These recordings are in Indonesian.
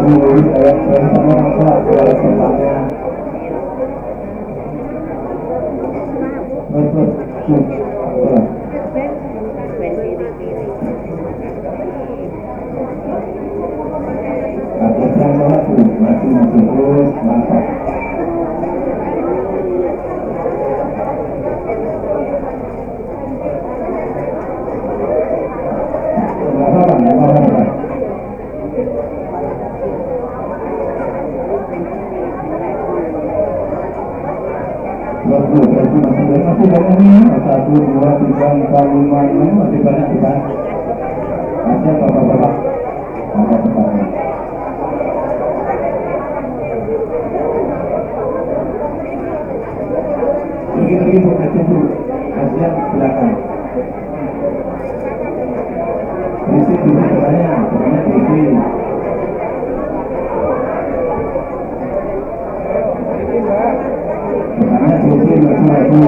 saya sama masalah segala tempatnya. Masih terus masak. Masih banyak nih, 1, 2, 3, 4, 5, 6, masih banyak di kan? Masih bapak-bapak, bapak-bapaknya. Pergi buka pintu, kasihan belakang. Berisi katanya berisi. Katanya berisi maju-maju.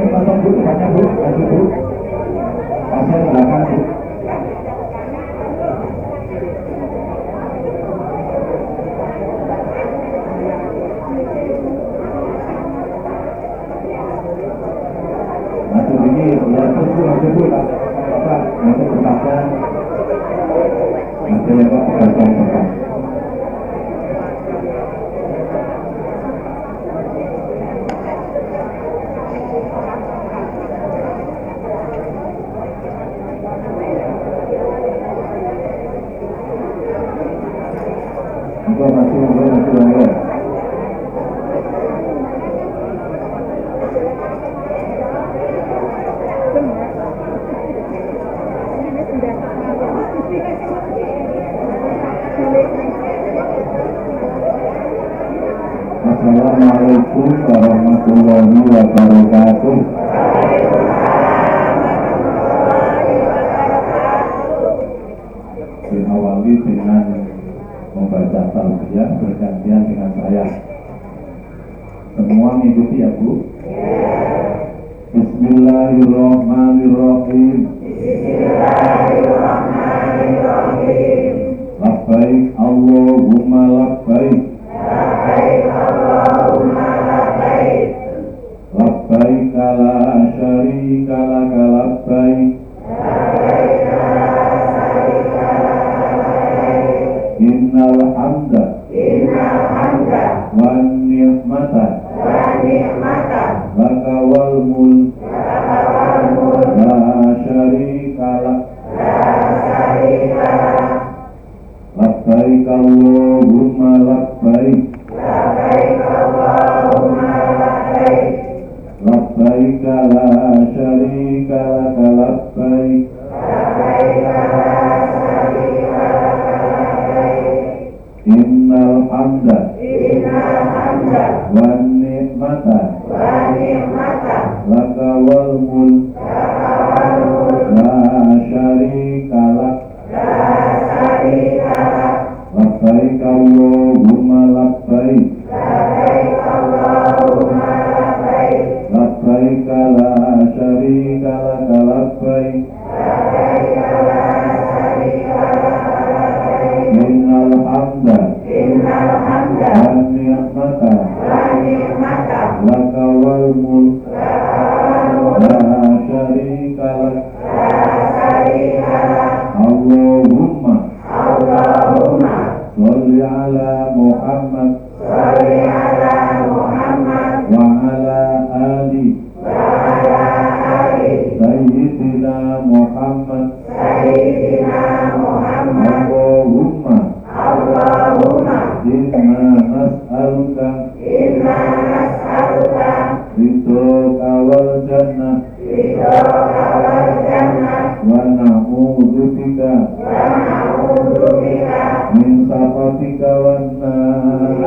Pasang bu, banyak bu, kasih bu, kasih belakang bu. Masuk ini, ya tunggu aja bu, apa, nanti tempatnya, nanti yang pak tempat. Masih. Assalamualaikum warahmatullahi wabarakatuh. Diawali dengan membaca tausiah bergantian dengan saya. Semua mengikuti ya Bu. Bismillahirrahmanirrahim. Bismillahirrahmanirrahim. Labbaik Allahumma labbaik. Labbaik Allahumma labbaik. Labbaik la syarika laka labbaik. Labbaik la syarika laka labbaik. Innal hamda wan ni'mata laka wal mulk la syarika lak. Labbaik Allahumma labbaik. Labbaik la syarika laka labbaik. Innal hamda wan ni'mata laka wal mulk la syarika lak. Labbaik Allahumma labbaik. Labbaik la syarika laka labbaik. Innal hamda wan ni'mata laka wal mulk la syarika lak. Allahumma sholli ala Muhammad wa ala ali Sayyidina Muhammad. Allahumma inna nas'aluka ridhoka wal jannah wa na'udzubika min sakhatika wan nar.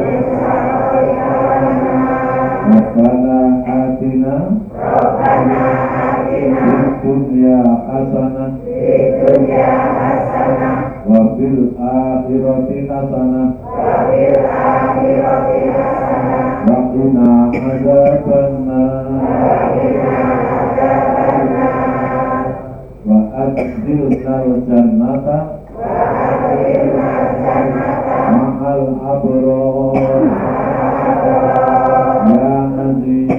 Rabbana atina dunya hasanah wa fil akhirati hasanah wa qina adzabannar wa adkhilnal jannata ma'al abrar ya Aziz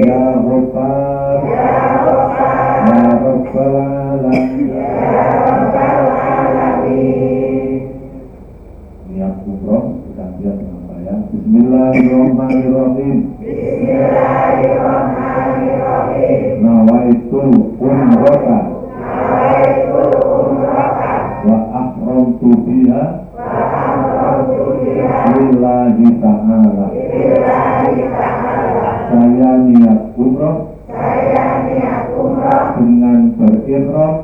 ya Ghaffar ya Rabbal alamin. Niat umroh gantian dengan bayang. Bismillahirrahmanirrahim. Nawaitul umrata wa ahramtu biha lillahi ta'ala. Saya niat umroh dengan berihram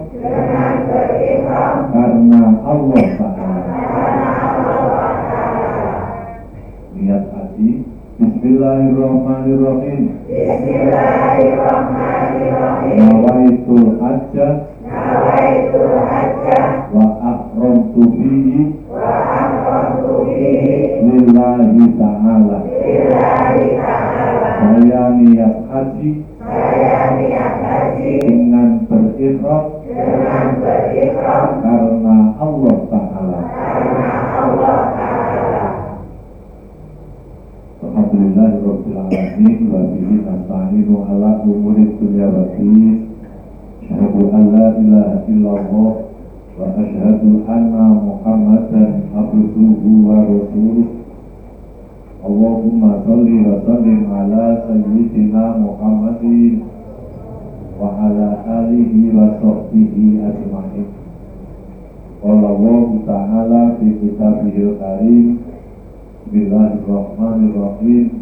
karena Allah Ta'ala. Niat haji. Bismillahirrahmanirrahim. Nawaitul hajja wa ahramtu bihi lillahi ta'ala. Saya niat haji dengan berihram karena Allah Ta'ala. Alhamdulillahirabbil alamin wa bihi nasta'inu ala umuri dunya wa din. Asyhadu an la ilaha illallah wa asyhadu anna Muhammadan abduhu wa rasuluh. Allahumma shalli wa sallim ala sayyidina Muhammadin wa ala alihi wa sahbihi ajma'in. Qala Allah Ta'ala fi kitabihil karim. Bismillahirrahmanirrahim.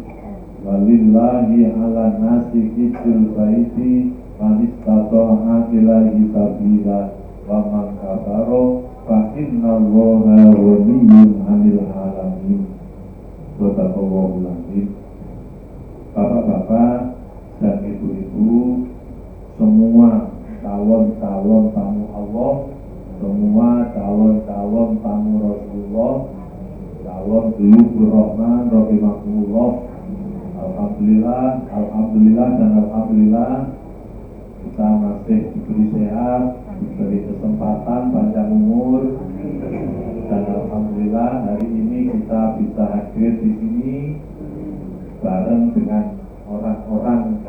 Walillahi ala nasi hijjul baiti man istata'a ilaihi sabila wa man kafara fa innallaha ghaniyyun 'anil 'alamin. Shadaqallahul 'azim. Bapak-bapak dan ibu-ibu, semua calon-calon tamu Allah, semua calon-calon tamu Rasulullah, calon dulur Rahman rahimakumullah. Alhamdulillah dan alhamdulillah kita masih diberi sehat, diberi kesempatan panjang umur, dan alhamdulillah hari ini kita bisa hadir di sini bareng dengan orang-orang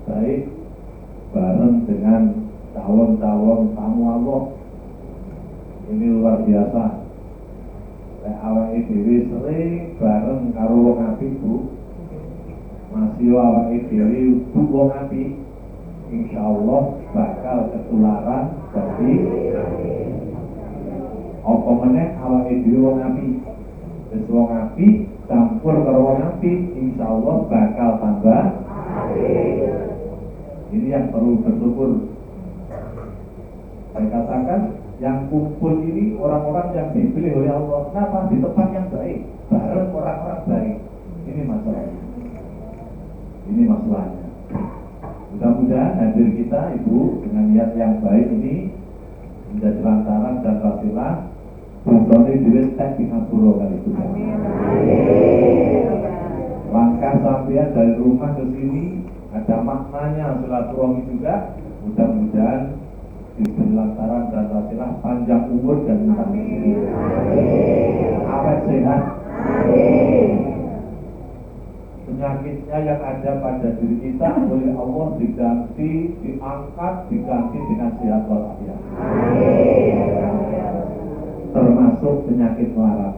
baik, bareng dengan calon-calon tamu Allah. Ini luar biasa. Awake dhewe sering bareng karo wong apik, Bu. Masih awake dhewe wong apik, insyaallah bakal ketularan dadi apa meneh awake dhewe wong apik. Wis wong apik campur karo wong apik, insyaallah bakal tambah apik. Ini yang perlu bersyukur. Saya katakan yang kumpul ini orang-orang yang dipilih oleh Allah. Kenapa? Di tempat yang baik, bareng orang-orang baik. Ini masalahnya. Ini masalahnya. Mudah-mudahan hadir kita, Ibu, dengan niat yang baik ini menjadi lantaran dan wasilah Bosone dhewe tek di ngapura kali itu. Langkah sampean dari rumah ke sini ada maknanya silaturahmi juga. Mudah-mudahan diberi lantaran dan wasilah panjang umur dan rezeki. Awet sehat. Penyakitnya yang ada pada diri kita oleh Allah diganti, diangkat, diganti dengan sehat walafiat. Termasuk penyakit melarat.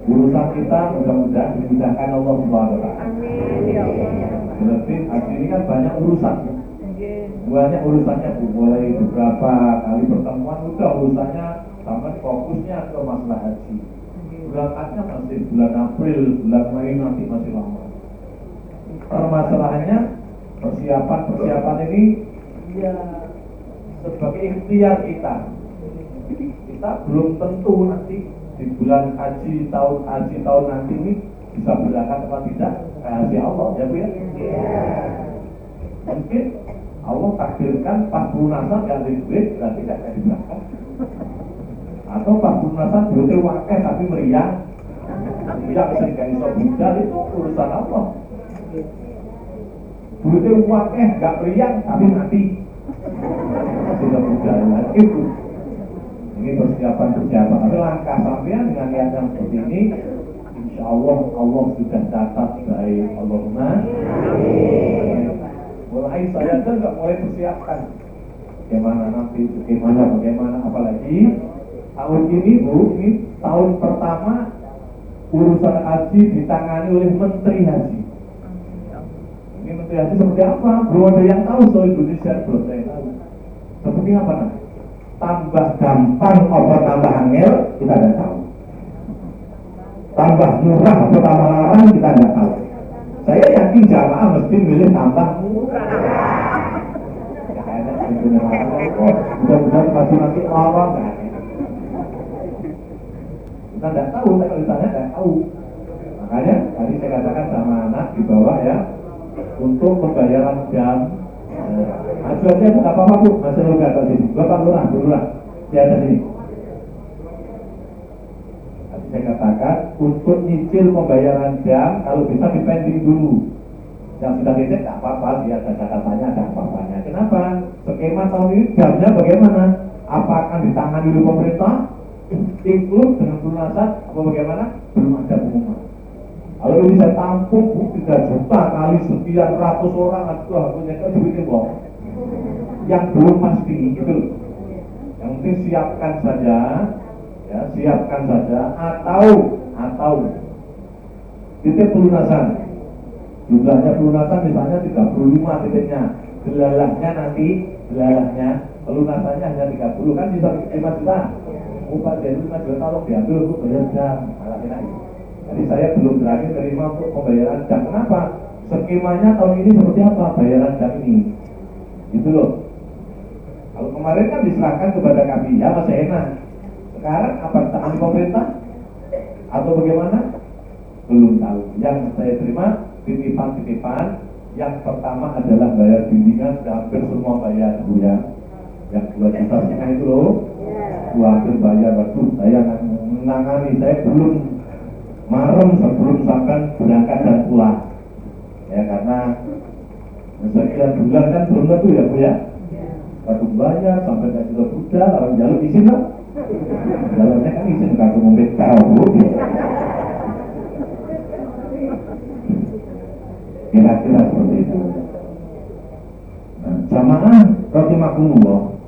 Urusan kita mudah-mudahan dimudahkan Allah Subhanahu wa taala. Lebih ini kan banyak urusan. Banyak urusannya, mulai beberapa kali pertemuan udah urusannya sampai fokusnya ke masalah haji. Berangkatnya masih bulan April, bulan Mei nanti masih lama. Permasalahannya persiapan ini ya sebagai ikhtiar kita. Kita belum tentu nanti di bulan haji tahun nanti ini bisa berangkat apa tidak, rahasia Allah ya Bu ya. Mungkin Allah takdirkan pas pelunasan gak ada duit, berarti gak jadi berangkat. Atau pas pelunasan duitnya wakil tapi meriang, sehingga iso budal, itu urusan Allah. Duitnya wakil gak meriang tapi mati, sudah budal lagi itu. Ini persiapan. Tapi langkah sampean dengan niat yang seperti ini, insya Allah sudah catat baik. Allahumma amin. Mulai saya kan nggak mulai persiapkan bagaimana nanti, bagaimana apalagi tahun ini Bu, ini tahun pertama urusan haji ditangani oleh Menteri Haji. Ini Menteri Haji seperti apa? Belum ada yang tahu soal Indonesia, belum ada yang tahu. Seperti apa nanti? Tambah gampang apa tambah angel, kita tidak tahu. Tambah murah atau tambah larang, kita tidak tahu. Saya yakin jamaah mesti milih tambah murah. Ya enak sebetulnya larang. Mudah-mudahan pasti nanti larang. Kita tidak tahu, saya kalau ditanya tidak tahu. Makanya tadi saya katakan sama anak di bawah ya, untuk pembayaran jam. Ajuannya Bu, apa-apa Bu, masih logak di sini. Bapak lurah, di atas sini. Tadi saya katakan untuk nyicil pembayaran jam, kalau bisa dipending dulu. Yang sudah dicek tak apa-apa, dia ada catatannya, ada apa-apanya. Kenapa? Skema tahun ini jamnya bagaimana? Apa akan ditangani oleh pemerintah? Include dengan pelunasan apa bagaimana? Belum ada pengumuman. Kalau ini saya tampung Bu, 3 juta kali sekian ratus orang, aduh aku nyekel duitnya bohong. Yang belum pasti gitu. Yang penting siapkan saja, ya siapkan saja. Atau titik pelunasan. Jumlahnya pelunasan misalnya 35 titiknya. Gelalahnya pelunasannya hanya 30 kan bisa 5 juta. Upah dari 5 juta tolong diambil untuk bayar jam. Malah enak itu. Jadi saya belum berani terima untuk pembayaran jam. Kenapa? Skemanya tahun ini seperti apa bayaran jam ini? Gitu loh. Kalau kemarin kan diserahkan kepada KPI, ya masih enak. Sekarang apa ditangani pemerintah? Atau bagaimana? Belum tahu. Yang saya terima titipan. Yang pertama adalah bayar bimbingan, hampir semua bayar Bu ya. Yang 2 juta setengah itu loh. Hampir bayar, waduh saya menangani, saya belum marem sebelum sampai berangkat dan pulang. Ya karena sekian bulan kan belum tentu ya Bu ya. Waktu bayar sampai nggak juga budal, orang jalur izin lah. Jalurnya kan izin kartu mobil kau Bu. Kira-kira seperti itu. Nah, jamaah rahimakumullah.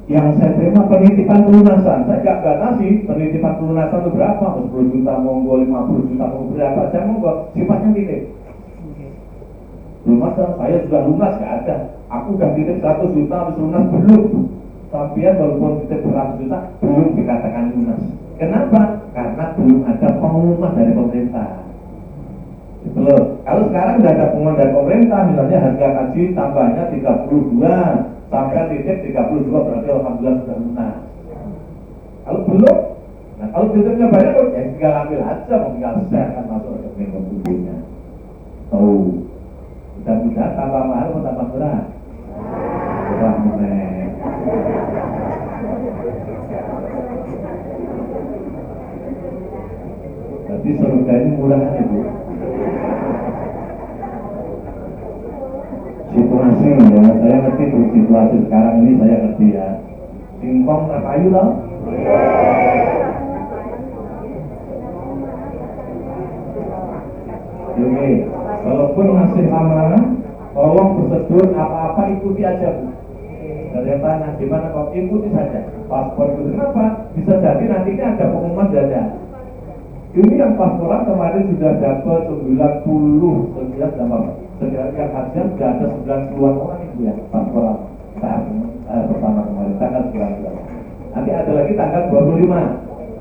Yang saya terima penitipan pelunasan, saya nggak batasi penitipan pelunasan itu berapa, 10 juta monggo, 50 juta monggo, berapa aja monggo, sifatnya titik. Belum ada, saya sudah lunas, nggak ada. Aku udah titip 100 juta, habis lunas belum. Sampian walaupun titip 100 juta, belum dikatakan lunas. Kenapa? Karena belum ada pengumuman dari pemerintah. Gitu loh. Kalau sekarang sudah ada pengumuman dari pemerintah, misalnya harga haji tambahnya 32, sampai titip 32 berarti alhamdulillah sudah lunas. Kalau belum, nah kalau titipnya banyak, ya tinggal ambil aja, tinggal share kan masuk rekening pembukunya. Tahu. Mudah-mudahan tambah mahal atau tambah murah? Murah meneh. Jadi surga ini murah ya Bu. Situasi ya, saya ngerti Bu, situasi sekarang ini saya ngerti ya. Singkong kayu loh. Oke, walaupun masih lama, tolong prosedur apa-apa ikuti aja Bu. Dari yang tanya gimana kok, ikuti saja. Paspor itu kenapa? Bisa jadi nanti ini ada pengumuman dada. Ini yang pasporan kemarin sudah dapat 90 yang hasil sudah ada 90-an orang itu ya pasporan pertama kemarin tanggal 19. Nanti ada lagi tanggal 25.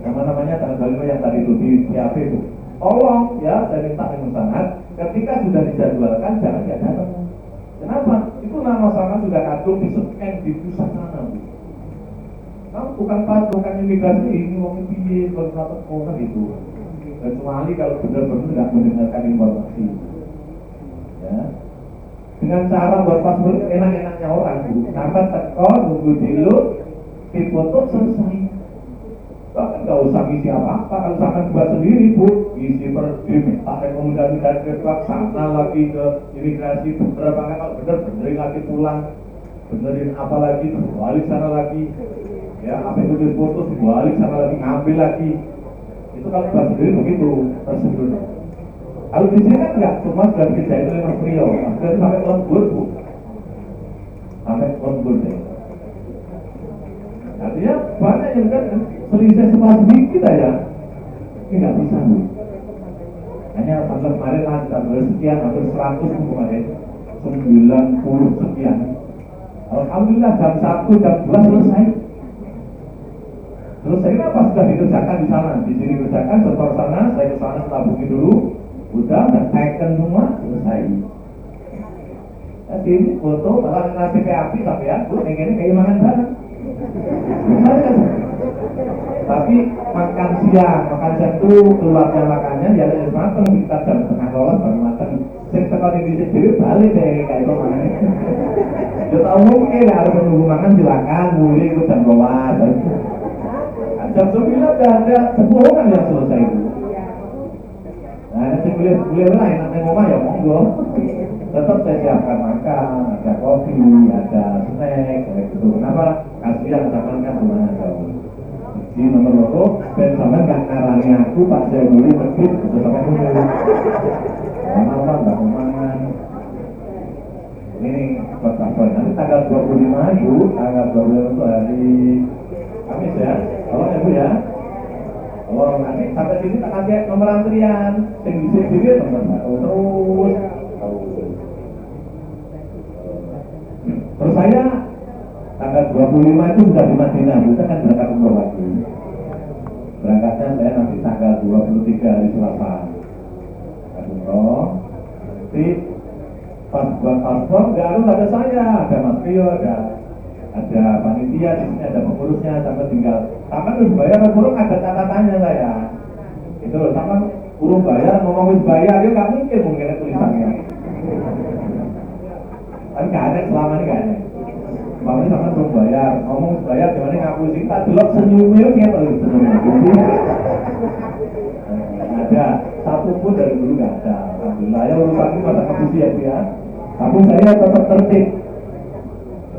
Namanya tanggal 25 yang tadi itu di PAP itu. Tolong ya, saya minta dengan sangat, ketika sudah dijadwalkan jangan datang. Kenapa? Itu nama sama sudah kadung di scan di pusat sana. bukan imigrasi ini mau piye kalau satu kan itu. Kecuali kalau benar-benar nggak mendengarkan informasi, ya. Dengan cara buat paspor enak-enaknya orang, bu. Sampai teko nunggu dulu, foto selesai. Bahkan nggak usah ngisi apa-apa. Kalau sampai buat sendiri, bu, isi per diminta rekomendasi dari ketua sana lagi ke imigrasi, bener banget kalau benerin lagi pulang, benerin apa lagi, balik sana lagi. Ya, apa itu di foto balik sana lagi ngambil lagi. Itu kalau buat sendiri begitu prosedurnya. Kalau di sini kan enggak, cuma sudah dikerjain oleh Mas Priyo, sudah sampai lembur bu, sampai lembur deh. Artinya banyak yang kan selisih sepasmi kita ya, ini nggak bisa bu. Hanya tanggal kemarin lah kita bersekian, hampir 100 kemarin, 90 sekian. Alhamdulillah jam 1, jam 2 selesai. Terus saya apa sudah dikerjakan di sana, di sini kerjakan, setor sana, saya ke sana tabungi dulu, udah taken semua, selesai. Nah, sini foto, malah nasi api tapi ya, bu, pengennya kayak makan bareng. Tapi makan siang itu keluarga makannya ya harus mateng, kita jam setengah 12 baru mateng. Saya tekan di sini balik deh kayak itu makannya. Ya tahu mungkin harus menunggu makan silakan, mulai ikut jam 12. Jam 9 udah ada 10 kan yang selesai itu. Nah, nanti kuliah lah enaknya ngomong ya monggo. Tetap saya siapkan makan, ada kopi, ada snack, kayak gitu. Kenapa? Kasihan zaman kan gimana jauh. Di nomor loro, dan sampai nggak ngarani aku Pak Jainuri masjid itu sampai dulu. Mana nggak kemana. Ini pertama nanti tanggal 25 itu, tanggal 25 itu hari Kamis ya. Tolong ya Bu ya. Oh nanti sampai sini tak kasih nomor antrian. Yang di nomor 1 terus saya tanggal 25 itu sudah di Madinah, kita kan berangkat umroh lagi. Berangkatnya saya nanti tanggal 23 hari Selasa. Umroh. Nanti pas buat paspor nggak harus ada saya, ada Mas Rio, ada panitia di sini, ada pengurusnya, sampai tinggal. Sampai terus bayar urung ada catatannya saya. Itu loh, sampai urung bayar, ngomong bayar, dia nggak mungkin ada tulisannya. Kan nggak ada, selama ini nggak ada. Bapaknya sama belum bayar, ngomong bayar, gimana ngaku sih? Tak delok senyumnya gitu, senyumnya. Ada, satu pun dari dulu nggak ada. Alhamdulillah, ya urusan ini masa ngapusi ya Bu ya. Tapi saya tetap tertib.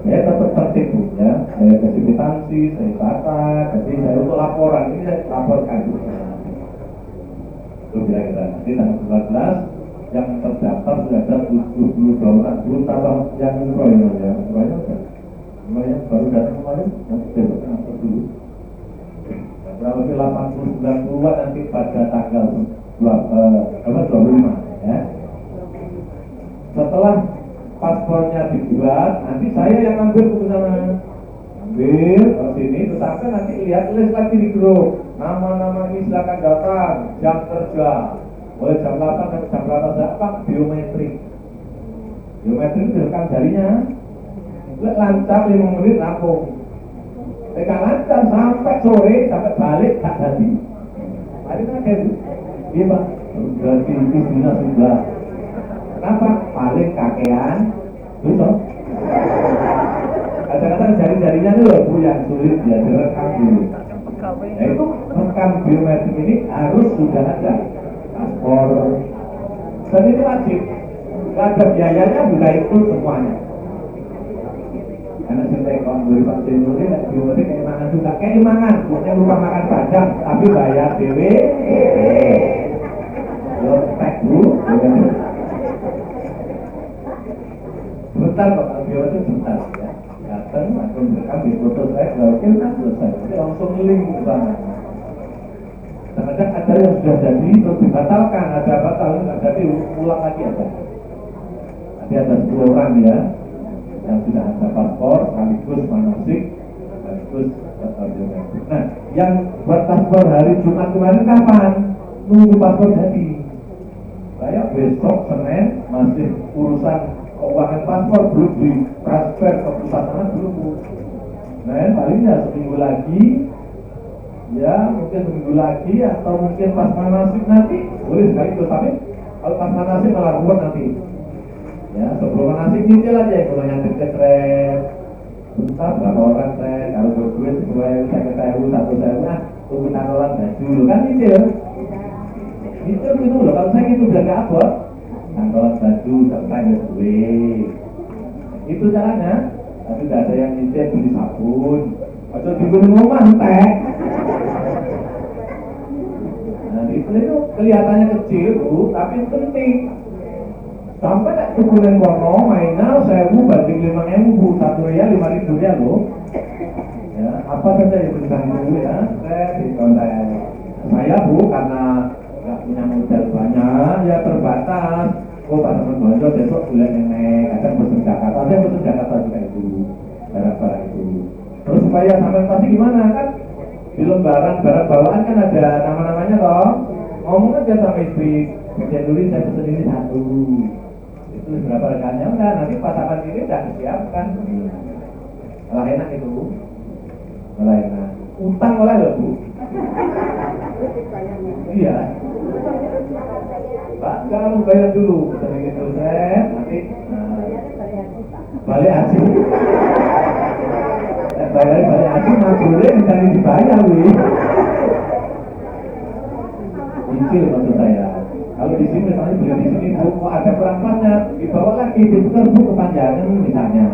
Saya tetap tertib Bu ya. Saya kasih kwitansi, saya tata, jadi saya untuk laporan ini saya laporkan. Itu kira-kira nanti tanggal 14 yang terdaftar sudah ada 72 orang, belum tambah yang umroh ya, umrohnya udah. Umrohnya baru datang kemarin, nanti besok ngantor dulu. Berapa 80-90 nanti pada tanggal 25 ya. Setelah paspornya dibuat, nanti saya yang ambil ke sana. Ambil ke sini, terus sampai nanti lihat list lagi di grup. Nama-nama ini silakan datang, jam kerja. Mulai jam 8 sampai jam berapa berapa biometrik. Biometrik direkam jarinya. Lancar 5 menit rampung. Tekan lancar sampai sore, sampai balik tak jadi. Hari ini ada Bu. Iya Pak, berarti izinnya sudah. Kenapa? Paling kakean. Betul. Kadang-kadang jari-jarinya itu Bu yang sulit ya direkam dulu. Nah itu rekam biometrik ini harus sudah ada paspor. Dan itu wajib. Gak ada biayanya juga ikut semuanya. Karena cinta kawan dari Pak Jainuri dan biometrik keimangan juga. Keimangan, bukannya lupa makan padang, tapi bayar DW. Yo, tek Bu. Sebentar Pak, biometrik sebentar ya. Datang, aku direkam di foto saya, lalu kan selesai. Jadi langsung link ke sana. Kadang-kadang ada yang sudah jadi terus dibatalkan, ada batal, nggak jadi ulang lagi ada. Nanti ada 10 orang ya yang sudah ada paspor, sekaligus manasik, sekaligus biometrik. Nah, yang buat paspor hari Jumat kemarin kapan? Nunggu paspor jadi. Saya besok Senin masih urusan keuangan paspor belum di transfer ke pusat sana belum. Nah, palingnya seminggu lagi, ya mungkin seminggu lagi atau mungkin pas manasik nanti boleh sekaligus, tapi kalau pas manasik malah ruwet nanti. Ya, sebelum manasik nyicil aja kalau yang deket rem. Bentar berapa orang rem, kalau berduit sesuai saya satu saya tunggu tanggalan baju kan nyicil. Nyicil gitu loh, kalau saya gitu biar gak abot. Tanggalan baju sampai duit. Itu caranya. Tapi tidak ada yang nyicil beli sabun. Atau di gunung rumah teh. Nah itu kelihatannya kecil bu, tapi penting. Sampai tak tukunin kono mainnya 1.000 banding 5.000 Rp1 Rp5.000 loh. Ya apa saja yang bisa dulu ya. Saya bu karena nggak punya modal banyak, ya terbatas. Oh Pak teman bonjo besok bulan nenek, kadang pesen Jakarta, saya pesen Jakarta juga itu, barang-barang itu. Terus supaya sampai pasti gimana kan? Di lembaran barang bawaan kan ada nama-namanya toh. Ngomong aja sama istri, kemudian dulu saya pesen ini satu. Itu berapa rekannya? Udah nanti pasangan ini udah disiapkan. Malah enak itu, malah enak. Utang oleh loh bu. Iya. Pak, jangan harus bayar dulu. Sedikit dulu nanti balik haji. Balik haji nggak boleh minta dibayar, wih. Cicil maksud saya. Kalau di sini misalnya beli di sini bu, kok ada perampasannya, dibawa lagi ditukar bu kepanjangan misalnya.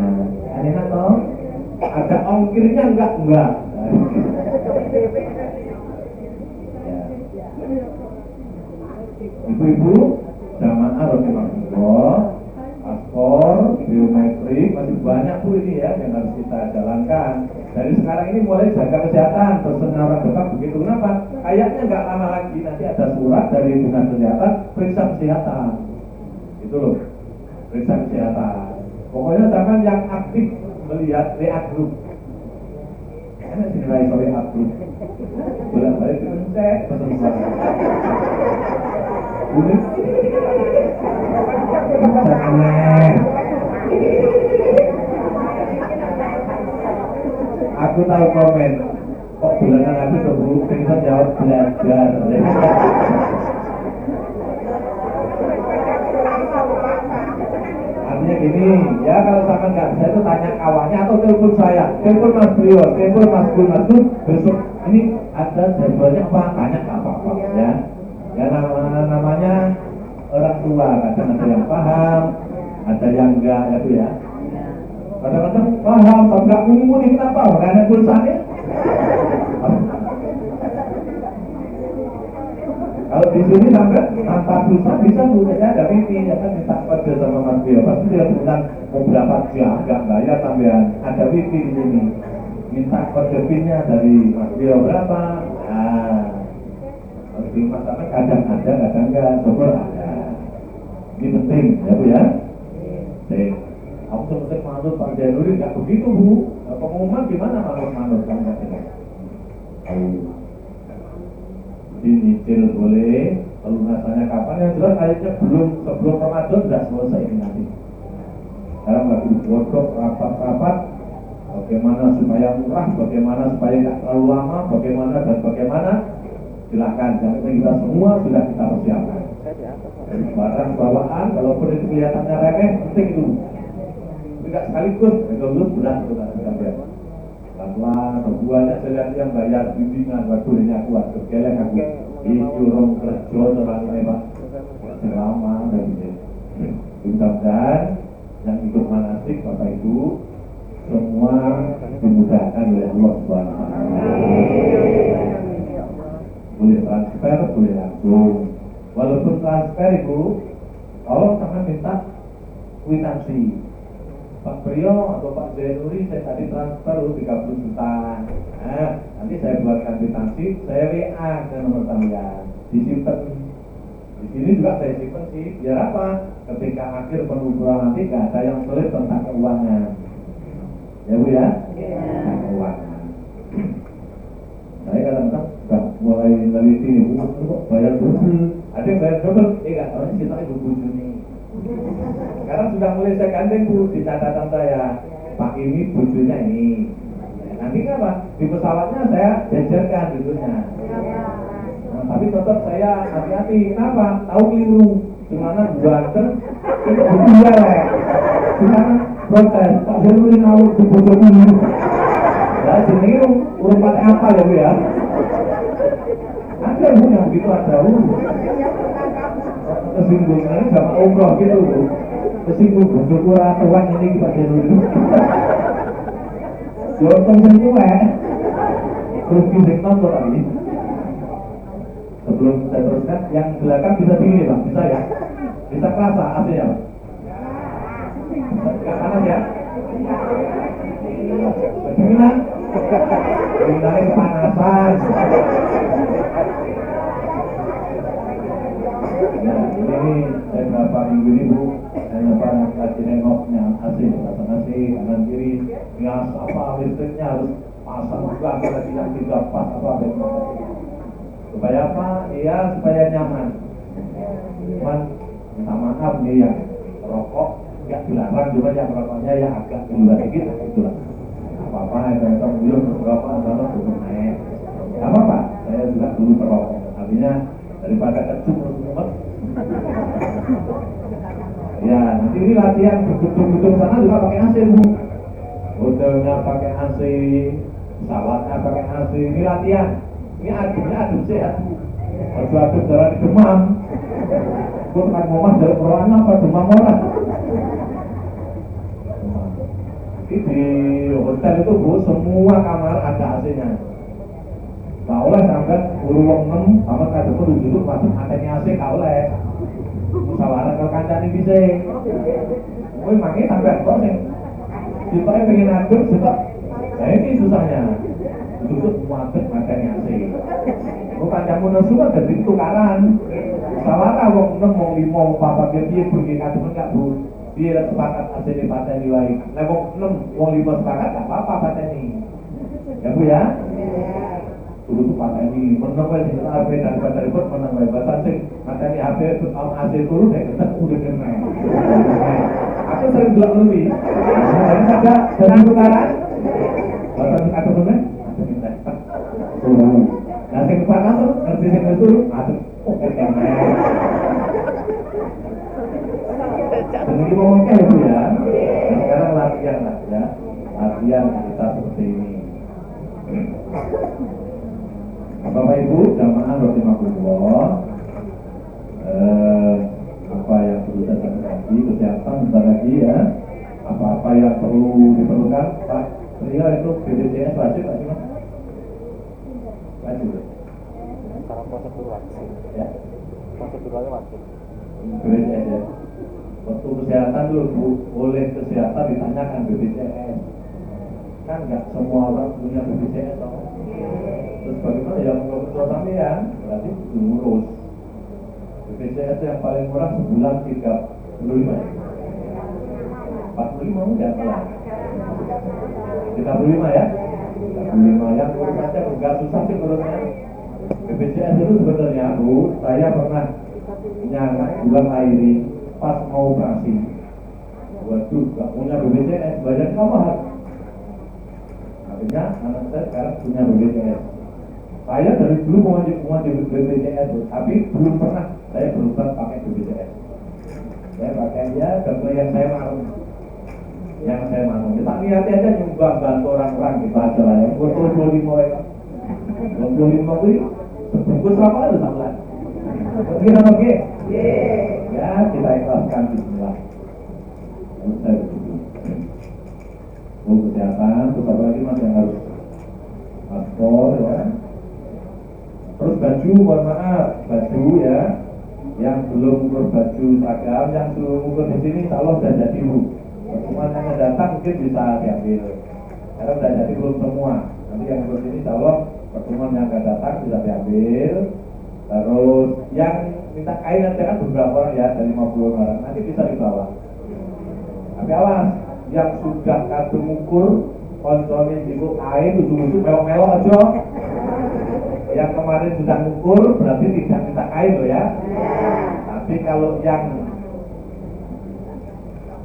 Enak toh? Ada ongkirnya enggak? Ibu-ibu, jamaah rahimahullah, paspor, biometrik, masih banyak bu ini ya yang harus kita jalankan. Dari sekarang ini mulai jaga kesehatan, pesen orang dekat begitu. Kenapa? Kayaknya nggak lama lagi nanti ada surat dari dinas kesehatan, periksa kesehatan. Itu loh, periksa kesehatan. Pokoknya jangan yang aktif melihat WA group. Enak sih nilai WA group. Bolak-balik dipencet, pesen surat. Aneh. Aku tahu komen kok bulanan aku tuh bisa jawab belajar. Artinya gini, ya kalau sampai nggak bisa itu tanya kawannya atau telepon saya, telepon Mas Brio, telepon Mas Gun, besok ini ada jadwalnya apa? Tanya apa-apa ya. Ya namanya orang tua, kadang ada yang paham, ada yang enggak ya bu ya. Kadang-kadang paham, tapi enggak muni-muni kenapa? Karena pulsanya. Kalau di sini sampai tanpa pulsa bisa bu, saja ada meeting, ya kan minta kode sama Mas Bio. Pasti dia bilang beberapa jam enggak bayar tambahan. Ada meeting di sini, minta kode pinnya dari Mas Bio berapa? Nah. Di rumah sampai kadang ada, kadang enggak, syukur ada. Ini penting, ya bu ya. Aku sempat manut Pak Januri, enggak begitu bu. Pengumuman gimana manut kan enggak dengar. Nyicil boleh, pelunasannya kapan? Yang jelas kayaknya sebelum Ramadan sudah selesai ini nanti. Sekarang lagi digodok rapat-rapat. Bagaimana supaya murah, bagaimana supaya tidak terlalu lama, bagaimana. Silakan, jangan kita semua sudah kita persiapkan. Dari barang bawaan, walaupun itu kelihatannya remeh, penting itu. Tidak sekaligus, itu berat itu kita lihat. Pelan-pelan, sebuahnya saya lihat yang bayar bimbingan, waduh ini aku waduh, keleng aku. Ini orang kerja orang ini pak, selama dan ini. Mudah-mudahan yang ikut manasik Bapak Ibu semua dimudahkan oleh Allah Subhanahu wa Ta'ala. Boleh transfer, boleh langsung. Walaupun transfer itu, kalau sama minta kwitansi. Pak Priyo atau Pak Zainuri, saya tadi transfer 30 juta. Nah, nanti saya buatkan kwitansi, saya WA ke nomor sampean, disimpan. Di sini juga saya simpan sih, biar apa? Ketika akhir penelusuran nanti nggak ada yang sulit tentang keuangan. Ya Bu ya? Tentang keuangan. Saya kadang-kadang sudah mulai meneliti nih, kok bayar double, ada yang bayar double, nggak tahu ini kita ibu nih. Sekarang sudah mulai saya gandeng Bu di catatan saya, Pak ini bujunya ini. Nanti saking apa? Di pesawatnya saya jajarkan duduknya. Nah, tapi tetap saya hati-hati. Kenapa? Tahu keliru. Di mana Banten itu berdua ya. Di sana protes. Pak Jaluri ngawur ke Bojonegoro. Ya, sini urutan apa ya Bu ya? Ada Bu yang begitu ada Bu. Kesinggungan sama umroh gitu Bu. Kesinggung Bojonegoro tuan ini Pak Jaluri. Jontong sing tuwek. Terus sing nonton tadi. Sebelum saya teruskan, yang belakang bisa tinggi Pak, bisa ya? Bisa kerasa AC-nya Pak? Bisa panas ya? Kedinginan? Kedinginannya kepanasan. Nah, ini saya berapa minggu ini Bu, saya lagi nengoknya AC, pasang AC, kanan kiri, ngas apa listriknya harus pasang juga, kita tidak pas apa supaya apa? Iya, supaya nyaman. Cuman minta maaf nih yang rokok nggak dilarang, cuma yang rokoknya yang agak keluar dikit, itulah. Apa-apa, itu beliau berrokok atau belum naik. Gak apa-apa, saya juga dulu perokok. Artinya daripada kecuk mumet. Ya, nanti ini latihan gedung-gedung sana juga pakai AC Bu. Hotelnya pakai AC, pesawatnya pakai AC. Ini latihan. Ini aduk sehat. Aduk darah di demam. Gue kan ngomong dari corona apa demam orang. Di hotel itu Bu, semua kamar ada AC-nya. Nah oleh sampai urung 6 kamar kadang kudu duduk masuk antenya AC ka oleh. Musyawarah kalau kancane bisa. Kowe mangke sampai kok sing supaya pengen aduk sebab nah ini susahnya. Duduk muatet antenya AC. Kok kancamu nesu kan dadi tukaran. Musyawarah wong 6 wong 5 wong 4 piye pergi kadang enggak Bu. Dia sepakat AC di pateni wae. Lah wong 6 wong 5 sepakat enggak apa-apa pateni. Ya Bu ya. Dulu tuh pateni menang wae sing HP daripada repot menang wae bahasa sing pateni HP AC turun nek ketek udah kena. Aku sering bilang lebih. Jadi ada dari tukaran. Bahasa sing ada bener. Ada minta. Nah sing panas tuh ngerti sing turun ada oke kena. Jadi ngomong kayak gitu ya. Sekarang latihan lah ya. Latihan kita seperti ini. Bapak Ibu jamaah rahimakumullah. Apa yang perlu saya sampaikan lagi, kesehatan bentar lagi ya. Apa-apa yang perlu diperlukan Pak Rio itu BPJS wajib Pak Mas? Wajib. Secara prosedur wajib. Ya. Proseduralnya wajib. BPJS ya. Waktu kesehatan dulu Bu, oleh kesehatan ditanyakan BPJS. Kan nggak semua orang punya BPJS toh. Terus bagaimana yang menurut sampean? Berarti ngurus. BPJS yang paling murah sebulan 35 ya? 45 enggak salah. 35 ya? 35 yang urus saja enggak susah sih urusnya. BPJS itu sebenarnya Bu, saya pernah nyangka bulan airi pas mau operasi. Waduh, gak punya BPJS, banyak kamar. Akhirnya anak saya sekarang punya BPJS. Saya dari dulu mau BPJS, tapi belum pernah saya berusaha pakai BPJS. Saya pakai ya sesuai yang saya mau. Yang saya mau. Kita lihat aja nyumbang bantu orang-orang gitu aja lah. Yang 25 ya. 25 itu sebungkus apa itu sampean? Kita pakai. Ya kita ikhlaskan bismillah. Saya begitu. Kesehatan, terus apa lagi Mas yang harus paspor ya. Terus baju, mohon maaf, baju ya. Yang belum ukur baju seragam, yang belum ukur di sini, insya Allah sudah jadi Bu. Pertemuan yang datang mungkin bisa diambil. Karena sudah jadi belum semua. Nanti yang ukur sini, insya Allah pertemuan yang akan datang bisa diambil. Terus yang minta kain nanti kan beberapa orang ya, dari 50 orang. Nanti bisa dibawa. Tapi awas, yang sudah kadung ukur, konsolnya itu kain, ujung-ujung melok-melok aja. Yang kemarin sudah ukur berarti tidak minta kain loh ya. Tapi kalau yang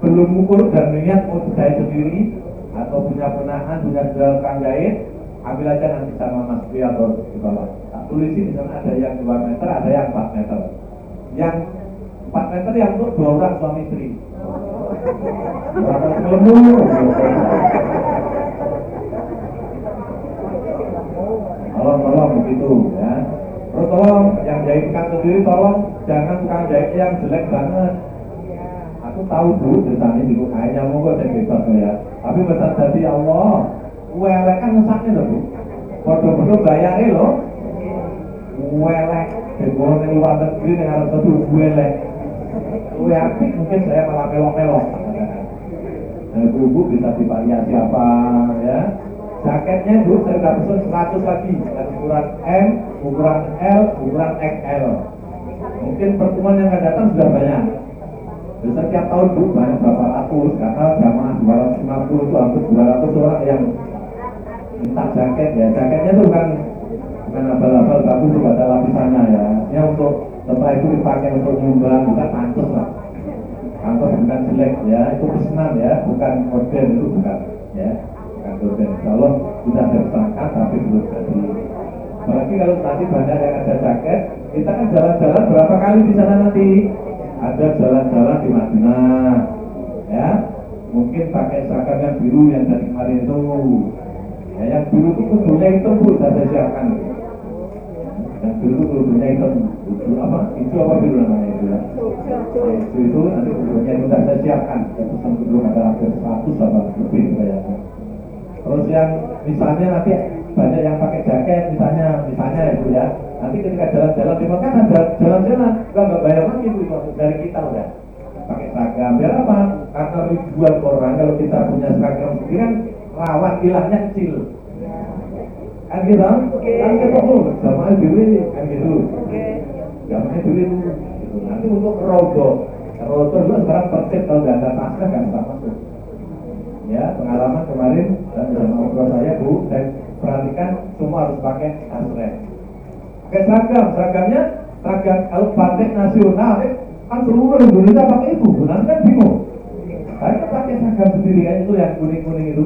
belum ukur dan niat mau dijahit sendiri, atau punya ponakan, punya saudara tukang jahit, ambil aja nanti sama Mas Pri atau di bawah. Tak tulis di sana ada yang 2 meter, ada yang 4 meter. Yang 4 meter yang untuk 2 orang suami istri. Berapa sebelumnya? Tolong begitu ya. Terus tolong yang jahitkan sendiri tolong jangan tukang jahit yang jelek banget. Aku tahu dulu ceritanya di kayaknya mau kok saya bebas ya. Tapi besar dari Allah, welek kan ngesaknya loh bu. Bodoh-bodoh bayarnya loh. Welek, dibawa ke luar negeri dengan harga itu welek. Apik mungkin saya malah melok-melok. Nah, ibu bisa divariasi apa ya? Jaketnya dulu saya udah pesen 100 lagi, dari ukuran M, ukuran L, ukuran XL. Mungkin pertemuan yang akan datang sudah banyak. Jadi setiap tahun dulu banyak berapa ratus, karena jamaah 250 itu hampir 200 orang yang minta jaket ya. Jaketnya itu bukan abal-abal bagus, itu ada lapisannya ya. Ini untuk setelah itu dipakai untuk nyumbang, bukan pantas lah. Pantas bukan jelek ya, itu pesanan ya, bukan model itu bukan ya. Kalau sudah tersangka tapi belum jadi. Apalagi kalau tadi banyak yang ada jaket, kita kan jalan-jalan berapa kali di sana nanti. Ada jalan-jalan di Madinah, ya. Mungkin pakai seragam yang biru yang dari kemarin itu. Ya, yang biru itu kudunya hitam bu, saya siapkan. Yang biru itu kudunya hitam, kudu apa? Itu apa biru namanya itu ya? Itu nanti kudunya itu saya siapkan. Saya pesan kudu ada hampir 100 sama lebih kayaknya. Terus yang misalnya nanti banyak yang pakai jaket misalnya itu ya. Nanti ketika jalan-jalan di Mekah ada jalan-jalan nggak bayar lagi itu dari kita udah pakai seragam. Biar apa? Karena ribuan orang kalau kita punya seragam sendiri kan rawan hilangnya kecil. Kan gitu? Kan ketemu sama dulu kan gitu. Jamnya dulu itu. Nanti untuk rodo juga sekarang tertib kalau nggak ada tasnya kan bisa masuk. Ya, pengalaman kemarin dan ngobrol saya bu, dan perhatikan semua harus pakai tasrem. Pakai seragamnya seragam kalau batik nasional kan seluruh Indonesia pakai itu, nanti kan bingung. Saya pakai seragam sendiri kan itu yang kuning-kuning itu,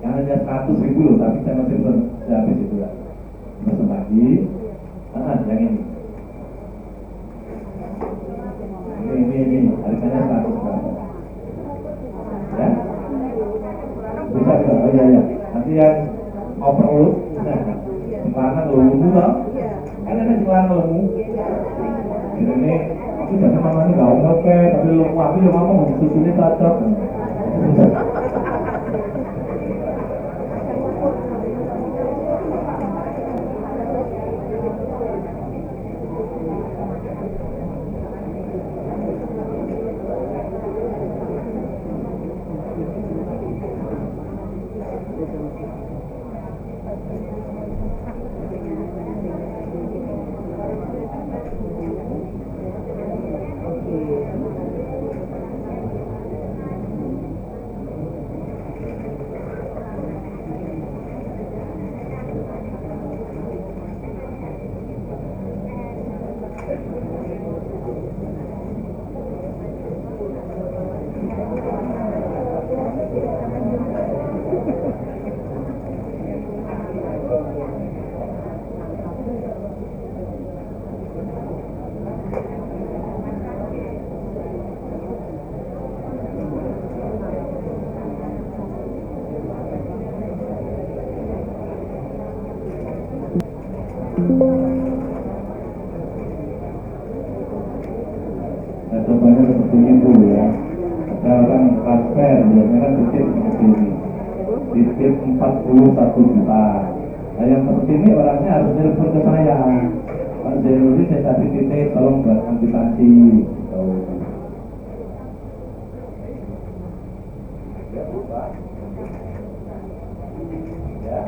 yang hanya 100.000 loh, tapi saya masih belum habis itu ya. Masuk lagi, yang ini. Ini harganya 100 ya. Bisa ke, oh iya. Nanti yang overload, celana lemu tau? Kan ada celana lemu. Ini, aku jangan mamanya gak oke, tapi lemu aku yang ngomong susunya cocok. Nah, contohnya seperti itu ya. Ada orang transfer, biasanya kan titip seperti ini. Titip 41 juta. Nah, yang seperti ini orangnya harus telepon ke saya. Pak Zainuri, saya tadi titip, tolong buat amputasi. Ya, Pak. Ya.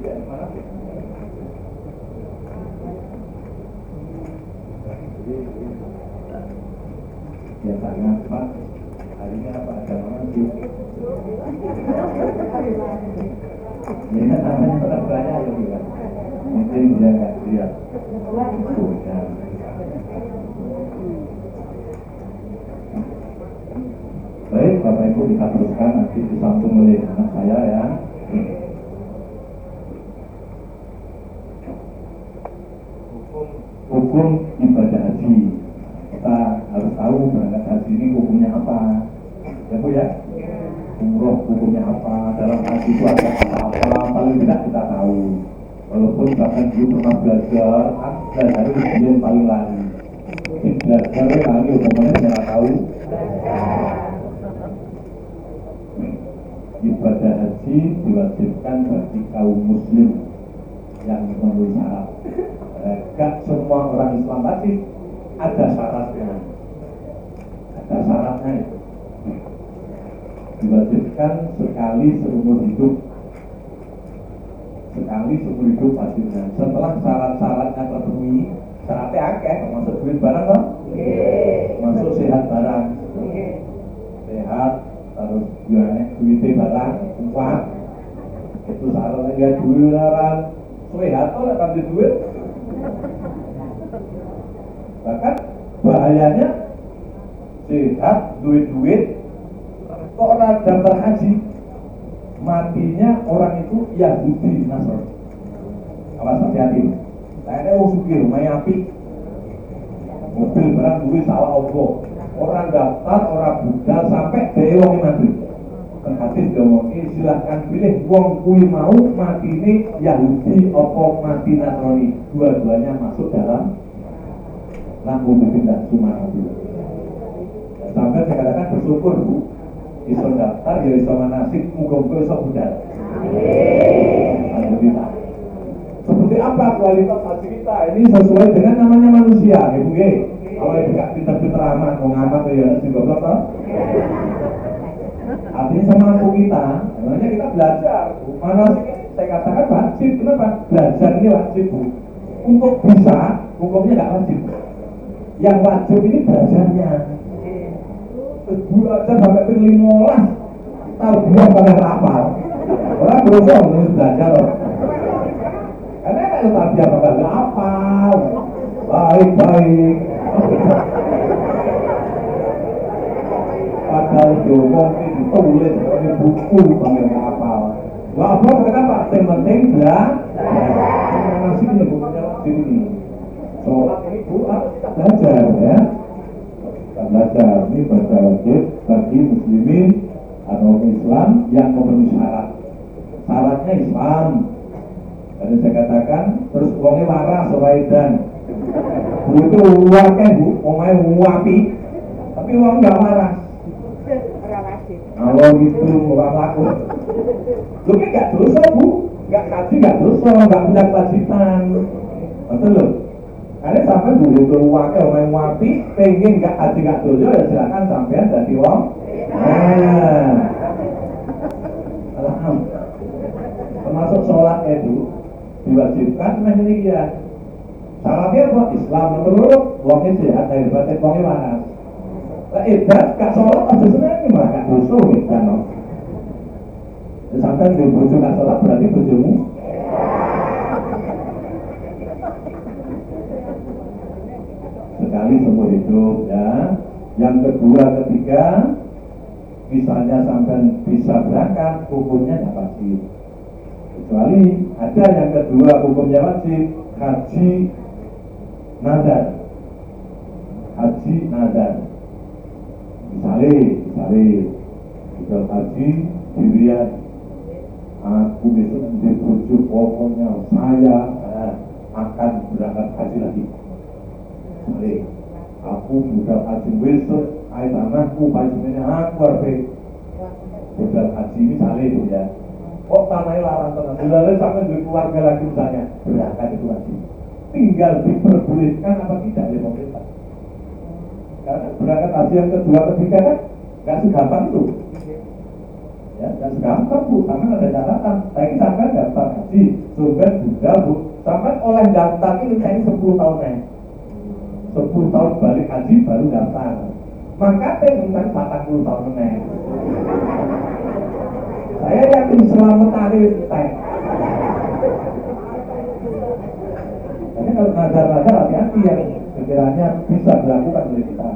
Ya, mana sih? Biasanya Pak, harinya apa ada mana sih? Ini kan namanya orang banyak ya juga. Mungkin dia nggak lihat. kita teruskan nanti disambung oleh anak saya ya. Hukum ibadah haji. Kita harus tahu berangkat haji ini hukumnya apa. Ya Bu ya? Umroh hukumnya apa, dalam haji itu ada apa, paling tidak kita tahu. Walaupun bahkan dulu pernah belajar itu paling lari. Belajar lari hukumnya saya tahu. Ibadah haji diwajibkan bagi kaum muslim yang memenuhi syarat. Gak semua orang Islam pasti ada syaratnya. Ada syaratnya itu. Diwajibkan sekali seumur hidup. Sekali seumur hidup wajibnya. Setelah syarat-syaratnya terpenuhi, syaratnya akeh, termasuk duit barang kan? Masuk sehat barang. Sehat, terus duitnya barang, uang. Itu syaratnya gak duit barang. Sehat atau gak ambil duit. Bahkan bahayanya sehat, duit-duit. Kok orang daftar haji matinya orang itu Yahudi Nasrani. Awas hati-hati. Kayaknya mau sugih, rumahnya api, mobil barang duit sawah obo. Orang daftar, orang budal sampai dia wong mati. Kan hadis ngomongnya silahkan pilih wong kui mau mati ini Yahudi opo mati Nasrani. Dua-duanya masuk dalam lampu pindah cuma mobil. Sampai saya katakan bersyukur Bu. Iso daftar, ya iso manasik, muka-muka iso budal. Alhamdulillah. Seperti apa kualitas haji kita? Ini sesuai dengan namanya manusia, ya Bu. Kalau yang tidak pintar-pintar amat, mau ngamat ya juga berapa? Artinya semampu kita, namanya kita belajar. Manasik ini saya katakan wajib. Kenapa? Belajar ini wajib Bu. Untuk bisa, hukumnya tidak wajib. Yang wajib ini belajarnya. Belajar sampai ping 15 tarbiyah pada rapal. Orang berusaha untuk belajar. Karena kalau tarbiyah pada rapal, baik-baik. Padahal diomong itu ditulis di buku panggil rapal. Gak apa kenapa? Yang penting belajar. Masih ini bukunya wajib ini. Sholat ini Bu belajar ya. Belajar ini ibadah wajib bagi muslimin atau Islam yang memenuhi syarat. Syaratnya Islam. Tadi saya katakan terus uangnya waras dan itu uangnya Bu, uangnya wapi, tapi uang nggak waras. Kalau gitu orang laku, lu kan nggak dosa Bu, nggak kaji nggak dosa, nggak punya kewajiban, betul loh. Karena sampai dulu itu uangnya orang wapi, pengen nggak haji nggak dosa ya silakan sampean jadi uang. Alhamdulillah. Termasuk sholat itu diwajibkan menjadi ya. Syaratnya apa? Islam menurut uangnya sehat, dari batin uangnya waras. Lah ibadah gak sholat aja seneng mah gak dosa gitu kan. Sampai di bojo gak sholat berarti bojomu. Sekali seumur hidup ya. Yang kedua, ketiga, misalnya sampai bisa berangkat, hukumnya tidak wajib. Kecuali ada yang kedua hukumnya wajib, haji nazar. Haji nazar. Misalnya juga haji dilihat aku besok di bojo pokoknya saya akan berangkat haji lagi. Misalnya aku sudah haji besok, ayat anakku pastinya aku harus sudah haji misalnya itu ya. Kok tanahnya larang tenang, lalu sampai dari keluarga lagi misalnya berangkat itu lagi. Tinggal diperbolehkan apa tidak oleh pemerintah. Karena berangkat haji yang kedua, ketiga kan nggak segampang itu. Ya, nggak segampang Bu, karena ada catatan. Saya sampai daftar haji, sudah Bu, sampai oleh daftar ini saya 10 tahun nih. 10 tahun balik haji baru daftar. Maka saya minta 40 tahun nih. Saya yakin selamat hari teh. Tapi kalau nazar-nazar hati-hati yang sekiranya bisa dilakukan oleh kita.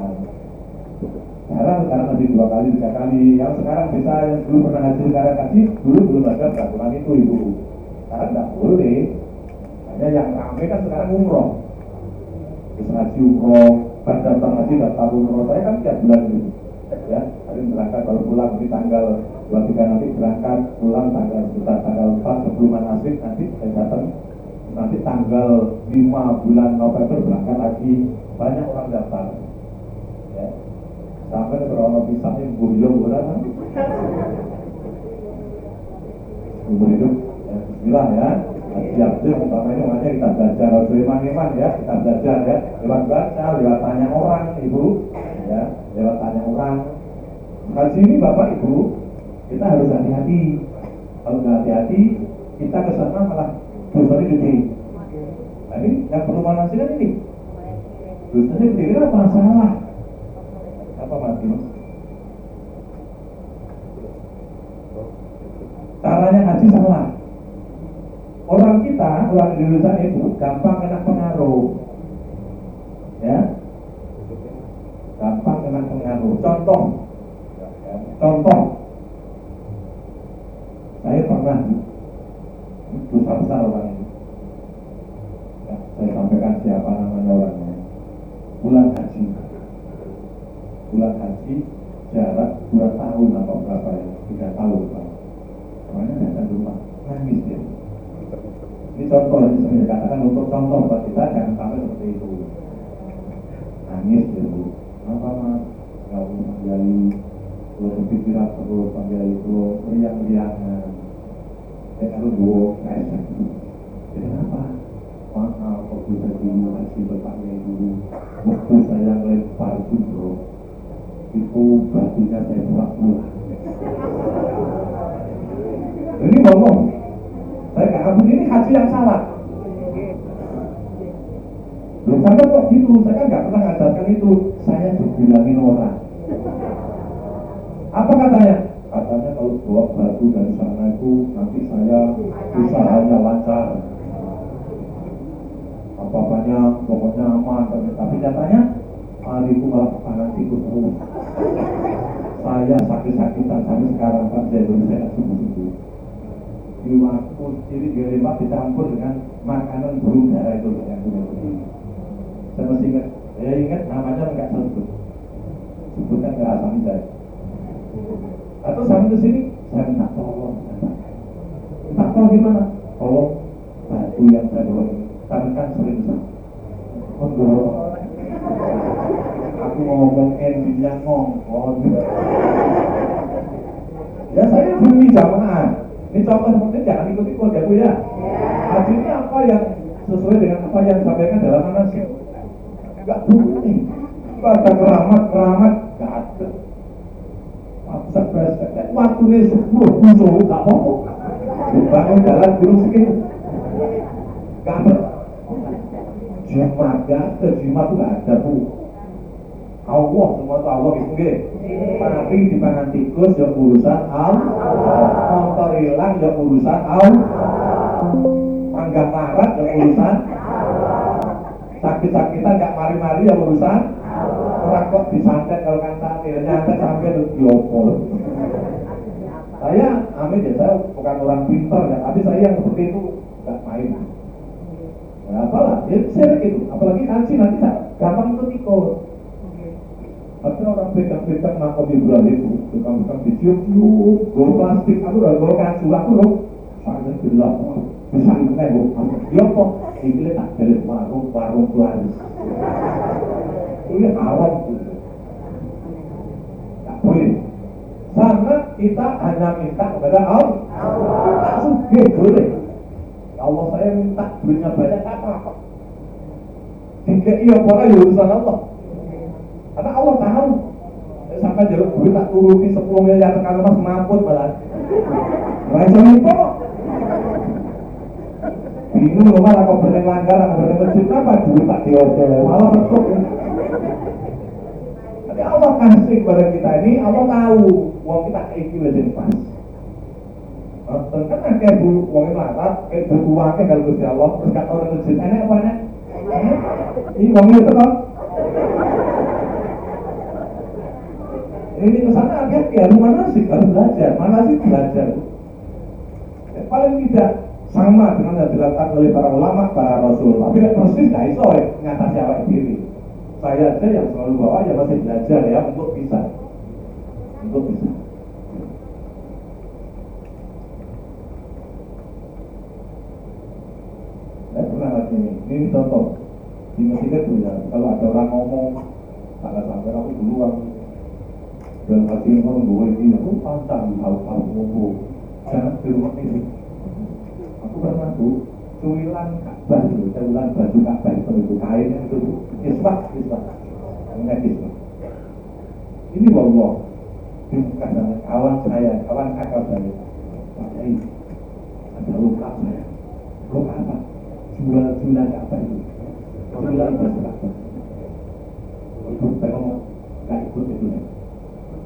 sekarang lebih 2 kali 3 kali. Yang sekarang bisa, yang dulu pernah haji sekarang haji, dulu belum ada peraturan itu ibu. Sekarang nggak boleh. Hanya yang ramai kan sekarang umroh. Terus haji umroh, pas daftar haji daftar umroh, saya kan tiap bulan itu. Ya, hari berangkat baru pulang di tanggal 23 nanti berangkat pulang tanggal sekitar tanggal 4 sebelum manasik nanti saya datang. Nanti tanggal 5 bulan November berangkat lagi, banyak orang daftar. Ya. Sampai kalau pisahnya buyung orang umur hidup ya, bismillah ya. Siap yang pertama ini makanya kita belajar harus iman ya, kita belajar ya lewat baca, lewat tanya orang ibu ya, lewat tanya orang. Haji ini bapak ibu kita harus hati-hati. Kalau nggak hati-hati kita kesana malah dosanya gede. Nah ini yang perlu manasikan ini dosanya gede, kenapa masalah? Apa Mas? Caranya haji salah. Orang kita, orang Indonesia itu gampang kena pengaruh, ya, gampang kena pengaruh. Contoh, saya pernah dosa besar orang ini. Ya, saya sampaikan siapa namanya orangnya. Bulan haji jarak 2 tahun atau berapa ya, 3 tahun Pak. Makanya datang rumah nangis dia. Ini contoh yang saya katakan untuk contoh buat kita jangan sampai seperti itu. Nangis dia bu. Apa mas? Nggak usah menjali. Kalau berpikiran terus sampai itu meriang-meriangan. Saya kalau gue kayak gitu. Jadi apa? Maaf waktu saya dulu haji bertanya dulu. Waktu saya lempar jumroh itu batunya saya pulang. Ini ngomong, saya kata ini haji yang salah. Belum sampai kok gitu, saya kan nggak pernah ngajarkan itu. Saya dibilangin orang. Apa katanya? Katanya kalau bawa batu dari sana itu nanti saya usahanya lancar. Apa-apanya pokoknya aman. Tapi nyatanya hari itu malah panas itu terus. Saya sakit-sakitan sampai sekarang kan saya belum sehat sembuh-sembuh. Di waktu jadi gelemak dicampur dengan makanan burung darah itu yang kuning. Saya masih ingat, saya ingat namanya enggak sebutkan ke asam saya. Atau sampai ke sini saya minta tolong. Minta tolong gimana? Tolong batu yang saya bawa ini, kami kan sering besar. Aku ngomong endingnya ngomong. Ya saya bumi jamaah. Ini contoh seperti jangan ikut-ikut ya Bu ya. Haji ini apa yang sesuai dengan apa yang disampaikan dalam manasik? Enggak boleh. Ada keramat, enggak ada. Masa presek, waktu ini 10 butuh, enggak apa-apa. Bangun jalan gunung sekitar. Enggak ada. Jimat, enggak ada. Jimat itu enggak ada Bu. Allah, semua itu Allah itu nggih. Mati dipangan tikus ya urusan Allah. Motor hilang ya urusan Allah. Panggah larat ya urusan sakit-sakitan gak mari-mari ya urusan orang kok disantet kalau kan santet nyantet sampai itu diopol. Saya amin ya, saya bukan orang pintar ya, tapi saya yang seperti itu gak main. Ya apalah, ya sering itu, apalagi haji nanti gampang ikut-ikut. Tapi orang pegang-pegang makom Ibrahim itu, tukang-tukang dicium-cium, bawa plastik, aku udah bawa kacu, aku loh, saya bilang, bisa ngekai bawa ya kok, ini tak balik warung pelaris. Ini awam gitu. Tak boleh. Karena kita hanya minta kepada Allah. Tak suka boleh. Allah saya minta duitnya banyak, apa-apa. Jika iya orang ya urusan Allah. Karena Allah tahu sampai jalur duit tak turuti 10 miliar tekan mas mampun malah rasa itu bingung loh malah kau berani langgar atau berani masjid apa duit tak diodol malah betul. Tapi Allah kasih kepada kita ini, Allah tahu uang kita IQ jadi pas. Kan kayak dulu uangnya melarat, kayak dulu uangnya kalau Gusti Allah terus kata orang masjid enak apa enak? Ini uangnya itu kan Ini ke sana hati-hati, harus manasik, harus belajar. Manasik belajar. Paling tidak sama dengan yang dilakukan oleh para ulama, para rasul. Tapi persis nggak iso ngatasi awak diri. Saya aja yang selalu bawa ya masih belajar ya untuk bisa. Saya pernah lagi ini contoh di Mesir tuh ya, kalau ada orang ngomong, tak sampai aku duluan. Dan hati orang gue ini aku pantang tahu ngomong. Jangan di rumah ini. Aku pernah tuh cuilan Ka'bah itu, cuilan baju Ka'bah itu kainnya itu isbah. Ini wallah dibuka sama kawan kakak saya. Pak Yai, ada luka saya. Luka apa? Jualan Ka'bah itu. Jualan baju Ka'bah. Itu saya ngomong, gak ikut itu.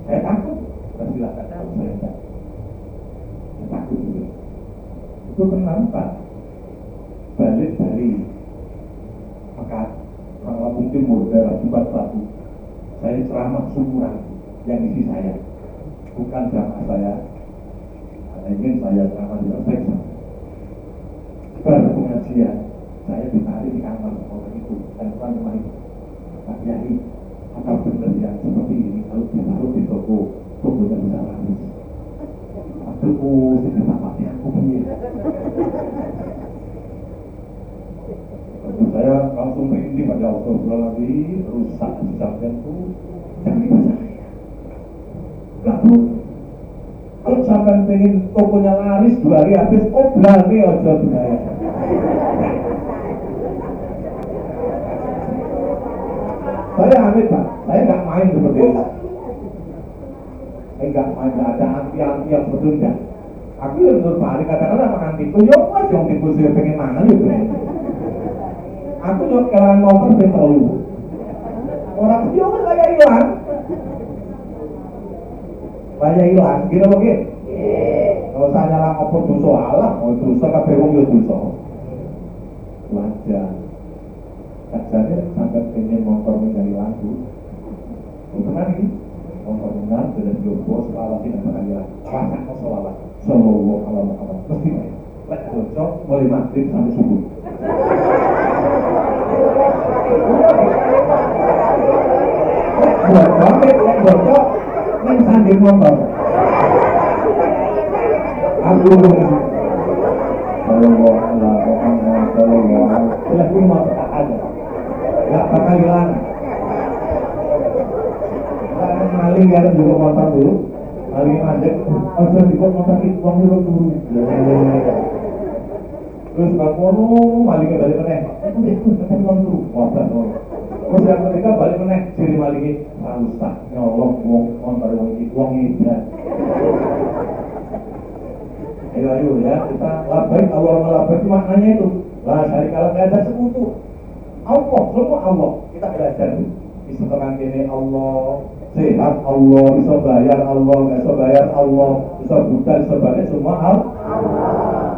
Saya takut, tapi gak tahu saya takut juga. Itu kenapa? Balik dari Mekah, orang Lampung Timur, daerah Jumat Batu. Saya ceramah syukuran yang isi saya, bukan jamaah saya. Karena ingin saya ceramah di Perseksa. Berpengajian, saya ditarik di kamar orang itu dan teman-teman itu. Pak Yai, apa benar yang seperti ini kalau ditaruh di toko dan bisa habis? Aduh, saya tapatnya aku biar. Saya langsung merintih pada Allah lagi, rusak sampai itu, jangan saya. Gak bu, kalau sampai pengen tokonya laris 2 hari habis, berani aja budaya. Saya amit Pak, saya nggak main seperti itu. Saya nggak main, nggak ada anti-anti yang betul enggak. Aku yang berbalik kadang-kadang sama anti, yo mas yang tipu saya pengen mana gitu. Aku juga kehilangan motor terlalu. Orang dia kan kayak hilang. Kayak hilang, gitu mungkin. Kalau saya nyala apa dosa Allah, mau dosa kabeh wong yo dosa. Wajar. Kajarnya sampai pengen motor menjadi lagu. Bukan ini. Motor menang dan jopo selawat tidak akan hilang. Pasang selawat. Sallallahu alaihi wasallam. Mesti lek bocor mulai maghrib sampai subuh. Lek bocor ning sanding motor. Aku sallallahu alaihi wasallam. Motor ada. Enggak bakal hilang. Karena maling kan juga motor dulu. Maling mandek, ojo dibuat motor itu uang dulu. Terus kamu malingnya balik meneh. Itu kan uang dulu. Terus yang ketiga balik meneh, ciri malingnya rusak, nyolong uang motor uang itu. Ayo ya, kita labbaik Allah labbaik maknanya itu. Lah dari kalau nggak ada sekutu. Allah, semua Allah. Kita belajar bisa terang ini Allah, sehat Allah, bisa bayar Allah, nggak bisa bayar Allah, bisa buta, bisa bayar semua Allah.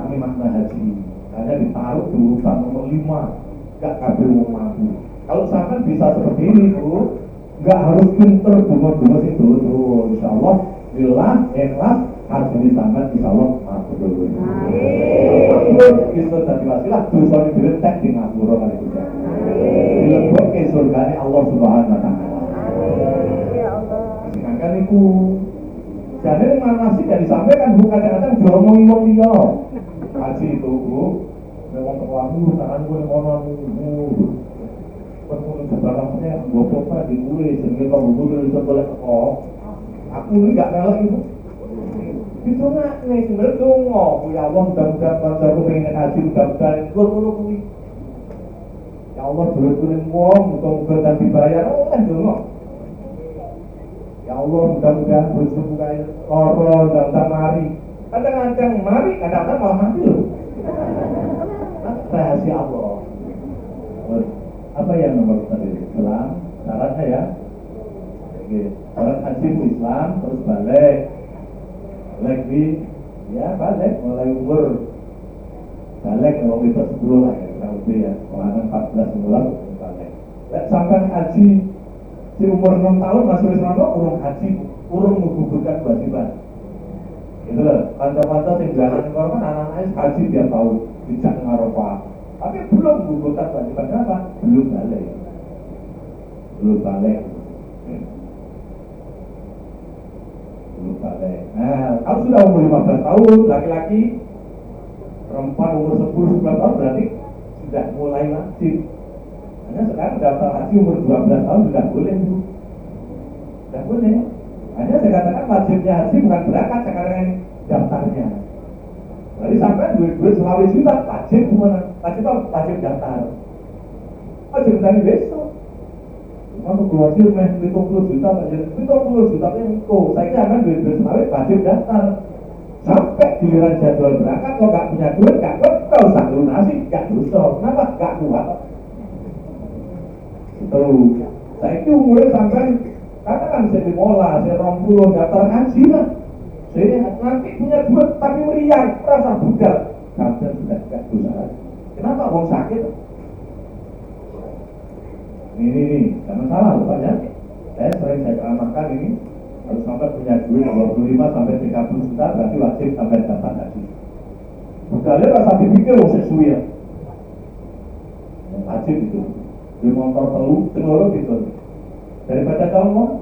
Ini makna haji. Hanya ditaruh di urutan nomor 5, nggak kabel mau mampu. Kalau sampai bisa seperti ini tuh, nggak harus pinter bunga-bunga itu tuh, insya Allah, billah, ikhlas, haji di sana, insya Allah mampu dulu. Bisa jadi wasilah, dosa ini diletek di ngapura kali itu. Dilebok ke surganya Allah Subhanahu wa Ta'ala. Sedangkan itu jadi mana sih dari disampaikan bukan kadang-kadang diomongin wong liya. Haji itu memang terlalu tangan gue ngono perlu sebarangnya apa ditulis sehingga kamu dulu sebelah kok. Aku ini enggak ngelak itu. Itu nggak nih sebenarnya dongo. Ya Allah mudah-mudahan kalau aku pengen haji mudah-mudahan gue kuwi. Ya Allah duit-duit wong, mudah-mudahan dan dibayar, kan dongo. Ya Allah mudah-mudahan bojoku kaya loro dan mari. Kadang-kadang mari, kadang-kadang malah mati loh. Rahasia Allah. Apa yang nomor tadi? Islam, syaratnya ya. Oke, syarat haji Islam, terus balik. Lagi, ya balik mulai umur. Balik kalau kita 10 lah ya, kurang lebih ya. Orang 14 bulan balik. Sampai haji si umur 6 tahun masih bisa nonton urung haji urung menggugurkan kewajiban. Gitu loh, kanca-kanca sing jalan kono kan anak-anak haji tiap tahun dijak nang Arafah. Tapi belum menggugurkan kewajiban apa? Belum balik. Belum balik. Belum balik. Nah, kalau sudah umur 15 tahun, laki-laki, perempuan umur 10-11 tahun berarti sudah mulai wajib. Hanya sekarang daftar haji umur 12 tahun sudah boleh, Bu. Sudah boleh. Hanya saya katakan wajibnya haji bukan berangkat, sekarang ini daftarnya. Jadi sampai duit selawi juta wajib gimana? Wajib daftar. Wajib dari besok. Kalau keluar sih meh 50 juta aja, 50 juta itu. Saya kira kan duit selawi wajib daftar. Sampai giliran jadwal berangkat kok nggak punya duit, nggak kau usah lunasi, nggak dosa. Kenapa? Nggak kuat. Itu. Saya itu umurnya sampai karena kan saya dimola, saya 20 daftar haji lah. Saya nanti punya duit tapi meriang, rasa budak. Sampai sudah tidak dosa. Kenapa? Wong sakit. Ini, jangan salah Pak ya. Saya sering saya amalkan ini harus sampai punya duit 25 sampai 30 juta berarti wajib sampai daftar haji. Budalnya rasa dipikir wong sesuai ya. Wajib itu. Di motor telu, telur gitu. Daripada kamu mau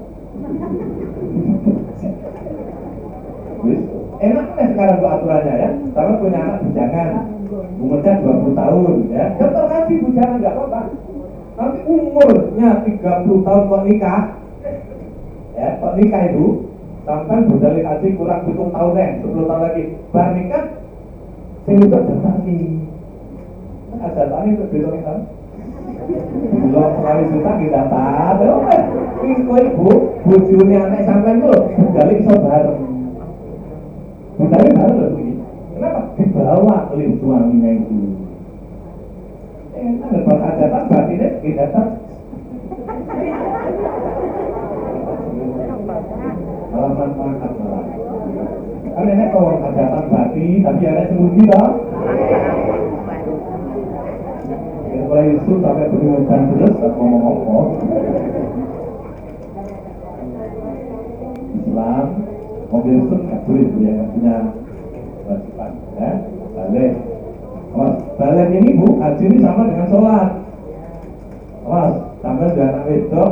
enak kan sekarang bu aturannya ya. Kalau punya anak bujangan umurnya 20 tahun ya, daftar haji bujangan nggak apa-apa. Nanti umurnya 30 tahun kok nikah ya, kok nikah itu sampai budali haji kurang 7 tahun 10 tahun lagi baru nikah sing itu daftar nih ada tani untuk besok kan belum kali juta kita tahu ini kok ibu bujurnya anak sampai itu budali bisa bareng budali bareng loh ini kenapa? Dibawa oleh suaminya itu ada perhajatan batinnya tidak tak halaman pangkat malah kan ini kalau hajatan batin tapi ada semudi tak mulai Yusuf sampai pendidikan terus ngomong-ngomong Islam mobil Yusuf nggak boleh dia nggak punya kewajiban ya balik balik ini bu haji ini sama dengan sholat sampai sudah anak wedok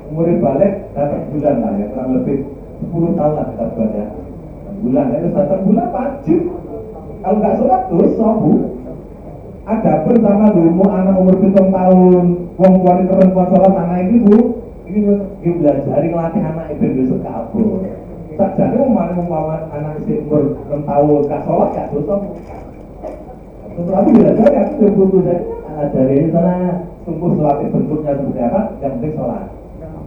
umur balik datang bulan lah ya kurang lebih 10 tahun lah kita buat ya bulan itu datang bulan wajib kalau nggak sholat dosa bu. Ada pun sama dulu anak umur 7 tahun, wong kuali perempuan sholat anak itu bu, ini belajar ngelatih anak itu besok kabur. Jadi umpama anak isi umur 6 tahun, gak sholat gak dosa bu. Tapi belajar ya itu butuh dari ini sana, tunggu sholat bentuknya seperti apa, yang penting sholat.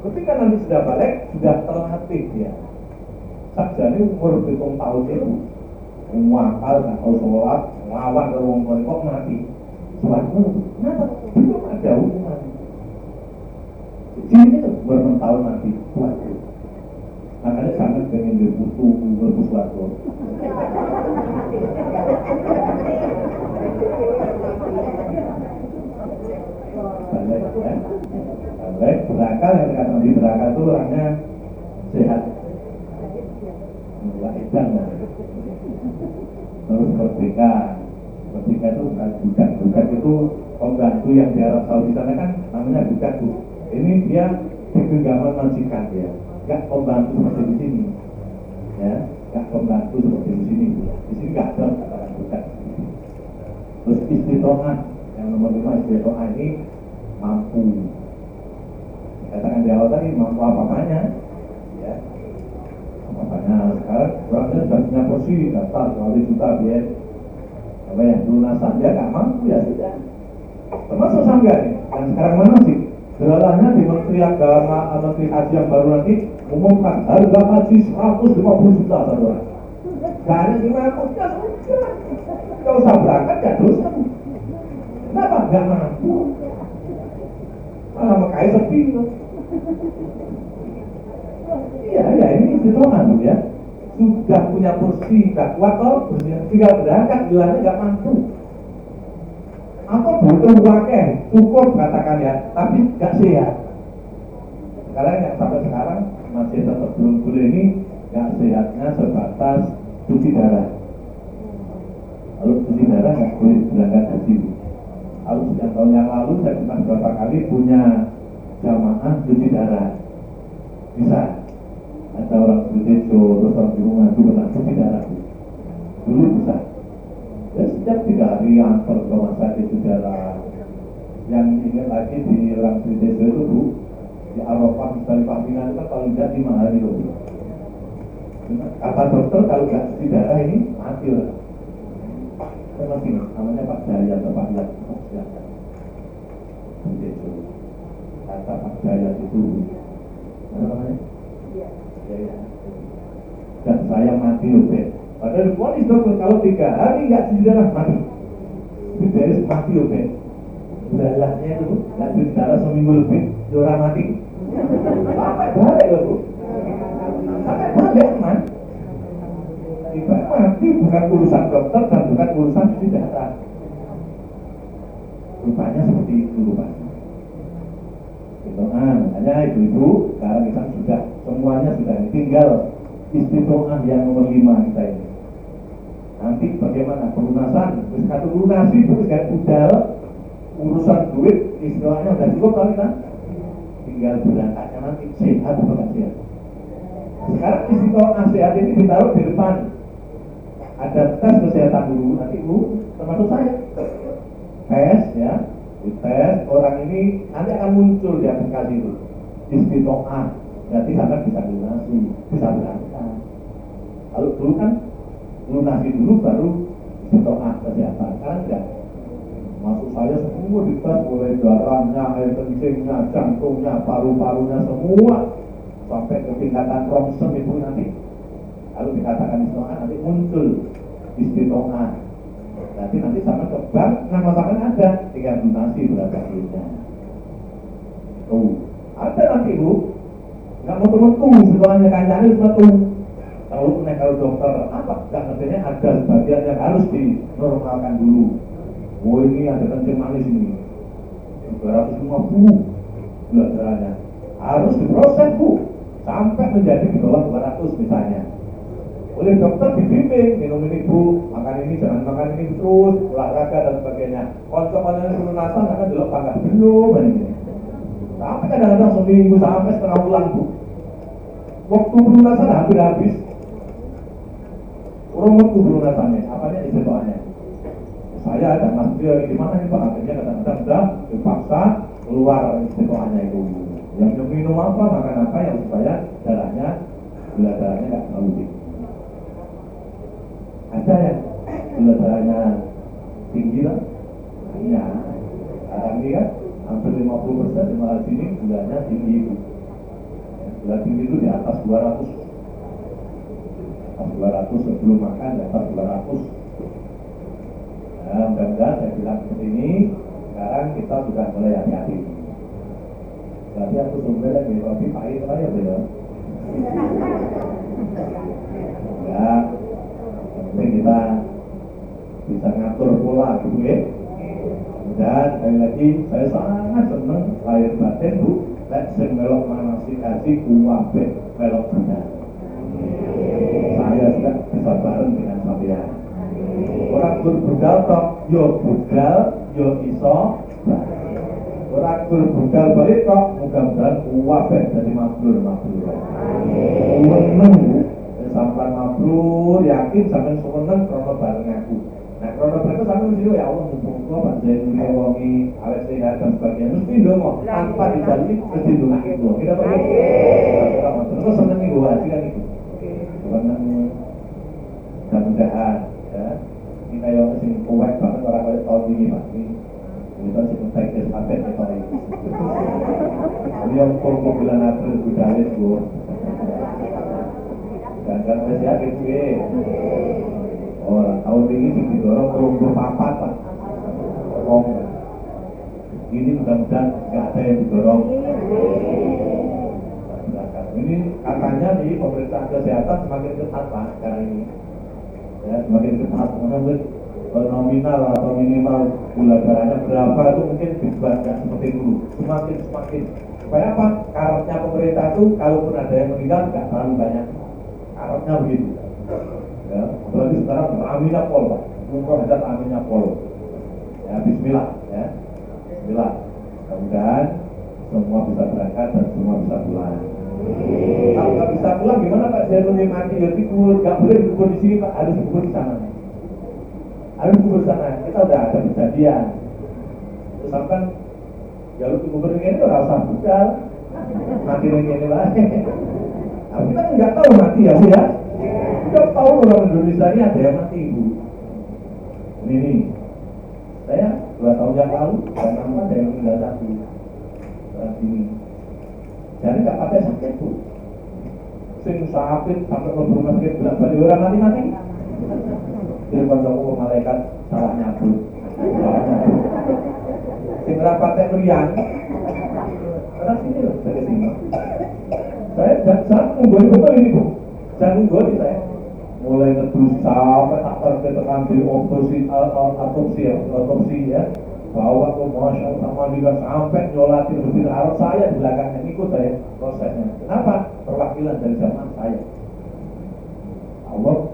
Ketika nanti sudah balik, sudah terlatih dia. Jadi umur 7 tahun itu, ngakal gak tahu sholat, ngelawan ke wong kok mati. Sholat itu kenapa? Belum ada hukuman. Jadi itu bertahun mati suatu. Makanya sangat pengen berputu suatu. Balik ya. Balik berakal yang dikatakan di berakal itu orangnya sehat. Mulai edan ya. Terus merdeka itu bukan budak itu pembantu yang di Arab Saudi sana kan namanya budak bu. Ini dia di genggaman majikan ya, nggak pembantu seperti di sini, ya, nggak pembantu seperti di sini. Di sini nggak ada katakan budak. Terus istiqomah yang nomor 5 istiqomah ini mampu. Katakan di awal tadi mampu apa-apanya, ya, apa-apanya. Sekarang orangnya sudah punya porsi daftar 2 juta biaya. Apa yang lunasan dia nggak mampu ya sudah. Termasuk sangga nih. Dan sekarang mana sih? Gelalanya di Menteri Agama, Menteri Haji yang baru nanti umumkan harga haji 150 juta satu orang. Gak ada 500 ya sudah. Kalau usah berangkat ya dosa. Kenapa? Gak mampu. Malah makai sepi loh. Iya ini situasi ya. Sudah punya kursi, gak kuat toh, tinggal berangkat, bilangnya gak mampu. Atau butuh wakil, cukup katakan ya, tapi gak sehat. Sekarang yang sampai sekarang masih tetap belum boleh ini nggak sehatnya sebatas cuci darah. Kalau cuci darah nggak boleh berangkat haji. Kalau sekian tahun yang lalu saya pernah beberapa kali punya jamaah cuci darah. Bisa. Ada orang di Tejo, terus orang di rumah itu pernah cuci darah. Dulu bisa. Ya setiap 3 hari antar ke rumah sakit cuci darah. Yang ingat lagi di orang di Tejo itu Bu, di Arafah Musdalifah Mina itu kan paling tidak 5 hari loh. Kata dokter kalau nggak cuci darah ini mati lah. Saya masih namanya Pak Jaya atau Pak Yat. Kata Pak Jaya itu apa namanya? Jaya. Dan saya mati loh, padahal polis dokter kalau 3 hari nggak cuci darah mati. Itu dari mati loh, Belalahnya itu nggak cuci darah seminggu lebih, orang mati. Sampai balik loh, Bu. Sampai balik, man. Kita mati bukan urusan dokter dan bukan urusan cuci darah. Rupanya seperti itu rupanya. Gitu, makanya ibu-ibu sekarang kita sudah semuanya sudah tinggal istiqomah yang nomor 5 kita ini. Nanti bagaimana pelunasan? Terus kata lunasi itu kan budal urusan duit istilahnya udah cukup kalau kita tinggal berangkatnya nanti sehat atau tidak sehat. Sekarang istiqomah sehat ini ditaruh di depan. Ada tes kesehatan dulu nanti Bu, termasuk saya. Tes ya, dites orang ini nanti akan muncul di aplikasi itu istiqomah. Berarti sampai bisa lunasi, bisa berangkat. Kalau dulu kan lunasi dulu baru istiqomah kesehatan. Sekarang enggak. Masuk saya semua dites mulai darahnya, air kencingnya, jantungnya, paru-parunya semua sampai ke tingkatan rongsen itu nanti. Kalau dikatakan istiqomah nanti muncul istiqomah. Nanti sama ke bank nama-nama ada tinggal lunasi berapa duitnya. Tuh, ada nanti Bu. Nggak mau metu sekolahnya kancane metu. Kalau dokter apa? Nggak ngertinya ada sebagian yang harus dinormalkan dulu. Oh ini ada kencing manis ini 250 gula darahnya harus diproses Bu sampai menjadi di bawah 200 misalnya. Oleh dokter dibimbing, minum ini Bu, makan ini, jangan makan ini terus, olahraga dan sebagainya. Konsekuensinya pelunasan akan dulu bangga belum ini. Sampai kadang-kadang seminggu sampai setengah bulan Bu. Waktu pelunasan hampir habis. Kurang waktu pelunasannya, apanya istiqomahnya. Saya ada Mas Trio di mana nih Pak? Akhirnya kadang-kadang sudah dipaksa keluar istiqomahnya itu. Yang minum apa, makan apa yang supaya darahnya, gula darahnya nggak terlalu tinggi. Ada ya gula darahnya tinggi lah. Iya. Sekarang ini kan hampir 50% di mahal sini gulanya tinggi itu. Gula tinggi itu di atas 200. Atas 200 sebelum makan di atas 200. Nah, mudah-mudahan saya bilang seperti ini. Sekarang kita sudah mulai hati-hati. Berarti aku sumber lagi kopi pahit apa ya beliau? Ya, penting kita bisa ngatur pola gitu ya. Dan sekali lagi saya sangat senang lahir batin Bu. Lek sing melok manasikaji kuwabe melok benar. Saya juga bisa bareng dengan sampeyan. Orang berbudal tok, yo budal, yo iso. Orang berbudal balik tok, mudah-mudahan kuwabe jadi mabrur. Meneng sampai mabrur, yakin sampai seneng krono bareng aku. Nah, krono bareng sampai mesti ya Allah mumpung kok panjenengan ngewangi awet sehat dan sebagainya. Mesti ndonga tanpa dijaluk mesti ndonga itu. Kita pakai. Terus seneng iku hasil kan itu. Seneng mudah-mudahan ya. Kita yang sing kuat banget orang kaya tahun ini Pak. Kita sing teknis sampai kita ini. Yang bulan April budale Bu. Dan masih yakin gue. Tahun ini didorong terus papat Pak. Ini mudah-mudahan nggak ada yang didorong. Ini katanya nih pemerintah kesehatan semakin ketat Pak sekarang ini. Ya, semakin ketat. Menurut nominal atau minimal gula darahnya berapa itu mungkin dibuatkan seperti dulu. Semakin. Supaya apa? Karetnya pemerintah itu kalaupun ada yang meninggal nggak terlalu banyak. Arabnya begitu. Ya, apalagi sekarang aminnya pol, Pak. Umroh hajat aminnya pol. Ya, Bismillah, ya. Bismillah. Mudah-mudahan semua bisa berangkat dan semua bisa pulang. Kalau nggak bisa pulang gimana Pak? Saya mati ya dikubur, nggak boleh dikubur di sini Pak, harus dikubur di sana. Harus dikubur di sana. Kita udah ada kejadian. Terus kan jalur dikubur ini orang usah budal, mati ini lah. Tapi kita nggak tahu mati ya Bu ya. Kita tahu orang Indonesia ini ada yang mati Bu. Ini saya 2 tahun yang lalu dan nama ada yang meninggal satu. Ini. Jadi nggak pakai sakit Bu. Sing sakit sampai ke rumah sakit bolak-balik orang mati-mati. Jadi kalau malaikat salah nyabut. Sing pakai meriang. Karena sini loh dari sini. Saya jangan menggoli betul ini Bu. Jangan menggoli saya. Mulai terus sampai tak terketekan di otopsi ya. Bawa ke Masya Allah sama juga sampai nyolatin Masjid Arab, saya di belakangnya ikut saya prosesnya. Kenapa? Perwakilan dari zaman saya. Allah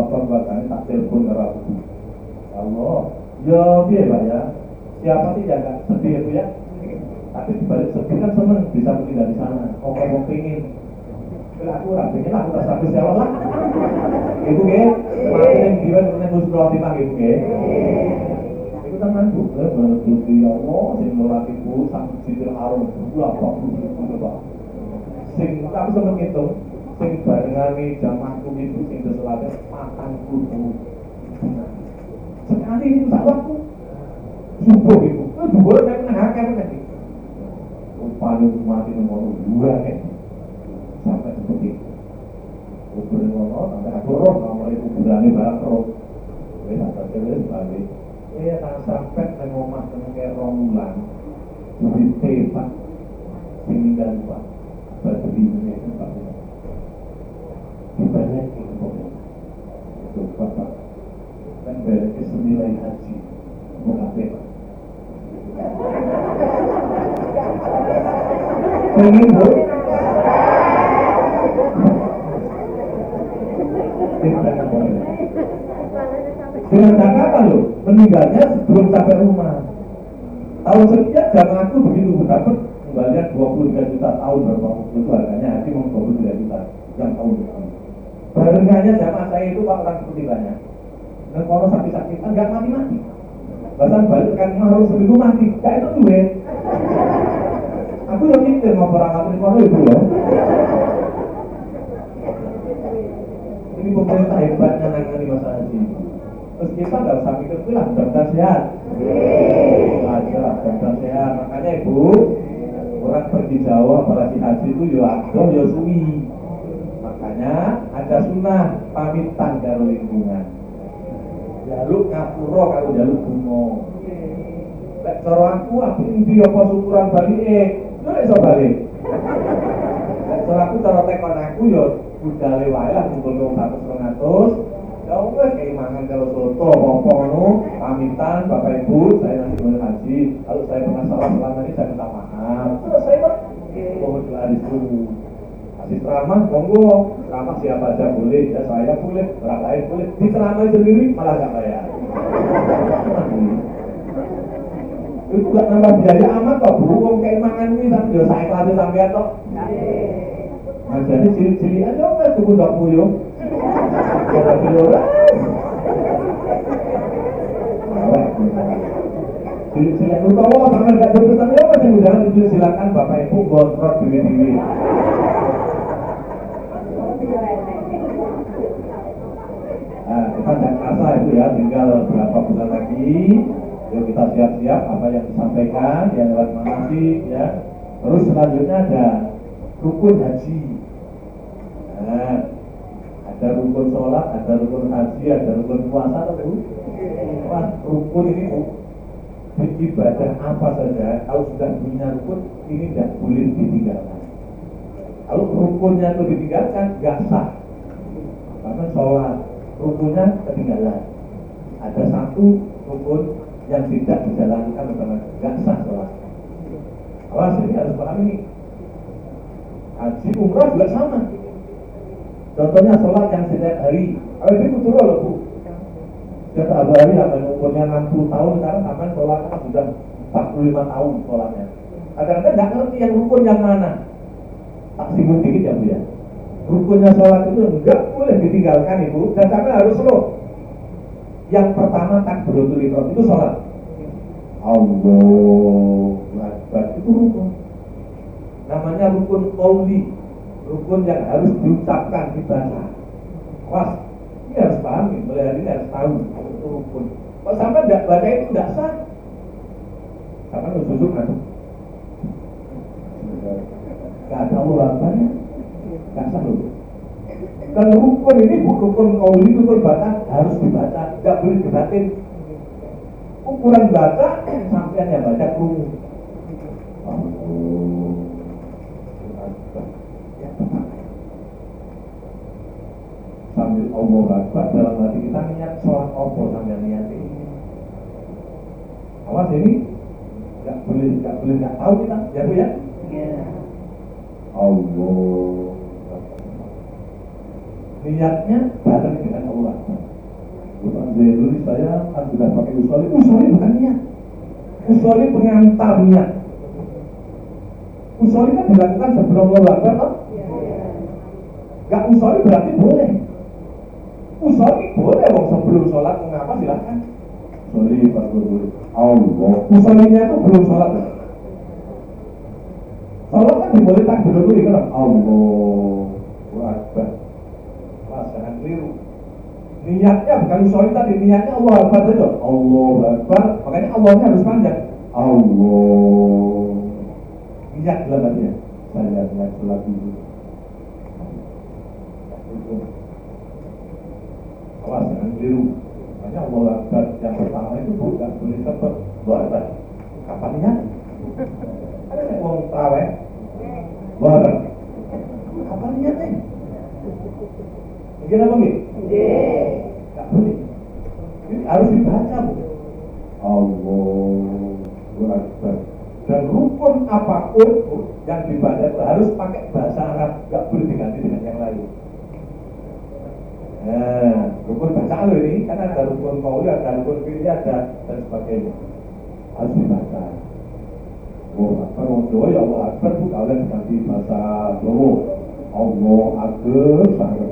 belakangnya tak telepon ke Rabu. Allah, ya biar Pak ya. Siapa sih jaga sedih itu ya? Tapi dibalik sedih kan seneng bisa tinggal di sana. Mau pingin. Kalau aku rapingin aku tak sampai siapa lah. Ibu ke, makin gimana kemudian harus berhati-hati ibu ke. Teman Bu, menutupi Allah, sing nolak ibu, sang Sidil Harun, berapa Pak? Sing aku sempat ngitung, sing barengani jamanku itu sing keselatan makan kudu. Sekali itu sak waktu, subuh itu, subuh saya menangkan tadi. Paling mati nomor 2 kan, sampai seperti itu. Kuburan Allah, sampai aku roh, nomor itu kuburannya barang roh. Wes ada terus balik. Saya tak sampai ke rumah dengan romulan di Tepak tinggal Pak batu ini Pak dibanyak itu Bapak kan balik ke senilai haji mau ngapain Pak pengen Bu dengan Jakarta loh, meninggalnya sebelum sampai rumah. Tahun sekian zaman aku begitu dapat kembalian 23 juta tahun berapa waktu itu harganya haji mau 23 juta yang tahun depan. Barengannya zaman saya itu Pak orang seperti banyak. Dan kalau sakit-sakitan nggak mati-mati. Bahkan balik kan harus seminggu mati, nggak itu duit. Aku yang mikir mau perangkat ini itu ya. Ini pemerintah hebatnya nangani masalah haji. Terus kita nggak usah mikir itu lah, mudah-mudahan sehat. Aja, mudah-mudahan sehat. Makanya Ibu, orang pergi Jawa apalagi haji itu ya adoh ya suwi. Makanya ada sunnah pamitan karo lingkungan. Jaluk ngapura kalau jaluk bunga. Lek cara aku ndi apa syukuran balike, yo iso balik. Lek cara aku cara tekon aku yo budale wae lah kumpul 100-200. Ya wes kayak mangan kalau soto, apa ngono, pamitan Bapak Ibu, saya nanti mau haji. Kalau saya pernah salah selama ini saya minta maaf. Selesai Pak. Mohon doa itu. Kasih ceramah, monggo. Ceramah siapa aja boleh, ya saya boleh, orang lain boleh. Diceramah sendiri malah nggak bayar. Itu nggak nambah biaya amat kok Bu. Wong kayak mangan ini sampai yo saya kelas sampean kok. Nah jadi ciri-ciri aja wes tuku ndak puyuh. Silakan utawa sampai nggak berpesan ya mas jangan itu silakan Bapak Ibu kontrol dewi-dewi. Nah kita jangan asa itu ya, tinggal berapa bulan lagi. Yuk kita siap-siap apa yang disampaikan yang lewat manasik ya. Terus selanjutnya ada rukun haji. Nah, ada rukun sholat, ada rukun haji, ada rukun puasa atau Bu? Wah, rukun ini Bu, beribadah apa saja kalau sudah punya rukun ini tidak boleh ditinggalkan. Kalau rukunnya itu ditinggalkan nggak sah. Karena sholat rukunnya ketinggalan. Ada satu rukun yang tidak dijalankan bersama nggak sah sholat. Awas ini harus paham ini. Haji umrah juga sama. Contohnya sholat yang setiap hari. Kalau itu betul loh Bu. Setiap hari yang umurnya 60 tahun sekarang sampai sholatnya sudah 45 tahun sholatnya. Kadang-kadang nggak ngerti yang rukun yang mana. Tak singgung dikit ya Bu ya. Rukunnya sholat itu enggak boleh ditinggalkan Ibu, dan sampai harus slow. Yang pertama takbiratul ihram itu sholat. Allahu Akbar itu rukun. Namanya rukun qauli, rukun yang harus diucapkan dibaca. Was, ini harus paham, mulai hari ini harus tahu itu rukun. Kalau sampai tidak baca itu tidak sah. Kapan lu susuk kan? Gak tahu apanya, gak sah loh. Dan rukun ini rukun qauli, rukun baca harus dibaca, tidak boleh dibatin. Ukuran baca sampai yang baca krungu. Sambil Allah Akbar dalam hati kita niat sholat Allah sambil niat ini. Awas ini nggak boleh nggak tahu kita ya Bu ya. Allah. Niatnya bareng dengan Allah. Bukan dulu saya kan sudah pakai usholi bukan niat. Usholi pengantar niat. Usholi kan dilakukan sebelum Allah Akbar toh? Gak usholi berarti boleh. Usholi boleh wong sebelum sholat mengapa silakan. Usholi pasti boleh. Allah. Usholinya itu belum sholat. Sholat kan dimulai takbiratul ihram. Allahu Akbar. Mas jangan keliru. Niatnya bukan usholi tadi, niatnya Allah Akbar saja. Allah Akbar, makanya Allahnya harus panjang. Allah. Niat dalam hatinya. Saya niat sholat dulu. Awas jangan keliru. Makanya Allah Akbar yang pertama itu bukan boleh sebut Allah Akbar. Kapan niat? Ada yang mau taraweh? Allah Akbar. Kapan niatnya? Mungkin apa nih? Gak boleh. Ini harus dibaca Bu. Allahu Akbar. Dan rukun apapun Bu, yang dibaca itu harus pakai bahasa Arab, gak boleh diganti dengan yang lain. Nah, rukun bacaan loh ini, kan ada rukun qauli, ada rukun fi'li, ada dan sebagainya. Harus dibaca. Allah Akbar, Allah Jawa ya Allah Akbar Bu, kalian diganti bahasa Jawa. Allah Akbar sangat.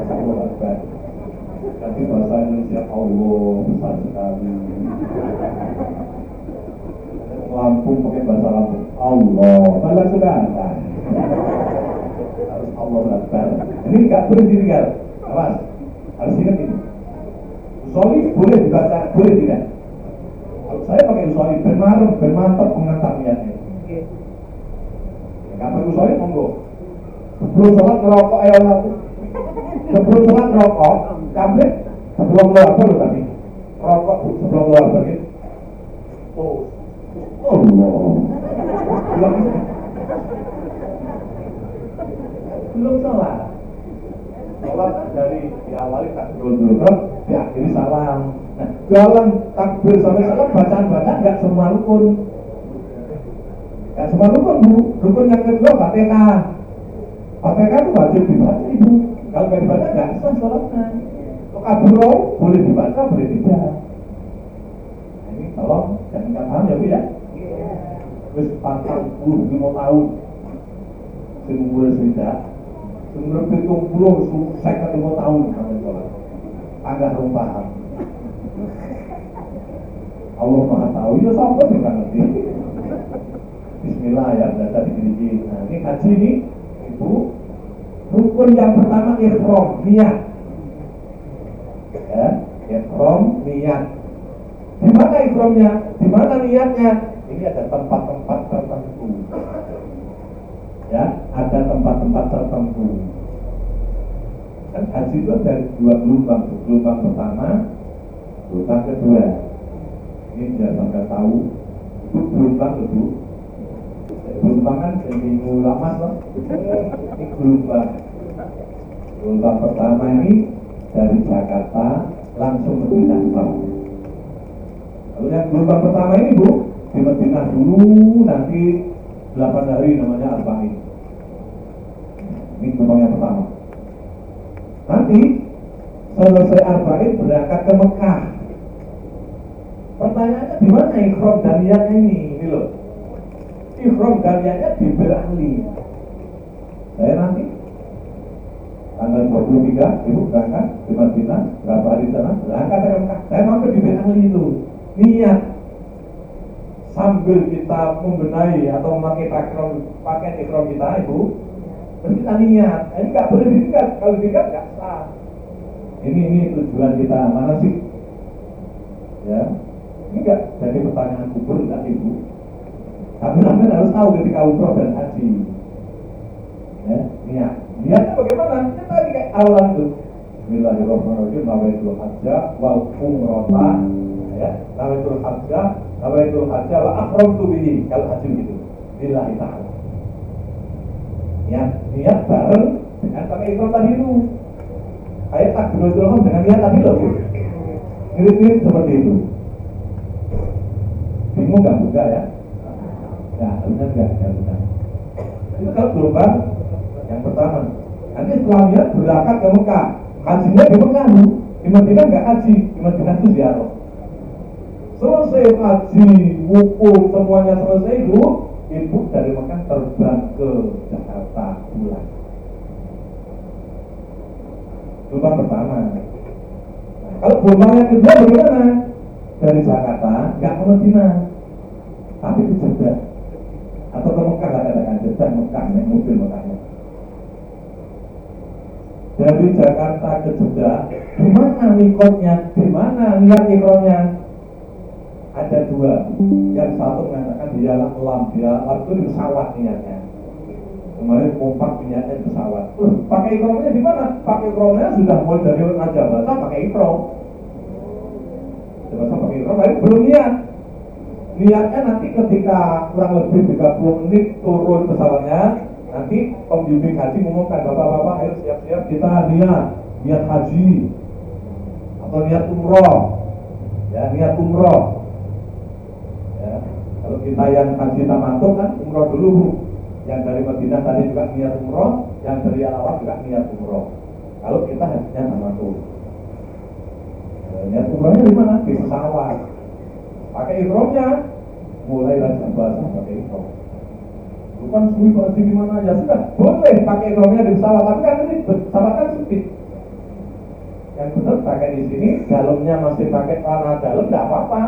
Allah Akbar. Tapi bahasa Indonesia Allah besar sekali. Lampung pakai bahasa Lampung. Allah, balas sudah. Harus Allah Akbar. Ini nggak boleh ditinggal. Awas, harus ingat ini. Usholi boleh dibaca, boleh tidak. Kalau saya pakai usholi, bermantap mengantar niatnya. Nggak pakai usholi, monggo. Sebelum sholat ngerokok ayo lalu. Sebelum sholat rokok, kabeh sebelum lo apa lo tadi? Rokok sebelum lo apa gitu? Oh, Allah. Belum sholat. Sholat dari diawali takbir dulu, diakhiri salam. Nah, dalam takbir sampai salam bacaan nggak semua rukun. Nggak semua rukun Bu. Rukun yang kedua Fatihah. Fatihah itu wajib dibaca Ibu. Kalau nggak dibaca nggak sah sholatnya. Kaburo boleh dibaca, boleh tidak. Nah, ini tolong jangan nggak paham ya Bu ya. Terus 45 tahun, semua sudah, semua 70, saya ketemu tahun sampai sholat. Agak belum paham. Allah Maha tahu, ya siapa sih nggak ngerti. Bismillah ya, belajar dikit-dikit. Nah ini kaji ini, Ibu. Rukun yang pertama ihram, niat. Ya, ihram, niat. Di mana ihramnya? Di mana niatnya? Ini ada tempat-tempat tertentu. Ya, ada tempat-tempat tertentu. Kan haji itu ada 2 gelombang. Gelombang pertama, gelombang kedua. Ini biar sampai tahu. Itu gelombang itu. Gelombang kan minggu lama loh. Ini gelombang. Gelombang pertama ini dari Jakarta langsung ke Madinah. Lalu yang gelombang pertama ini Bu, di Madinah dulu, nanti 8 hari namanya Arba'in. Ini gelombang yang pertama. Nanti selesai arba'in berangkat ke Mekah. Pertanyaannya di mana ihram dan niatnya ini loh. Ihram dan niatnya di Berali. Saya nanti tanggal 23 ibu berangkat di Madinah, berapa hari sana berangkat ke Mekah. Saya mampir di Berali itu. Niat sambil kita membenahi atau memakai pakaian ihram kita ibu, kita niat. Ini nggak boleh ditingkat. Kalau ditingkat nggak sah. Ini tujuan kita mana sih? Ya, ini nggak jadi pertanyaan kubur enggak ibu. Tapi sampai harus tahu ketika umroh dan haji. Ya, niatnya bagaimana? Kita tadi kayak awalan itu. Bismillahirrahmanirrahim. Nawaitul hajjah wal umrata. Ya, nawaitul hajjah wa ahramtu bihi. Kalau haji gitu. Lillahi ta'ala. Niat bareng dengan pakai ihram tadi itu. Kayak takbiratul ihram dengan niat tadi loh. Mirip-mirip seperti itu. Bingung nggak buka ya? Nah, harusnya enggak bukan. Itu kalau gelombang yang pertama. Nanti setelah niat berangkat ke Mekah. Hajinya di Mekah bu. Di Madinah nggak haji, di Madinah itu ziarah. Selesai haji, wukuf, semuanya selesai bu. Ibu dari Mekah terbang ke Jakarta pulang. Gelombang pertama. Nah, kalau gelombang yang kedua bagaimana? Dari Jakarta nggak ke Madinah, tapi ke Jeddah atau ke Mekah lah katakan Jeddah Mekah naik mobil Mekahnya. Dari Jakarta ke Jeddah, di mana mikotnya, di mana niat ihramnya? Ada dua. Yang satu mengatakan dia alam itu di pesawat niatnya. Kemarin kompak niatnya di pesawat. Pakai ihramnya di mana? Pakai ihramnya sudah mulai dari Raja Bata pakai ihram. Coba pakai ihram, tapi belum niat. Niatnya nanti ketika kurang lebih 30 menit turun pesawatnya, nanti pembimbing haji mengumumkan, bapak-bapak ayo siap-siap kita niat haji atau niat umroh. Ya, niat umroh. Ya, kalau kita yang haji tamattu kan umroh dulu. Yang dari Madinah tadi juga niat umroh, yang dari Al-Awwal juga niat umroh. Kalau kita hajinya tamattu. Niat umrohnya di mana? Di pesawat. Pakai ihramnya, mulai Raja Basah pakai ihram. Bukan suwi pasti gimana ya sudah boleh pakai ihramnya di pesawat, tapi kan ini pesawat kan sempit. Yang benar pakai di sini, dalamnya masih pakai celana dalam, tidak apa-apa.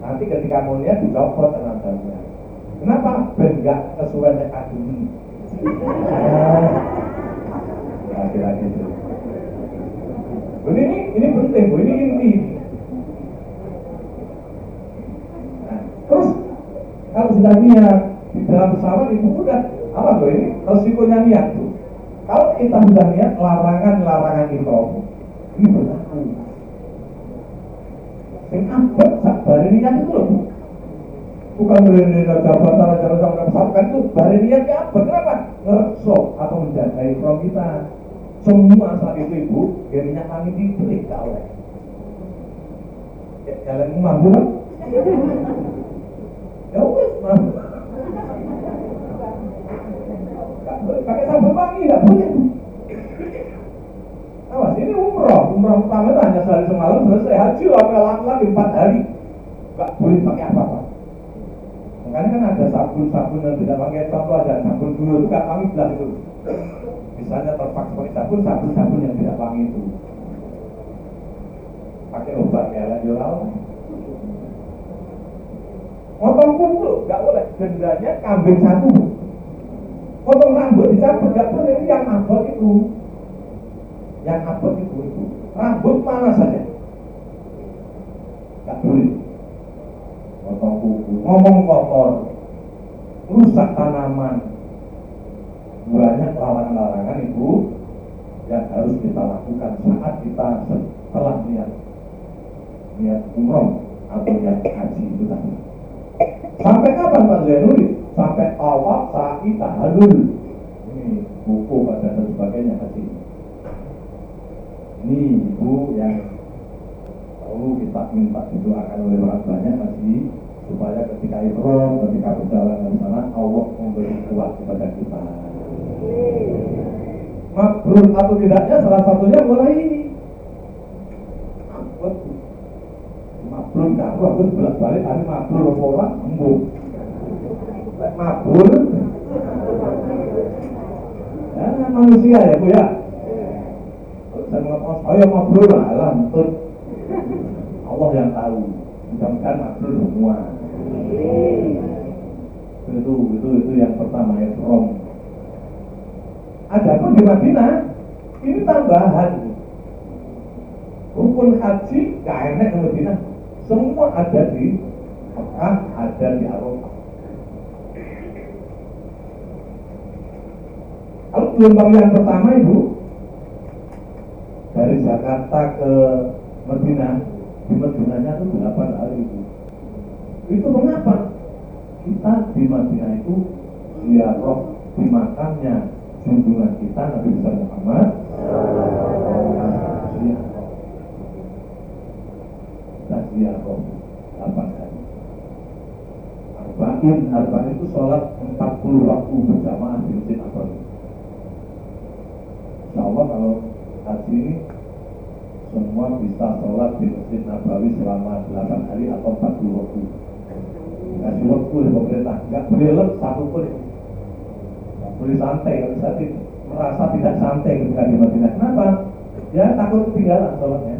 Nanti ketika mau niat dicopot celana dalamnya. Kenapa? Ben nggak kesuwen nek kaduni. Kira-kira gitu. Ini penting, Bu. Ini inti. Nah, terus kalau sudah niat di dalam pesawat itu udah apa tuh ini resikonya niat tuh. Kalau kita sudah niat larangan ihram ini berlaku. Yang abad sabari niat itu loh. Bukan dari Raja pesawat itu bari niat ya abad. Kenapa? Ngeresok atau menjaga ihram kita. Semua saat itu ibu, minyak angin dibeli tak oleh. Jalan mampu kan? Ya wes mampu. Gak boleh pakai sambal wangi, gak boleh. Awas, ini umroh pertama itu hanya sehari semalam selesai haji lagi 4 hari. Gak boleh pakai apa-apa. Makanya kan ada sabun yang tidak pakai contoh, ada sabun dulu itu gak kami bilang itu. Misalnya terpaksa pakai sabun yang tidak wangi itu. Pakai obat kayak layoral. Potong kuku nggak boleh, dendanya kambing satu. Potong rambut dicabut nggak boleh, ini yang abot itu. Yang abot itu. Rambut mana saja nggak boleh. Potong kuku, ngomong kotor, rusak tanaman. Banyak larangan-larangan itu yang harus kita lakukan saat kita setelah niat umroh atau niat haji itu tadi. Sampai kapan Pak Zainuri? Sampai awal sa'i tahallul. Ini buku pada dan sebagainya haji. Ini ibu yang perlu kita minta didoakan oleh orang banyak haji supaya ketika ihram, ketika berjalan ke sana Allah memberi kuat kepada kita. mabrur atau tidaknya salah satunya mulai ini. Mabrur kamu aku sebelah balik, tapi mabrur pola embung. Mabrur, ya manusia ya Bu ya. Kalau saya mengatakan saya mabrur lah, betul. Allah yang tahu. Mudah-mudahan mabrur semua. Itu yang pertama ya, from. Adapun di Madinah ini tambahan. Rukun haji gak enak di Madinah. Semua ada di Mekah, ada di Arafah. Kalau gelombang yang pertama Ibu dari Jakarta ke Madinah, di Madinahnya itu 8 hari Ibu. Itu mengapa? Kita di Madinah itu ziarah di makamnya junjungan kita Nabi besar Muhammad. Kita ziarah 8 hari. Arba'in itu sholat 40 waktu berjamaah di Masjid Nabawi. Insya Allah kalau haji ini semua bisa sholat di Masjid Nabawi selama 8 hari atau 40 waktu. Kasih waktu oleh pemerintah, nggak boleh lek satu pun, nggak boleh santai. Kalau saya merasa tidak santai ketika di Madinah. Kenapa? Ya takut ketinggalan sholatnya.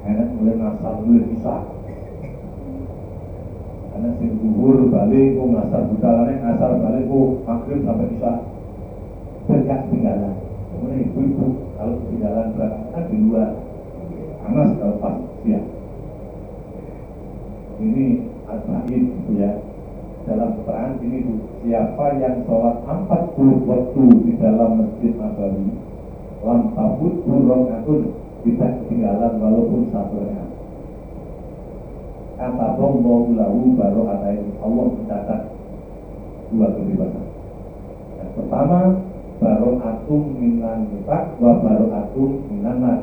Karena mulai ngasar, mulai bisa. Karena si zuhur balik, ngasar budalanya, ngasar balik, maghrib sampai bisa. Banyak ketinggalan. Kemudian ibu-ibu kalau ketinggalan berangkat di luar, panas kalau pas siang. Ini Arba'in gitu ya. Dalam keterangan ini Bu, siapa yang sholat 40 waktu di dalam Masjid Nabawi, lam tabut rakaatun, tidak ketinggalan walaupun satu rakaat. Kata Allah lahu barokatan, Allah mencatat 2 kebebasan. Yang pertama, barokatun minan nifaq wa barokatun minan nar.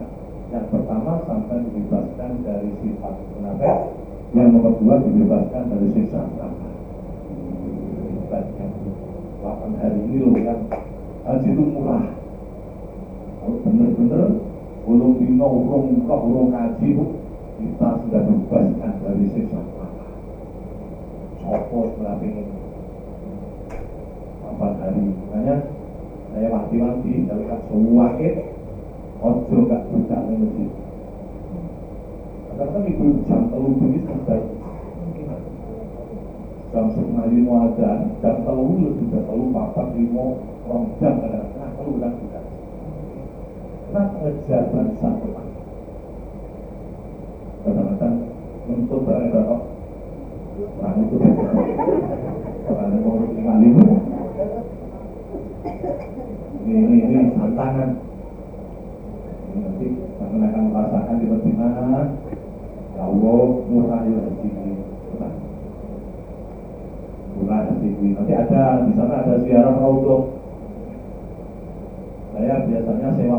Yang pertama sampai dibebaskan dari sifat munafik. Yang nomor 2 dibebaskan dari siksa neraka. Hebatnya 8 hari ini loh yang haji itu murah. Kalau benar-benar belum dino urung haji Bu, kita sudah dibebaskan dari siksa neraka. Sopo selapin 8 hari. Makanya saya wanti-wanti kalau tak semua ojo gak buka masjid. Karena ibu jam 3 ini sudah jam 9 ada, jam 3 sudah selalu 4, 5, jam kadang-kadang kalau udah buka. Kenapa ngejar bangsa depan? Kadang-kadang untuk berada orang itu orang yang mau 5 ini tantangan. Ini nanti akan merasakan di Madinah. Ya Allah, murah ya tinggi, murah tinggi. Nanti ada di sana ada ziarah raudhah. Saya biasanya sewa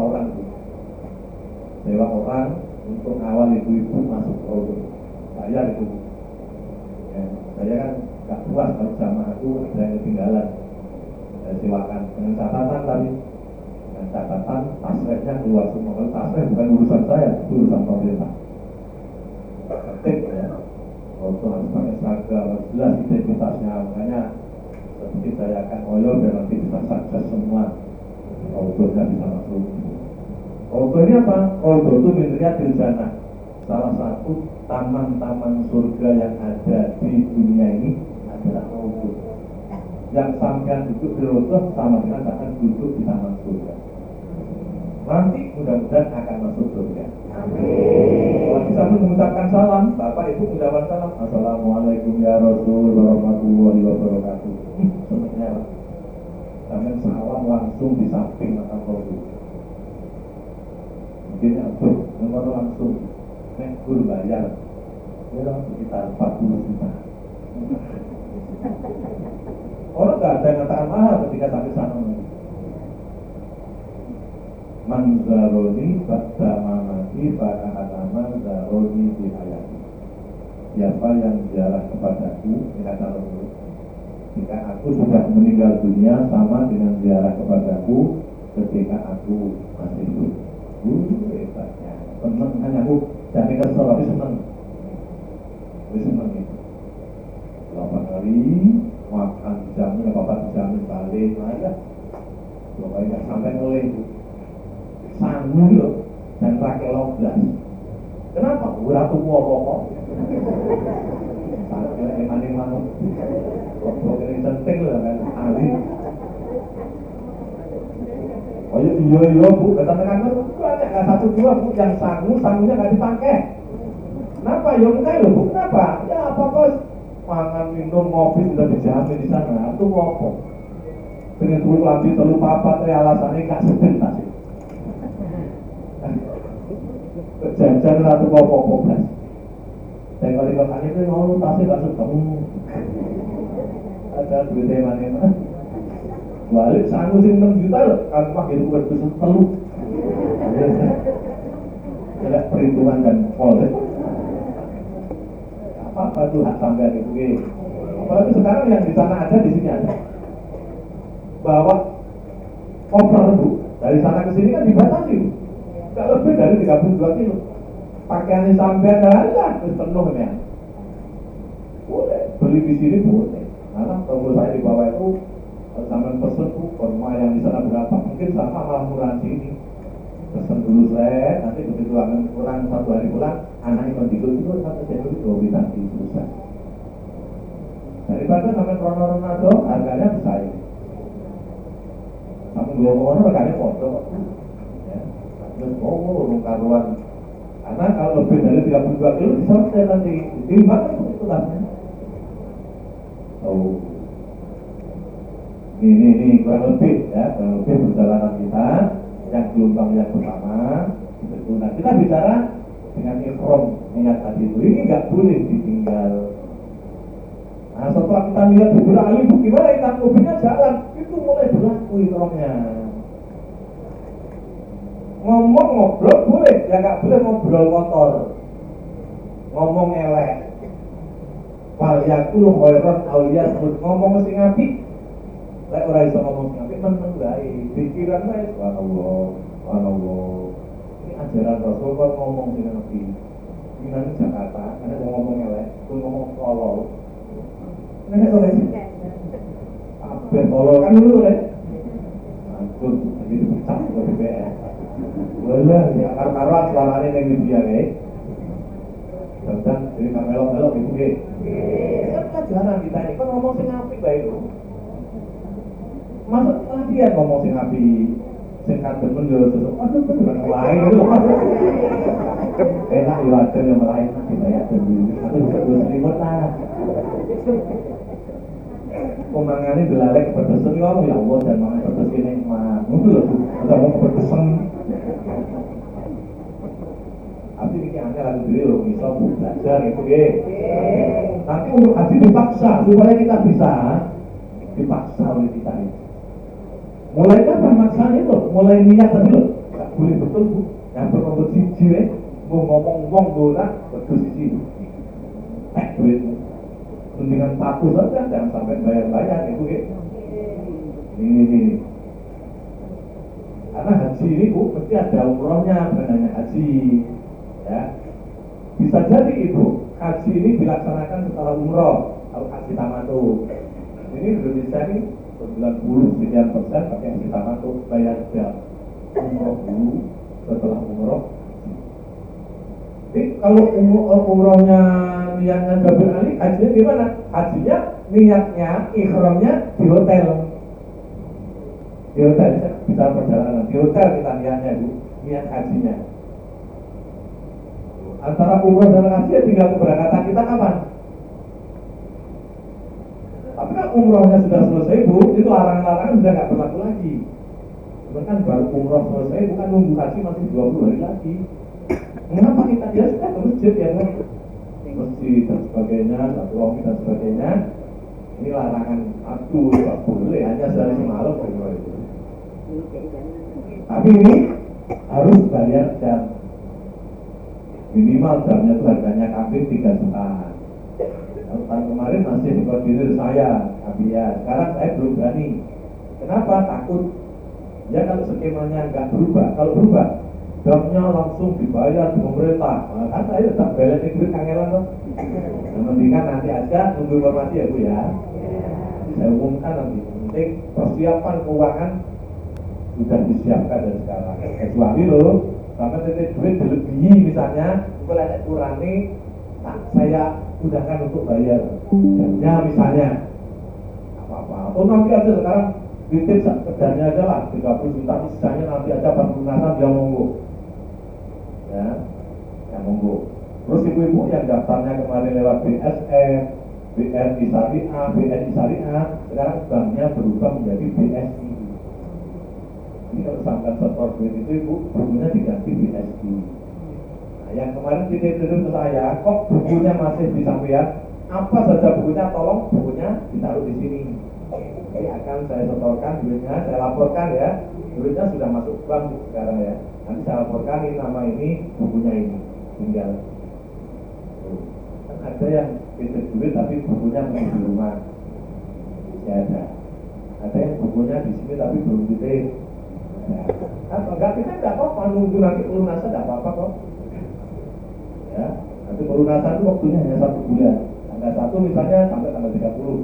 orang untuk awal ibu-ibu masuk raudhah. Saya itu, ya, saya kan nggak puas kalau jamaah itu ada yang ketinggalan. Saya sewakan dengan catatan tadi, dengan catatan tasrehnya keluar semua. Kalau tasreh bukan urusan saya, itu urusan pemerintah. Ketik ya, auto harus pakai seragam, jelas identitasnya. Makanya seperti saya akan oyo dan nanti bisa sukses semua. Autonya bisa masuk. Auto ini apa? Auto itu miliknya Diljana, salah satu taman-taman surga yang ada di dunia ini adalah auto. Yang sampean duduk di auto sama dengan akan duduk di taman surga. Nanti mudah-mudahan akan masuk surga. Kalau bisa mengucapkan salam, Bapak Ibu mengucapkan salam. Assalamualaikum ya Rasul warahmatullahi wabarakatuh. Sebenarnya kami salam langsung di samping mata Rasul. Mungkin untuk nomor langsung guru bayar ya sekitar 40 juta. Orang nggak ada yang katakan mahal ketika sampai sana. Manzaroni ba'da mamati ba'da manzaroni di hayati. Siapa yang ziarah kepadaku, ini kata Rasul, jika aku sudah meninggal dunia sama dengan ziarah kepadaku ketika aku masih hidup. Hebatnya. Seneng hanya aku jadi kesel tapi seneng. Tapi seneng itu. 8 hari makan dijamin, apa-apa dijamin balik, aja. Pokoknya nggak sampai mulai itu. Sangu loh dan rakyat loblas. Kenapa? Ura tuh apa-apa. Sampai emang-emang. Kok ini penting loh kan ahli. Oh iya bu, katakan banyak nggak 1-2 bu yang sangunya nggak dipakai. Kenapa? Ya enggak loh bu, kenapa? Ya apa bos? Makan minum ngopi sudah dijamin di sana. Itu apa? Dengan turun lambi telu papat alasannya gak sebentar sih. Jajan ratu apa-apa blas. Dan kalau dikatakan itu mau tasnya gak suka. Ada duitnya mana-mana. Balik sangu sih 6 juta loh, kan pakai bukan besar telu. Ada perhitungan dan polres. Apa tuh hak sampean itu? Apalagi sekarang yang di sana ada, di sini ada. Bawa koper bu, dari sana ke sini kan dibatasi, nggak lebih dari 32 kilo. Pakaiannya sampean aja, terus penuh ya. Boleh beli di sini boleh. Karena toko saya di bawah itu sampean pesen tuh, kurma yang di sana berapa? Mungkin sama malah murah sini. Pesen dulu saya, nanti begitu kurang 1 hari pulang, anaknya kondisi itu satu jadi 2 bintang susah. Daripada sampean rono-rono itu harganya bersaing. Sampai 2 orang harganya foto. Ya, terus urung karuan. Karena kalau lebih dari 32 kilo disortir nanti. Jadi mana itu tasnya? Oh. Ini kurang lebih ya, kurang lebih perjalanan kita yang gelombang yang pertama. Nah, kita bicara dengan ihram niat tadi itu, ini nggak boleh ditinggal. Nah, setelah kita lihat beberapa kali gimana ikan mobilnya jalan, itu mulai berlaku ihramnya. Ngomong ngobrol boleh, ya nggak boleh ngobrol kotor, ngomong elek. Wal yakul khairan auliya sebut ngomong mesti ngapi. Lek ora iso ngomong ngapi men bae. Pikiran wae subhanallah. Ini ajaran Rasul kok ngomong sing ngapi. Ini nang Jakarta, ana ngomong elek, kuwi ngomong tolol. Nek ora iki. Apa tolol kan dulu ya. Angkut jadi dipecah kok BBM. Wala ya karo-karo suarane ning media kae. Dan jadi melok-melok itu nggih. Kan pelajaran kita ini kan ngomong sing apik bae itu. Masuk latihan ngomong sing apik. Sing kadhemen yo sesuk. Aduh beneran lain itu. Enak yo ada yang lain kita ya dulu. Aku bisa selimut lah. Pemangane belalek berdesen ngomong ya Allah dan mangan pedes ini mah. Ngono lho. Ada mau berdesen. Tapi ini hanya lagu beliau bisa belajar itu ya. Nanti untuk haji dipaksa supaya kita bisa dipaksa oleh kita ini. Mulai kapan maksanya itu? Mulai niat tadi loh. Gak boleh betul bu. Yang berkompetisi mau ngomong bola berdosisi. Duit. Mendingan patuh saja, jangan sampai bayar-bayar itu ya. Ini. Karena haji ini bu mesti ada umrohnya, bukan hanya haji. Ya, bisa jadi ibu haji ini dilaksanakan setelah umroh atau haji tamattu. Ini Indonesia ini 99% pakai haji tamattu, bayar jam umroh dulu setelah umroh. Jadi kalau umrohnya niatnya Jabir Ali, hajinya di mana? Hajinya niatnya ihramnya di hotel. Di hotel bisa perjalanan di hotel kita niatnya bu, niat hajinya. Antara umroh dan haji tinggal keberangkatan kita kapan? Tapi kan umrohnya sudah selesai bu, itu larangan-larangan sudah nggak berlaku lagi. Bahkan baru umroh selesai, bukan nunggu haji masih 20 hari lagi. Mengapa kita dia sudah ke masjid ya kan? Masjid dan sebagainya, satu dan sebagainya. Ini larangan aku nggak boleh hanya sehari semalam umroh itu. Tapi ini harus bayar jam. Minimal jamnya itu harganya kambing 3 juta. Tahun kemarin masih dikoordinir saya, ya. Sekarang saya belum berani. Kenapa? Takut Ya kalau skemanya nggak berubah, kalau berubah dapnya langsung dibayar di pemerintah. Nah, kan saya tetap balik duit kangelan tuh. Yang penting kan nanti aja tunggu informasi ya Bu ya. Saya umumkan nanti. Penting persiapan keuangan sudah disiapkan dari sekarang. Kecuali loh, sampai titik duit dilebihi misalnya, kalau ada kurangi, nah saya udahkan untuk bayar. Ya misalnya, apa-apa. Atau nanti aja sekarang titip kerjanya aja lah 30 juta, sisanya nanti aja pelunasan dia monggo. Ya, yang monggo. Terus ibu-ibu yang daftarnya kemarin lewat BSF, BRI Syariah, BNI Syariah, sekarang banknya berubah menjadi BSI. Ini kalau sampai setor duit itu ibu, bukunya diganti BSI. Nah, yang kemarin titip-titip ke saya, kok bukunya masih di sampean? Apa saja bukunya, tolong bukunya ditaruh di sini. Jadi akan saya setorkan duitnya, saya laporkan ya, duitnya sudah masuk bank sekarang ya. Nanti saya laporkan ini nama ini, bukunya ini, tinggal. Kan ada yang titip duit tapi bukunya masih di rumah, ya ada. Ada yang bukunya di sini tapi belum titip. Ya. Kan enggak, kita enggak apa-apa, nunggu nanti pelunasan enggak apa-apa kok. Ya, nanti pelunasan itu waktunya hanya 1 bulan. Tanggal 1 misalnya sampai tanggal 30.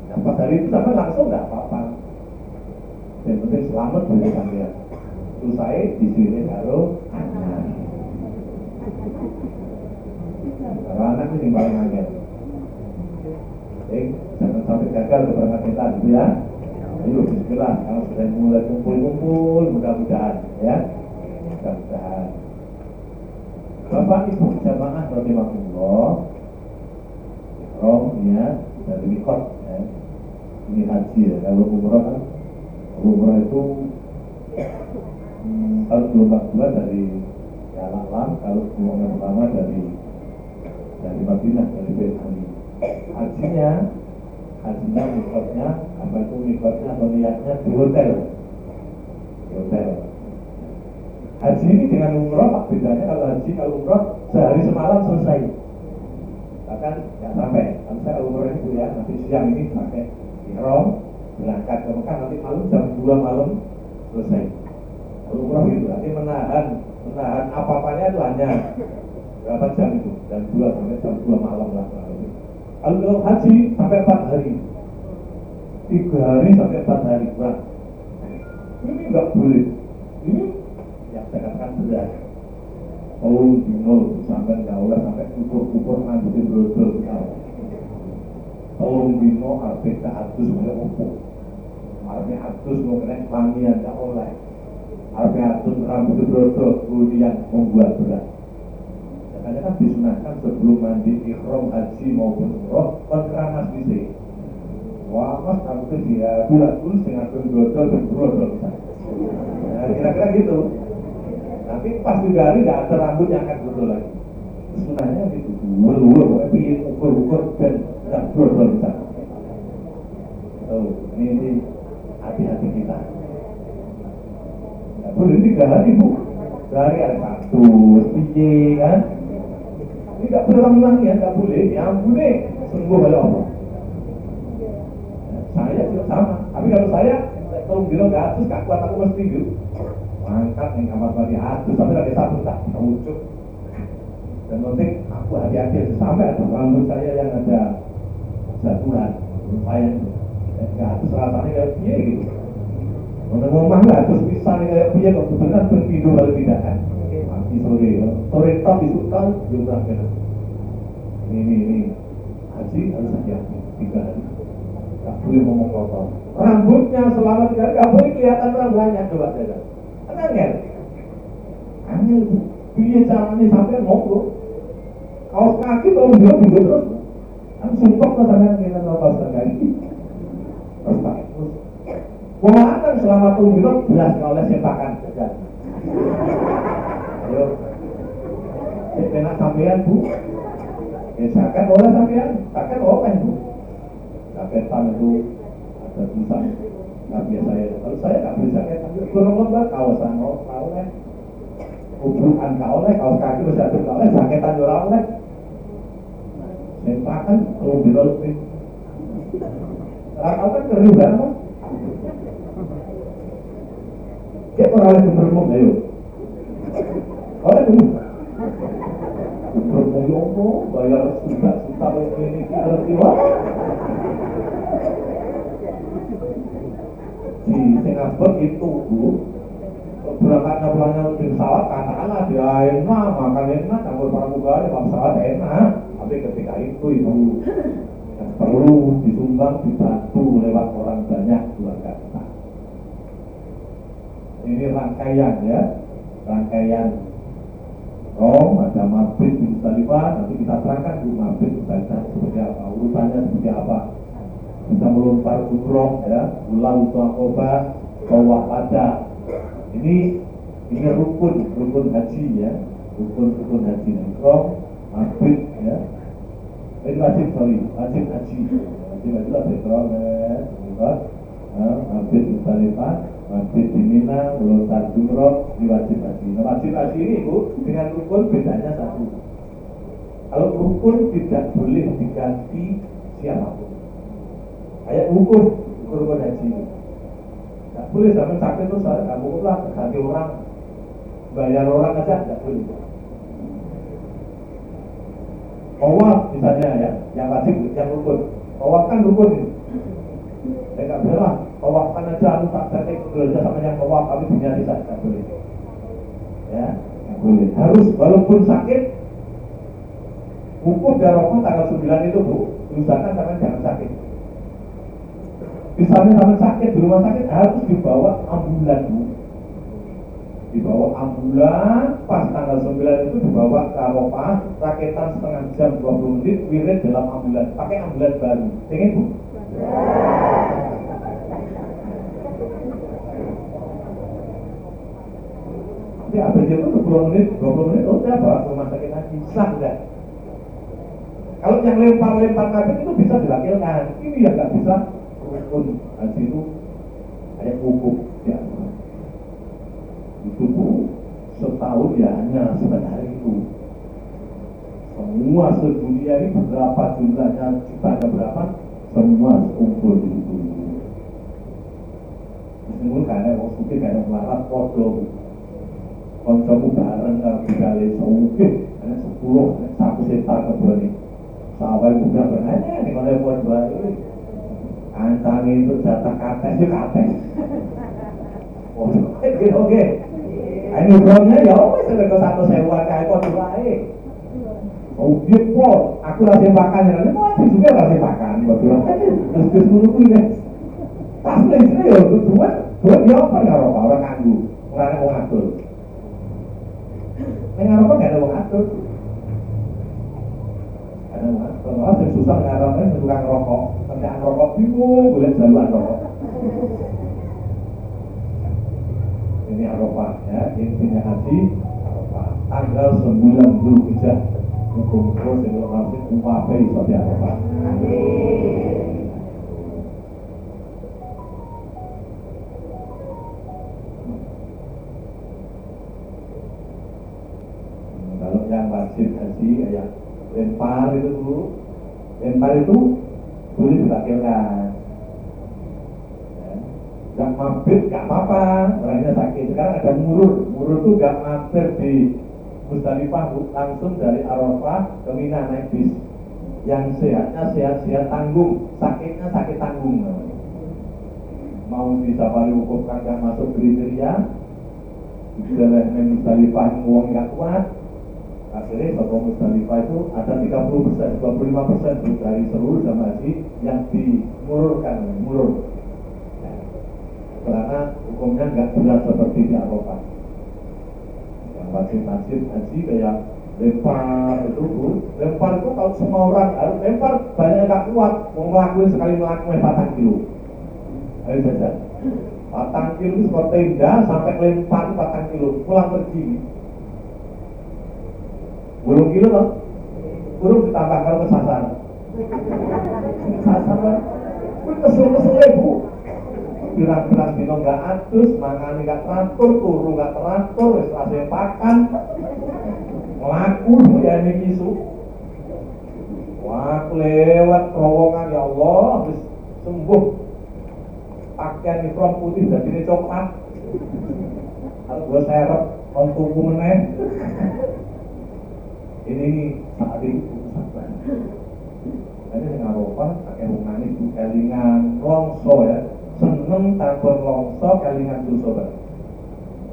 Nah, pas hari itu sampai langsung enggak apa-apa. Yang penting selamat dari sampean. Selesai di sini karo anak. Kalau anak ini paling angel. Jangan sampai gagal keberangkatan gitu ya. Ayo bismillah, kalau sudah mulai kumpul-kumpul, mudah-mudahan ya, mudah-mudahan. Bapak Ibu jamaah rahimahullah, ya dari mikot ya. Ini haji ya. Kalau umroh itu kalau gelombang 2 dari Al-Alam, kalau gelombang pertama dari Madinah, dari Bait Ali. Hajinya mikotnya, apa itu mikotnya atau niatnya di hotel. Haji ini dengan umroh, pak bedanya kalau umroh sehari semalam selesai. Bahkan nggak sampai. Kalau saya umroh itu ya, nanti siang ini pakai ihram, berangkat ke Mekah, nanti malam jam 2 malam selesai. Kalau umroh itu nanti menahan apa-apanya itu hanya berapa jam itu? Jam 2 sampai jam 2 malam lah. Kalau haji sampai 4 hari, 3 hari sampai 4 hari kurang. Ini nggak boleh. Ini yang saya katakan berat. Oh, dino sampai nggak oleh sampai ukur nanti brodol kau. Oh, dino arti keatus oleh opo. Arti atus mau kena wangian nggak oleh. Arti atus rambut brodol kemudian membuat berat. Makanya kan disunahkan sebelum mandi ikhram haji maupun umroh keramas bisa. Wah mas rambutnya dia bulat terus dengan brodol misalnya. Nah, kira-kira gitu. Nanti pas 3 hari nggak ada rambut yang akan brodol lagi. Sunahnya gitu. Tapi ukur dan nggak brodol misalnya. Oh, ini hati-hati kita. Nggak boleh 3 hari bu. 3 hari ada kasus, piye kan? Ini nggak boleh ulang ya, nggak boleh. Diampuni, sungguh oleh Allah. Saya juga sama. Tapi kalau saya tolong bilang nggak atus, nggak kuat aku mesti gitu. Angkat yang kamar mandi atus, tapi lagi satu tak wujud. Dan penting aku hati-hati sampai ada rambut saya yang ada jatuhan, lumayan. Nggak atus rasanya kayak piye gitu. Ngomong nggak atus pisah kayak piye kok beneran berpindu kalau tidak kan? Mati sore top itu kan jumlah kena. Ini haji harus hati-hati 3 hari. Gak boleh ngomong kotor. Rambutnya selama 3 hari gak boleh kelihatan rambutnya. Coba saja. Angel bu. Piye caranya sampai ngobrol. Kaos kaki kalau dia bingung terus. Kan sumpah lah sampai kita kaos kaki. Terus pakai terus. Pemakan selama 3 bulan belas oleh sepakan. Ayo. Enak sampean bu. Zakat oleh sampean. Zakat oleh bu. Zaketan itu ada tulisan Nabi saya. Kalau saya nggak beli zaketan, kurang lembab kawasan oleh, ubrukan oleh, kaos kaki bisa ada oleh, zaketan juga oleh. Sempakan kalau lebih. Rata kan keriuban mas. Kayak orang oleh gembremuk ayo. Oleh gembremuk. Gembremuk yo apa? Bayar juta ini ngerti wae. Di Singapura itu berangkatnya pulangnya di pesawat katakanlah dia enak, makan enak, campur pramugari, pesawat enak. Tapi ketika itu yang perlu disumbang dibantu lewat orang banyak keluarga kita. Ini rangkaian ya, rangkaian ada mabit di Musdalifah, nanti kita terangkan di mabit Musdalifah seperti apa, urutannya seperti apa. Kita melempar umroh ya, ulang untuk akobah, bawah pada. Ini rukun haji ya, rukun haji umroh, mabit ya. Ini wajib haji, wajib lah umroh ya, mabit Musdalifah. Wajib di Mina, melontar umroh, di wajib haji. Nah, wajib haji ini Bu, dengan rukun bedanya satu. Kalau rukun tidak boleh diganti siapapun. Kayak rukun haji ini. Tidak boleh sampai sakit terus kamu pulang ganti orang, bayar orang aja tidak boleh. Tawaf misalnya ya, yang wajib, yang rukun. Tawaf kan rukun ini. Saya nggak bilang, tawafkan aja, aku tak cantik kerja sama yang tawaf, kami punya desa, nggak boleh. Ya, nggak boleh. Harus walaupun sakit, wukuf di Arafah tanggal 9 itu Bu, usahakan sampai jangan sakit. Misalnya sampai sakit di rumah sakit harus dibawa ambulan Bu. Dibawa ambulan, pas tanggal 9 itu dibawa ke Arafah, raketan setengah jam 20 menit, wirid dalam ambulan, pakai ambulan baru. Pengen Bu? Ya, habis itu 20 menit, oh siapa? Rumah sakit lagi, sah enggak? Kalau yang lempar kabin itu bisa diwakilkan. Ini yang nggak bisa, rukun haji itu kayak hukum ya. Itu Bu, setahun ya hanya sebentar itu. Semua sedunia ini berapa jumlahnya, juta berapa? Semua kumpul di situ. Meskipun karena waktu itu karena melarat kodoh. Koncomu bareng kalau digale sawuke ana 10 satu setar kebone sawah buka benane nek ana buat bae antane itu jatah kates yo kates oke ini brownya ya wis nek 1.000 kae kok wae oke po aku ra makan ya mau juga ra makan betul terus ngono kuwi nek pas lek yo buat yo apa karo orang nganggo ora wong atur. Ngarep nggak ada wong atur. Ada wong atur. Malah sing susah ngarepnya tukang rokok. Kerjaan rokok bingung, boleh jalan rokok. Ini Arafah ya, intinya haji Arafah. Tanggal 9 Zulhijjah. Muga-muga sing ngarep umpape iso di Arafah. Amin. Yang wajib haji kayak lempar itu Bu, lempar itu boleh diwakilkan ya. Gak mabit gak apa-apa, orangnya sakit. Sekarang ada murur itu gak mampir di Musdalifah Bu, langsung dari Arafah ke Mina naik bis. Yang sehatnya sehat tanggung, sakitnya sakit tanggung. Mau di safari wukuf kagak masuk kriteria, di dalam Musdalifah uang gak kuat. Akhirnya Bapak Musdalifah itu ada 30%, 25% dari seluruh jamaah haji yang dimururkan, murur. Nah, karena hukumnya nggak berat seperti di Arafah. Yang wajib haji kayak lempar itu Bu, lempar itu kalau semua orang harus lempar banyak nggak kuat, mau ngelakuin sekali ngelakuin 4 kilo. Ayo saja, 4 kilo itu seperti tenda sampai lempar 4 kilo, pulang pergi. 10 kilo loh, burung ditambah kalau kesasar. Kesasar, kesel Bu. Pirang-pirang dino nggak adus, mangan nggak teratur, turu nggak teratur, wis rasanya pakan, ngelaku ya ini kisu. Wah, lewat terowongan ya Allah, habis sembuh. Pakaian ikram putih jadi ini coklat. Kalau gue seret tuku meneh. Ini saat ini putusan banget. Ini dengan Eropa, pakai hubungan itu kelingan longso ya, seneng takut longso kelingan dosa.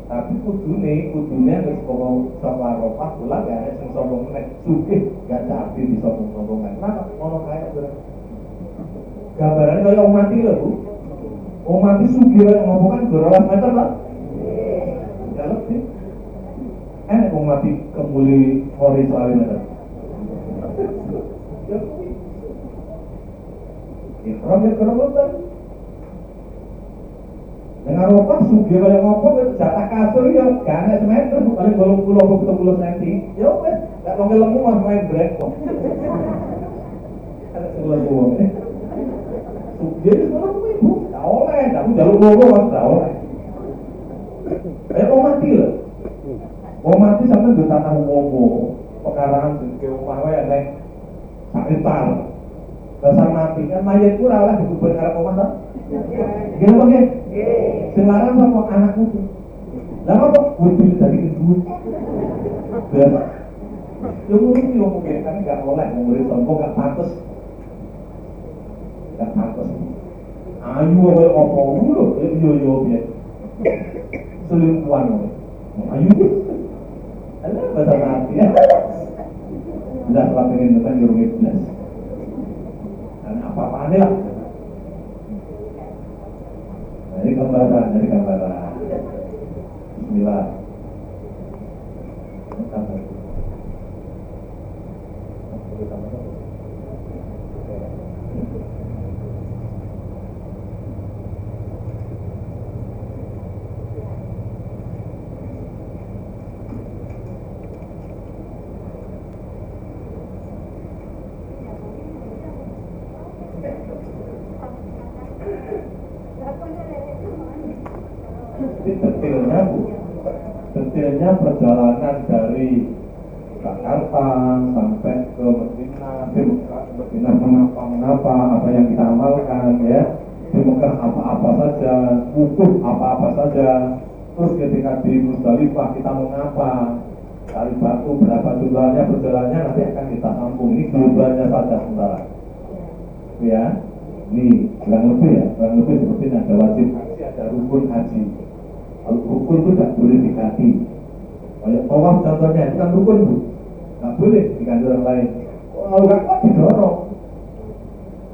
Tapi kudune harus ngomong sama Eropa, pulang gak ada yang sombong meneh, sugih gak ada arti di sombong-sombongan. Kenapa? Ngomong kayak gitu. Gambarannya kayak orang mati loh bu. Orang mati sugih ngomong kan 200 meter lah. Ya lebih. Enak orang mati kembali mori selawi meter. Ya Ikram ya kerebutan. Dengan Eropa sugih kayak ngopong itu jatah kasur ya gak ada semeter, paling 20-30 cm. Ya wes, gak mau lemu mas main break kok. Ada sebelah buang nih. Sugih itu sebelah ibu, gak oleh, aku jalur loro mas gak oleh. Kayak mau mati loh. Mau mati sampai di tanah womo, pekarangan ke rumah ya naik sakitar. Dasar mati kan mayat pura lah dikubur karena omah tak? Gila bang? Selarang sama anak itu. Lama kok wujud dari kedua. Yang murid yang mungkin kan nggak oleh murid sombong nggak pantas. Nggak pantas. Ayu apa apa dulu? Yo biar. Selingkuhan. Ayu. Alah bahasa mati ya. Sudah telah pengen tentang jurung iblis. Apa-apaan lah. Jadi gambaran. Bismillah. Detailnya perjalanan dari Jakarta sampai ke Medina mengapa apa yang kita amalkan ya, di Mekah apa-apa saja, wukuf apa-apa saja, terus ketika di Musdalifah kita mengapa, cari batu berapa jumlahnya, perjalanannya nanti akan kita sambung. Ini globalnya saja sementara ya, ini kurang lebih seperti ada wajib haji, ada rukun haji. Kalau rukun itu tidak boleh diganti. Kayak tawaf contohnya itu kan rukun bu, nggak boleh diganti orang lain. Kalau nggak kuat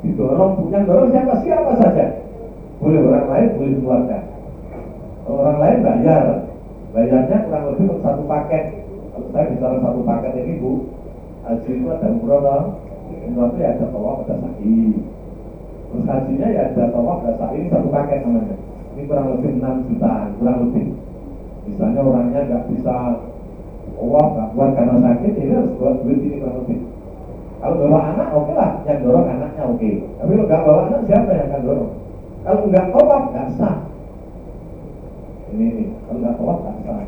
didorong punya dorong siapa saja. Boleh orang lain, boleh keluarga. Kalau orang lain bayarnya kurang lebih untuk satu paket. Kalau saya bicara satu paket ini bu, haji itu ada umroh, umroh itu ya ada tawaf, ada sa'i. Terus hajinya ya ada tawaf, ada sa'i, ini satu paket namanya. Ini kurang lebih 6 jutaan, kurang lebih. Misalnya orangnya nggak bisa tawaf, nggak kuat karena sakit, ini harus buat duit ini kurang lebih. Kalau bawa anak, oke lah, yang dorong anaknya oke. Tapi kalau nggak bawa anak, siapa yang akan dorong? Kalau nggak tawaf, nggak sah. Ini, kalau nggak tawaf, nggak sah.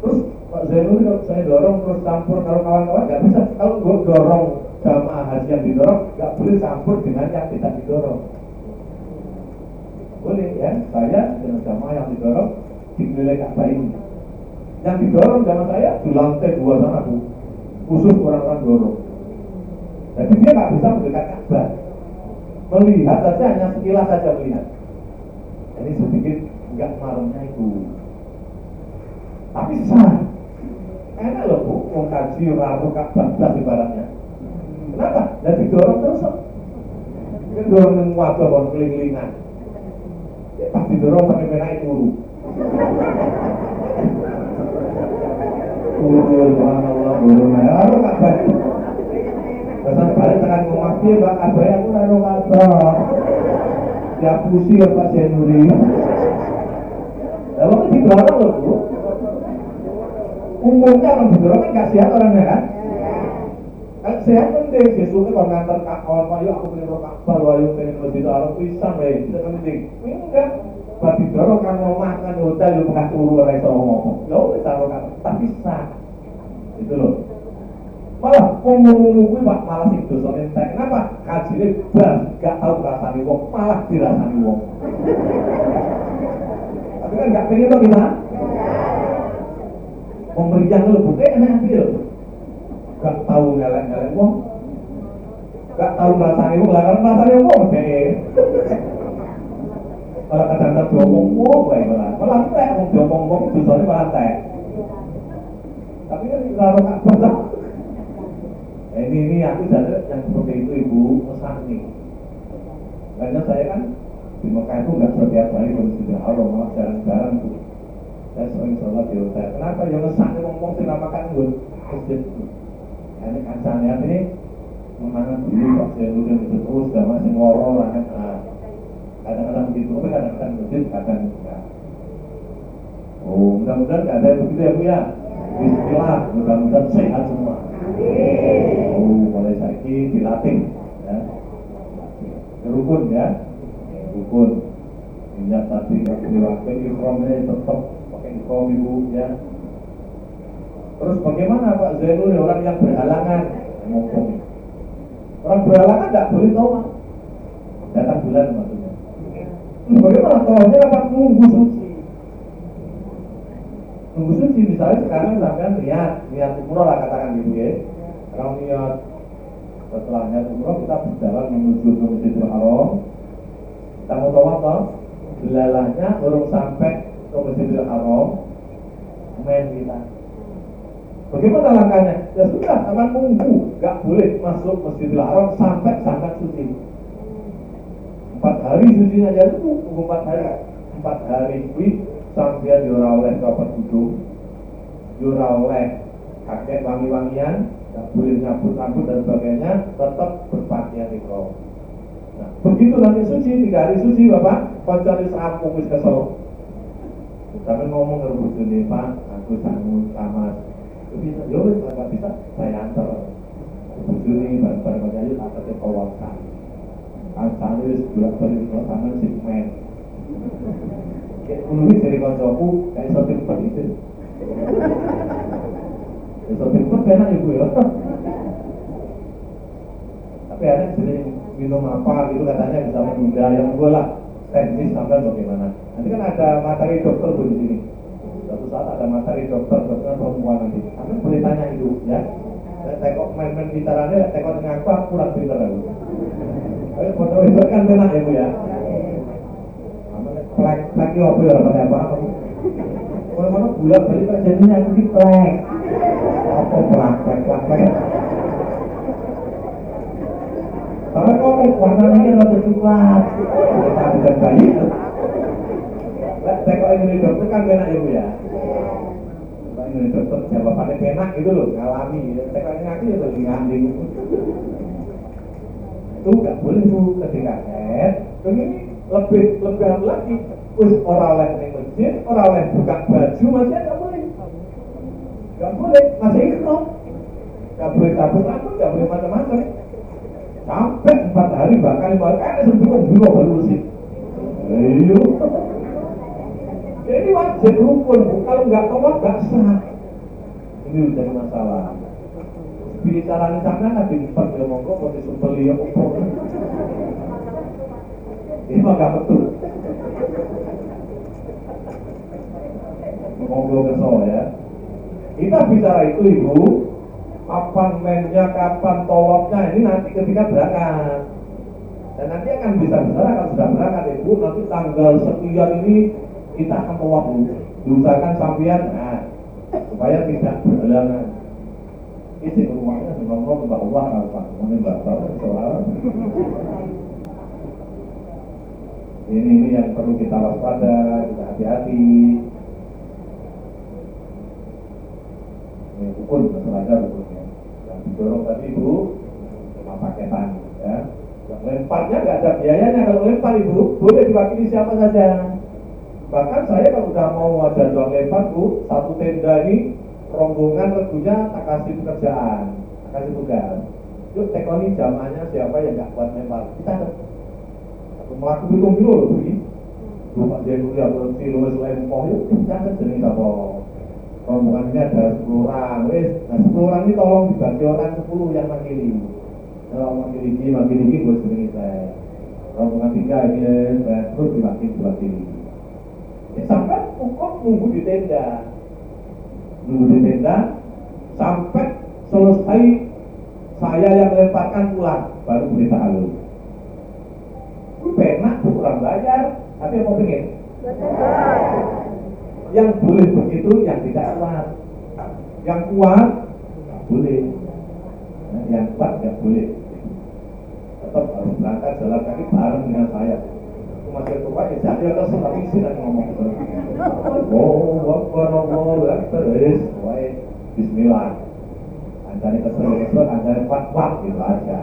Terus Pak Zainul kalau saya dorong terus campur kalau kawan-kawan nggak bisa. Kalau gue dorong jamaah haji yang didorong, nggak boleh campur dengan yang tidak didorong. Boleh ya, saya dengan jamaah yang didorong di wilayah Ka'bah ini. Yang didorong jamaah saya di lantai 2 sana bu, khusus orang-orang dorong. Jadi dia nggak bisa mendekat Ka'bah. Melihat saja hanya sekilas saja melihat. Ini sedikit nggak marahnya itu. Tapi sah. Enak loh bu, mau kaji rabu Ka'bah ibaratnya. Kenapa? Dan didorong terus. Kan dorong dengan wajah bon keling-kelingan. Ya, pas didorong pakai menaik turu. Subhanallah, lalu Ka'bah. Bahasa balik tekan ngomong dia Mbak Ka'bah aku lalu Ka'bah. Ya pusing ya Pak Jenuri. Lalu kan didorong loh bu. Umumnya orang didorong kan gak sehat orangnya kan. Kan sehat penting, Yesusnya kalau ngantar kawan-kawan, yuk aku pengen Ka'bah, ayo pengen Masjid Al Pisang, itu kan penting. Enggak, buat didorong kan mau makan hotel, yuk pernah turu orang itu ngomong. Ya udah taruh kan, tapi sah. Itu loh. Malah ngomong-ngomong gue malah sing dosa entek. Kenapa? Kajine blas, gak tahu rasane wong, malah dirasani wong. Tapi kan nggak pengen tuh kita. Pemberian lu bukan enak ambil. Gak tahu ngelak-ngelak wong. Gak tahu rasanya wong, lah kan rasanya wong deh. Kalau kadang-kadang diomong wong bae malah teh wong diomong wong dosane malah teh. Tapi kan karo gak betul. Ini aku sadar yang seperti itu Ibu pesan nih. Karena saya kan di Mekah itu nggak setiap hari ke Masjidil Haram, malah jarang-jarang tuh. Saya sering sholat di hotel. Kenapa? Yang ngesak ngomong sih makan gue masjid. Ini kancane ini menangan dulu Pak saya udah gitu terus, gak masih ngorong lah kan. Kadang-kadang begitu, tapi kadang-kadang masjid, kadang enggak. Oh, mudah-mudahan nggak ada yang begitu ya Bu ya. Bismillah, mudah-mudahan sehat semua. Oh, mulai saiki dilatih ya. Rukun ya. Rukun. Ingat tadi waktu ikhramnya tetap pakai ikhram Ibu ya. Terus bagaimana Pak Zainul orang yang berhalangan ngomong. Orang berhalangan tidak boleh tawaf. Datang bulan maksudnya. Terus bagaimana tawafnya apa nunggu suci? Nunggu suci misalnya sekarang sampai niat umroh lah katakan Ibu ya. Kalau niat setelahnya umroh kita berjalan menuju ke Masjidil Haram. Kita mau tawaf toh, belalahnya baru sampai ke Masjidil Haram, main kita. Bagaimana langkahnya? Ya sudah, akan nunggu, nggak boleh masuk Masjidil Haram sampai suci. 4 hari sucinya aja itu tunggu 4 hari. 4 hari ini sampai diora oleh dapat duduk, diora oleh kakek wangi-wangian. Tidak boleh nyabut rambut dan sebagainya, tetap berpakaian ikhram. Nah, begitu nanti suci, 3 hari suci Bapak, pancari serampung wis kesel. Tapi ngomong ke bojone, Pak, aku sanggup sama. Bisa, ya wis nggak bisa, saya antar. Bojone bareng-bareng aja yuk tak tetep kawasan. Asane wis bolak-balik kok sama sing men. Kayak kuwi dari kancaku kayak sopir Pak itu. Sopir Pak enak Ibu ya. Tapi ada sering minum apa gitu katanya bisa menunda yang gue lah teknis sampai bagaimana. Nanti kan ada materi dokter Bu di sini. Suatu saat ada materi dokter perempuan nanti. Tapi boleh tanya itu ya. Saya tekok main-main bicaranya, tekok dengan aku kurang pintar aku. Tapi foto itu kan enak ya Bu ya. Plek itu apa ya namanya apa? Kalau bulan balik Pak jadinya aku di plek. Apa plek? Karena kok warnanya kan rada coklat. Kita bukan bayi. Tekok ini dokter kan enak ya Bu ya. Tekok ini dokter jawabannya enak gitu loh, ngalami. Tekok ini aku ya lagi nganding. Itu nggak boleh Bu ketika ini lebih lagi. Wis ora oleh ning masjid, ora oleh buka baju masih nggak boleh. Nggak boleh, masih ikhram. Nggak boleh cabut rambut, nggak boleh macam-macam. Sampai 4 hari bahkan 5 hari kan sebelum biro baru sih. Ayo. Jadi wajib rukun, kalau nggak tawaf nggak sah. Ini jadi masalah. Bicaranya sana kan di depan dia monggo kok disumpel dia opo. Ini mah nggak betul. Monggo kesel ya. Kita bicara itu Ibu. Kapan mainnya, kapan tawafnya, ini nanti ketika berangkat. Dan nanti akan bisa bicara kalau sudah berangkat Ibu, nanti tanggal sekian ini kita akan tawaf dulu. Diusahakan sampean, supaya tidak berhalangan. Ini rumahnya ngomong ke bawah apa? Ngomong bapak soal. Ini yang perlu kita waspada, kita hati-hati. Ini rukun, masalah rukunnya. Yang didorong tadi Ibu, 5 paketan, ya. Yang lemparnya nggak ada biayanya. Kalau lempar Ibu, boleh diwakili siapa saja. Bahkan saya kalau udah mau ada jual lempar Bu, 1 tenda ini rombongan regunya tak kasih pekerjaan, tak kasih tugas. Yuk tekoni jamaahnya siapa yang nggak kuat lempar. Kita ada. Aku melakukan hitung kilo loh begini. Pak Jenuri atau kilo lempar yuk kita ada jenis apa? Rombongan ini ada 10 orang, nah 10 orang ini tolong dibagi orang 10 yang makili. Kalau makili gue sendiri saya. Rombongan 3 ini terus dibagi. Sampai cukup nunggu di tenda, sampai selesai saya yang melemparkan pulang, baru boleh tahalul. Gue penak tuh orang bayar, tapi yang mau pengen. Yang boleh begitu, yang tidak kuat. Yang kuat nggak boleh, yang kuat nggak boleh. Tetap harus berangkat jalan kaki bareng dengan saya. Masih tua ya, jadi atas tapi sedang ngomong. Allah, terus, Bismillah. Antara kesel, antara kuat gitu aja.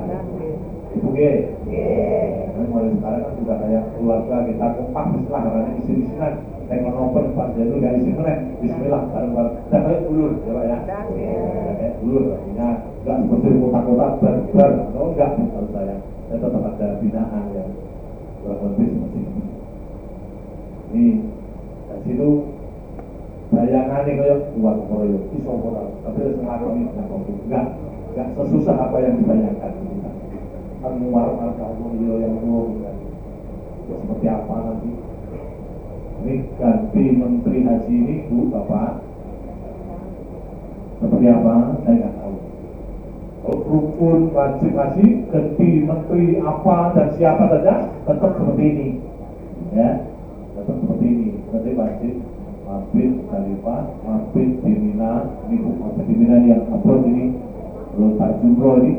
Itu kan mulai sekarang kan sudah kayak keluarga kita kompak Bismillah, karena isi-isinan tengok open Pak Jadu dari sini Bismillah bareng-bareng. Dan kayak ulur, ya Pak ya. Kayak ulur, artinya nggak seperti kota-kota bar, enggak kalau saya tetap ada binaan yang kurang lebih seperti ini. Ini dari situ bayangannya kayak buat koyo, iso ora, tapi selama ini enggak sesusah apa yang dibayangkan kita. Anwar Al-Qadir yang bukan seperti apa nanti. Ini ganti Menteri Haji ini Bu Bapak seperti apa saya nggak tahu. Kalau rukun wajib haji ganti menteri apa dan siapa saja tetap seperti ini, ya tetap seperti ini. Menteri wajib mabit Khalifah, mabit di Mina, ini Bu mabit di Mina yang abon ini lontar jumroh ini.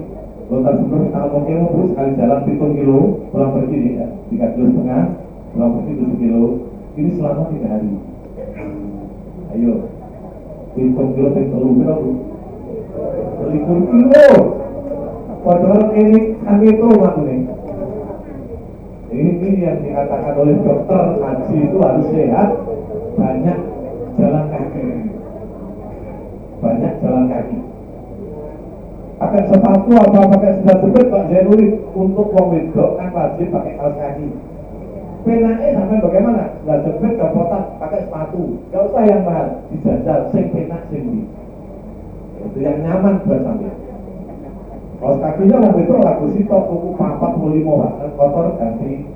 Lontar jumroh kita ngomong kemo Bu, sekali jalan 7 kilo pulang pergi nih ya, 3,5 kilo pulang pergi 7 kilo. Ini selama 3 hari. Ayo, 7 kilo, 7 kilo Bu. 7 kilo. Padahal ini kami itu rumah nih. Ini yang dikatakan oleh dokter haji itu harus sehat, banyak jalan kaki. Banyak jalan kaki. Pakai sepatu apa pakai sandal jepit Pak Zainuri untuk wong wedok kan wajib pakai kaos kaki. Penaknya sampai bagaimana? Sandal jepit copotan pakai sepatu. Gak usah yang mahal, dijajal sing penak sing itu yang nyaman buat sampean. Kaos kakinya wong wedok lagu sitok tuku 45 Pak, kotor ganti.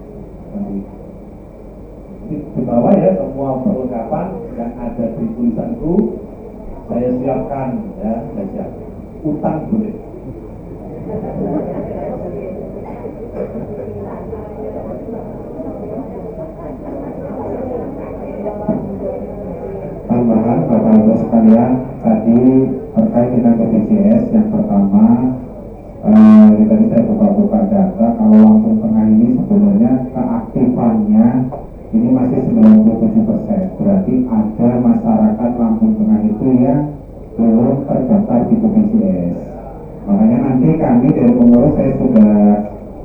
Di bawah ya semua perlengkapan yang ada di tulisanku saya siapkan ya, saya siap. Utang boleh. Tambahan Bapak Ibu sekalian, tadi terkait dengan BPJS yang pertama, tadi saya buka-buka data, kalau Lampung Tengah ini sebenarnya keaktifannya ini masih 97%. Berarti ada masyarakat Lampung Tengah itu yang belum terdaftar di BPJS. Makanya nanti kami dari pengurus saya sudah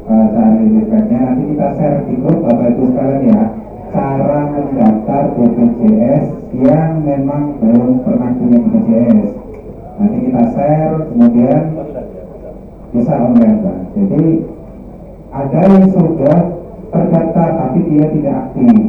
cari websitenya, nanti kita share di grup Bapak Ibu sekalian ya, cara mendaftar BPJS yang memang belum pernah punya BPJS. Nanti kita share, kemudian bisa online Pak. Jadi ada yang sudah terdaftar tapi dia tidak aktif.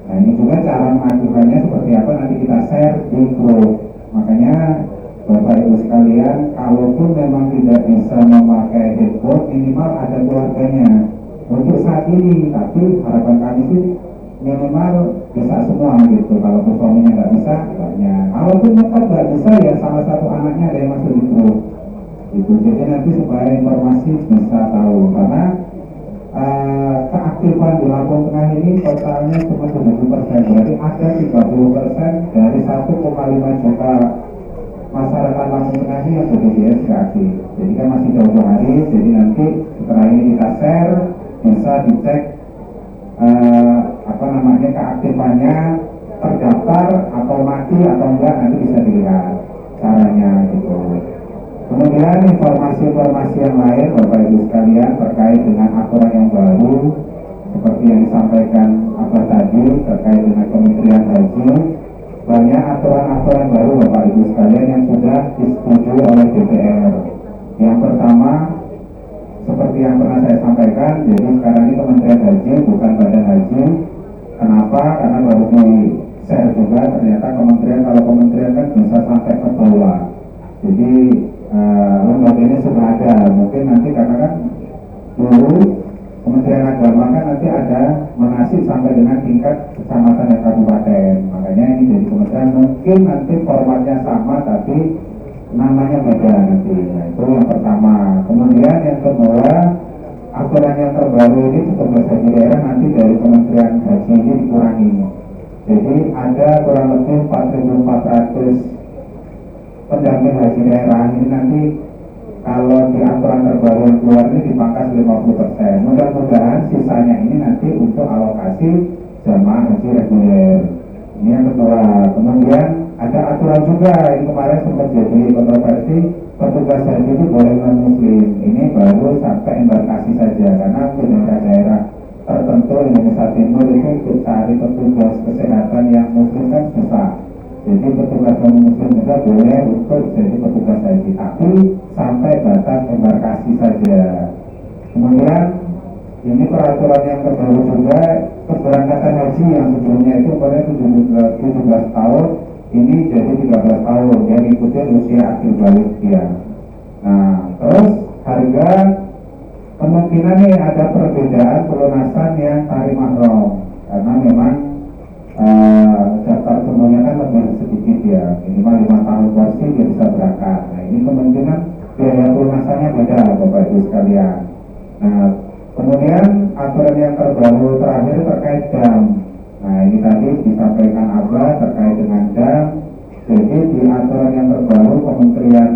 Nah ini juga cara mengaktifkannya seperti apa, nanti kita share di grup. Makanya Bapak Ibu sekalian, kalaupun memang tidak bisa memakai handphone, minimal ada keluarganya untuk saat ini. Tapi harapan kami sih minimal bisa semua gitu. Kalau suaminya nggak bisa, banyak. Kalaupun tetap nggak bisa ya salah satu anaknya ada yang masuk di grup. Gitu. Jadi nanti supaya informasi bisa tahu, karena keaktifan di Lampung Tengah ini totalnya cuma 70%. Berarti ada 30% dari 1,5 juta masyarakat Lampung Tengah ini yang BPJS aktif. Jadi kan masih jauh hari. Jadi nanti setelah ini kita share, bisa dicek keaktifannya, terdaftar atau mati atau enggak, nanti bisa dilihat caranya gitu. Kemudian informasi-informasi yang lain Bapak Ibu sekalian terkait dengan aturan yang baru seperti yang disampaikan Abah tadi terkait dengan Kementerian Haji, banyak aturan-aturan baru Bapak Ibu sekalian yang sudah disetujui oleh DPR. Yang pertama, seperti yang pernah saya sampaikan, jadi sekarang ini Kementerian Haji bukan Badan Haji. Kenapa? Karena baru di share juga ternyata kalau kementerian kan bisa sampai ke bawah. Jadi lembaganya sudah ada. Mungkin nanti karena kan dulu Kementerian Agama kan nanti ada masih sampai dengan tingkat kecamatan dan kabupaten. Makanya ini jadi kementerian, mungkin nanti formatnya sama tapi namanya beda nanti. Nah, itu yang pertama. Kemudian yang kedua, aturan yang terbaru ini petugas haji daerah nanti dari Kementerian Haji ini dikurangi. Jadi ada kurang lebih 4.400 pendamping haji daerah ini nanti kalau di aturan terbaru yang keluar ini dipangkas 50%. Mudah-mudahan sisanya ini nanti untuk alokasi jamaah haji reguler. Ini yang kedua. Kemudian ada aturan juga, ini kemarin sempat jadi kontroversi, petugas haji itu boleh non-muslim. Ini baru sampai embarkasi saja, karena di daerah-daerah tertentu Indonesia Timur itu untuk cari petugas kesehatan yang muslim kan susah. Jadi petugas non-muslim juga boleh untuk jadi petugas haji, tapi sampai batas embarkasi saja. Kemudian ini peraturan yang terbaru juga, keberangkatan haji yang sebelumnya itu pada 17 tahun, ini jadi 13 tahun, yang ikutin usia akhir balik dia. Nah, terus harga kemungkinan nih ada perbedaan pelunasan yang tarif mahram, karena memang daftar semuanya kan lebih sedikit ya, minimal 5 tahun porsi dia bisa berangkat. Nah, ini kemungkinan biaya pelunasannya beda Bapak Ibu sekalian. Nah, kemudian aturan yang terbaru terakhir terkait jam. Nah, ini tadi disampaikan Abah terkait dengan jam. Jadi di aturan yang terbaru Kementerian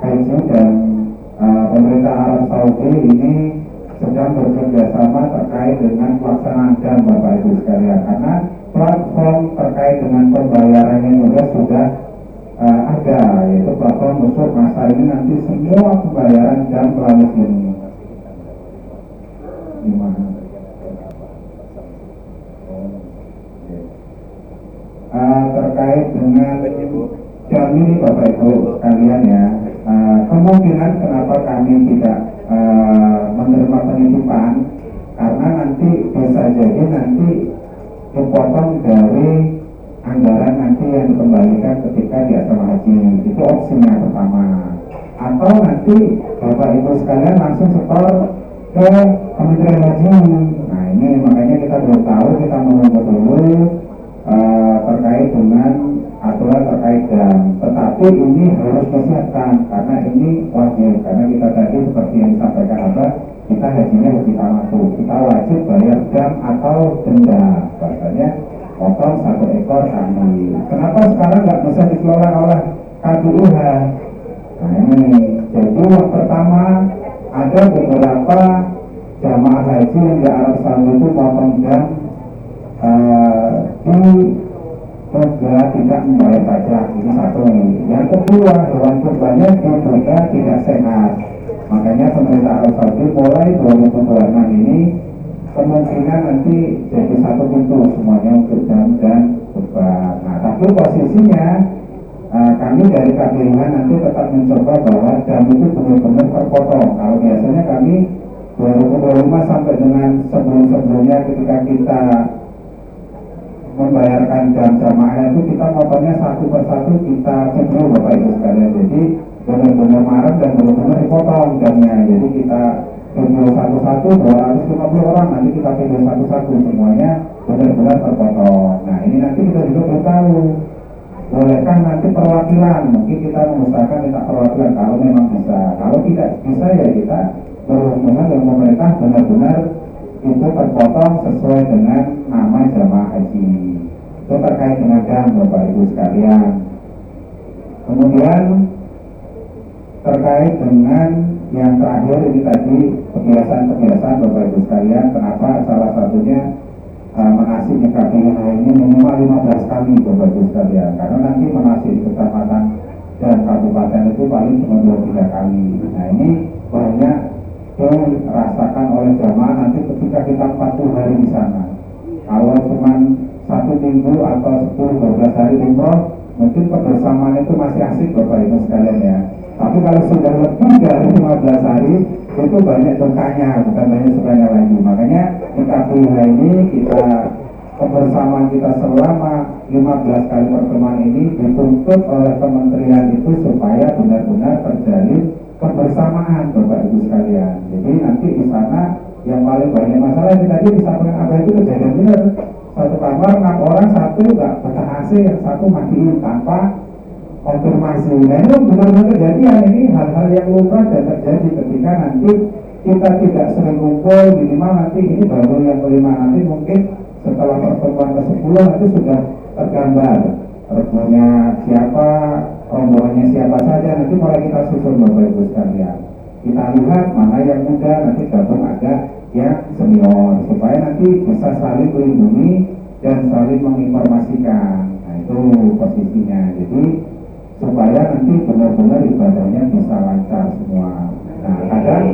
Haji dan pemerintah Arab Saudi ini sedang bekerja sama terkait dengan pelaksanaan jam Bapak Ibu sekalian, karena platform terkait dengan pembayarannya juga sudah ada, yaitu platform musuh masa ini nanti semua pembayaran jam melalui ini. Gimana? Terkait dengan jam ini Bapak Ibu sekalian ya, kemungkinan kenapa kami tidak menerima penitipan, karena nanti bisa jadi nanti dipotong dari anggaran nanti yang dikembalikan ketika di asrama haji. Itu opsinya pertama. Atau nanti Bapak Ibu sekalian langsung setor ke Kementerian Haji. Nah, ini makanya kita belum tahu, kita menunggu dulu terkait dengan aturan terkait jam. Tetapi ini harus disiapkan karena ini wajib, karena kita tadi seperti yang disampaikan apa, kita hajinya haji tamatu, kita wajib bayar jam atau denda, bahasanya potong 1 ekor kambing. Kenapa sekarang nggak bisa dikelola oleh KPUH? Nah, ini jadi yang pertama, ada beberapa jamaah haji yang di Arab Saudi itu potong jam juga tidak membayar pajak. Ini satu. Yang kedua, hewan kurbannya juga tidak sehat. Makanya pemerintah Arab Saudi mulai 2026 ini kemungkinan nanti jadi 1 pintu semuanya untuk jam dan kurban. Nah, tapi posisinya kami dari KPUH nanti tetap mencoba bahwa jam itu benar-benar terpotong. Kalau biasanya kami 2025 sampai dengan sebelum-sebelumnya ketika kita membayarkan jam jamaah itu kita potongnya 1 persatu kita video Bapak Ibu sekalian. Jadi benar-benar marah dan benar-benar dipotong jamnya. Jadi kita video satu-satu 250 orang, nanti kita video satu-satu semuanya benar-benar terpotong. Nah, ini nanti kita juga belum tahu, bolehkah nanti perwakilan, mungkin kita mengusahakan minta perwakilan kalau memang bisa. Kalau tidak bisa ya kita berhubungan dengan pemerintah benar-benar itu terpotong sesuai dengan nama jamaah haji. Itu terkait dengan jam Bapak Ibu sekalian. Kemudian terkait dengan yang terakhir ini tadi kebiasaan-kebiasaan Bapak Ibu sekalian, kenapa salah satunya menasih di KPUH ini minimal 15 kali Bapak Ibu sekalian, karena nanti menasih di kecamatan dan kabupaten itu paling cuma 2-3 kali. Nah, ini banyak dirasakan oleh jamaah nanti ketika kita 40 hari di sana. Kalau cuma 1 minggu atau 10-12 hari umroh, mungkin kebersamaan itu masih asik Bapak Ibu sekalian ya. Tapi kalau sudah lebih dari 15 hari, itu banyak dukanya, bukan banyak sukanya lagi. Makanya di KPUH ini kita kebersamaan kita selama 15 kali pertemuan ini dituntut oleh kementerian itu supaya benar-benar terjalin kebersamaan Bapak Ibu sekalian. Jadi nanti di sana Yang paling banyak masalah yang tadi disampaikan Abah itu kejadian benar. Satu kamar 6 orang, satu nggak pecah AC, yang satu matiin tanpa konfirmasi. Nah ini benar-benar kejadian, ini hal-hal yang lumrah dan terjadi ketika nanti kita tidak sering kumpul, minimal nanti ini baru yang kelima, nanti mungkin setelah pertemuan ke-10 nanti sudah tergambar regunya siapa, rombongannya siapa saja, nanti mulai kita susun Bapak Ibu sekalian. Kita lihat mana yang muda, nanti gabung ada yang senior, supaya nanti bisa saling melindungi dan saling menginformasikan. Nah itu posisinya, jadi supaya nanti benar-benar ibadahnya bisa lancar semua. Nah kadang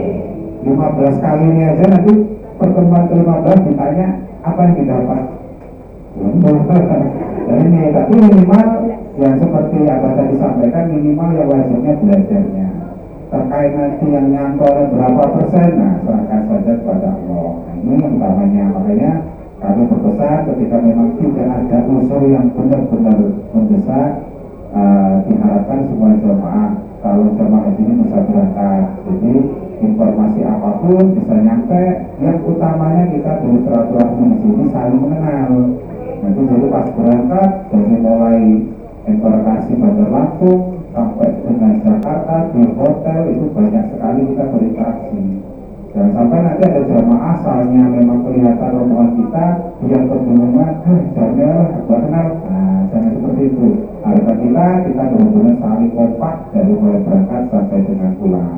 15 kali ini aja nanti pertemuan ke-15 ditanya apa yang didapat. Dan ini, tapi minimal yang seperti Abah tadi sampaikan, minimal yang wajibnya belajarnya. Terkait nanti yang nyantolnya berapa persen, nah serahkan saja kepada Allah. Nah, ini yang utamanya, makanya kami berpesan ketika memang tidak ada unsur yang benar-benar mendesak, diharapkan semua jemaah kalau jemaah haji ini bisa berangkat. Jadi informasi apapun bisa nyampe. Yang utamanya kita dari silaturahmi di sini saling mengenal. Nanti jadi pas berangkat dari mulai embarkasi Bandar Lampung sampai dengan Jakarta di hotel itu banyak sekali kita berinteraksi. Jangan sampai nanti ada jamaah asalnya memang kelihatan rombongan kita yang kebingungan, jangan kenal. Nah, jangan seperti itu. Harga kita benar-benar saling kompak dari mulai berangkat sampai dengan pulang.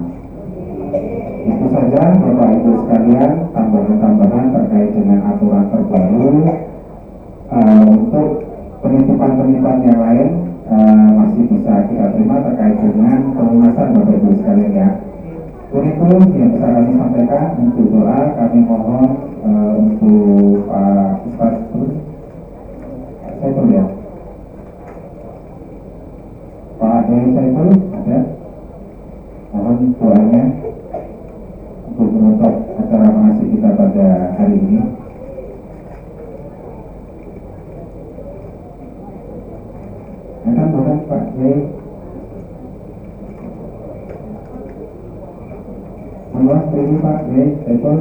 Itu saja Bapak Ibu sekalian, tambahan-tambahan terkait dengan aturan terbaru. Untuk penitipan-penitipan yang lain masih bisa kita terima terkait dengan pelunasan Bapak Ibu sekalian ya. Itu yang bisa kami sampaikan. Untuk doa kami mohon untuk Pak Ustaz Saiful ya, Pak Dewi Saiful ada, mohon doanya untuk menutup acara mengasih kita pada hari ini. Akan boleh Pak Dewi. Allah beri Pak Dewi Saiful.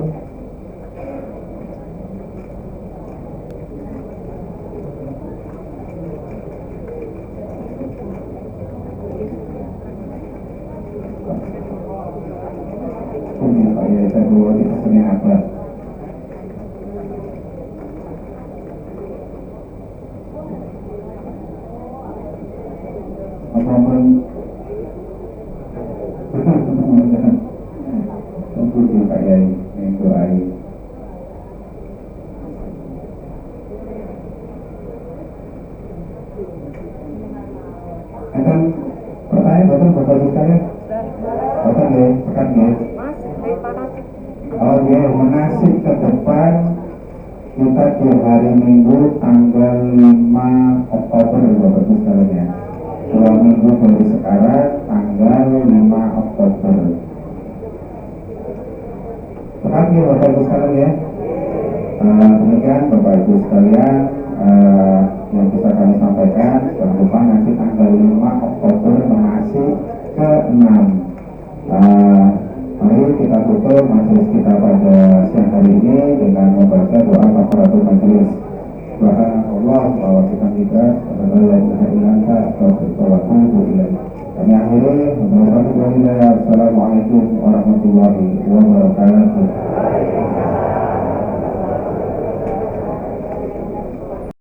Menasib ke depan kita di hari Minggu tanggal 5 Oktober Bapak Ibu sekalian ya. 2 minggu dari sekarang tanggal 5 Oktober. Tepat ya Bapak Ibu sekalian ya. Demikian Bapak Ibu sekalian yang bisa kami sampaikan. Jangan lupa nanti tanggal 5 Oktober menasib ke 6. Mari kita tutup majelis kita pada siang hari ini dengan membaca doa kafaratul majelis. Subhanallah wa bihamdika asyhadu an la ilaha illa anta astaghfiruka wa atubu ilaik. Kami akhiri. Assalamualaikum warahmatullahi wabarakatuh.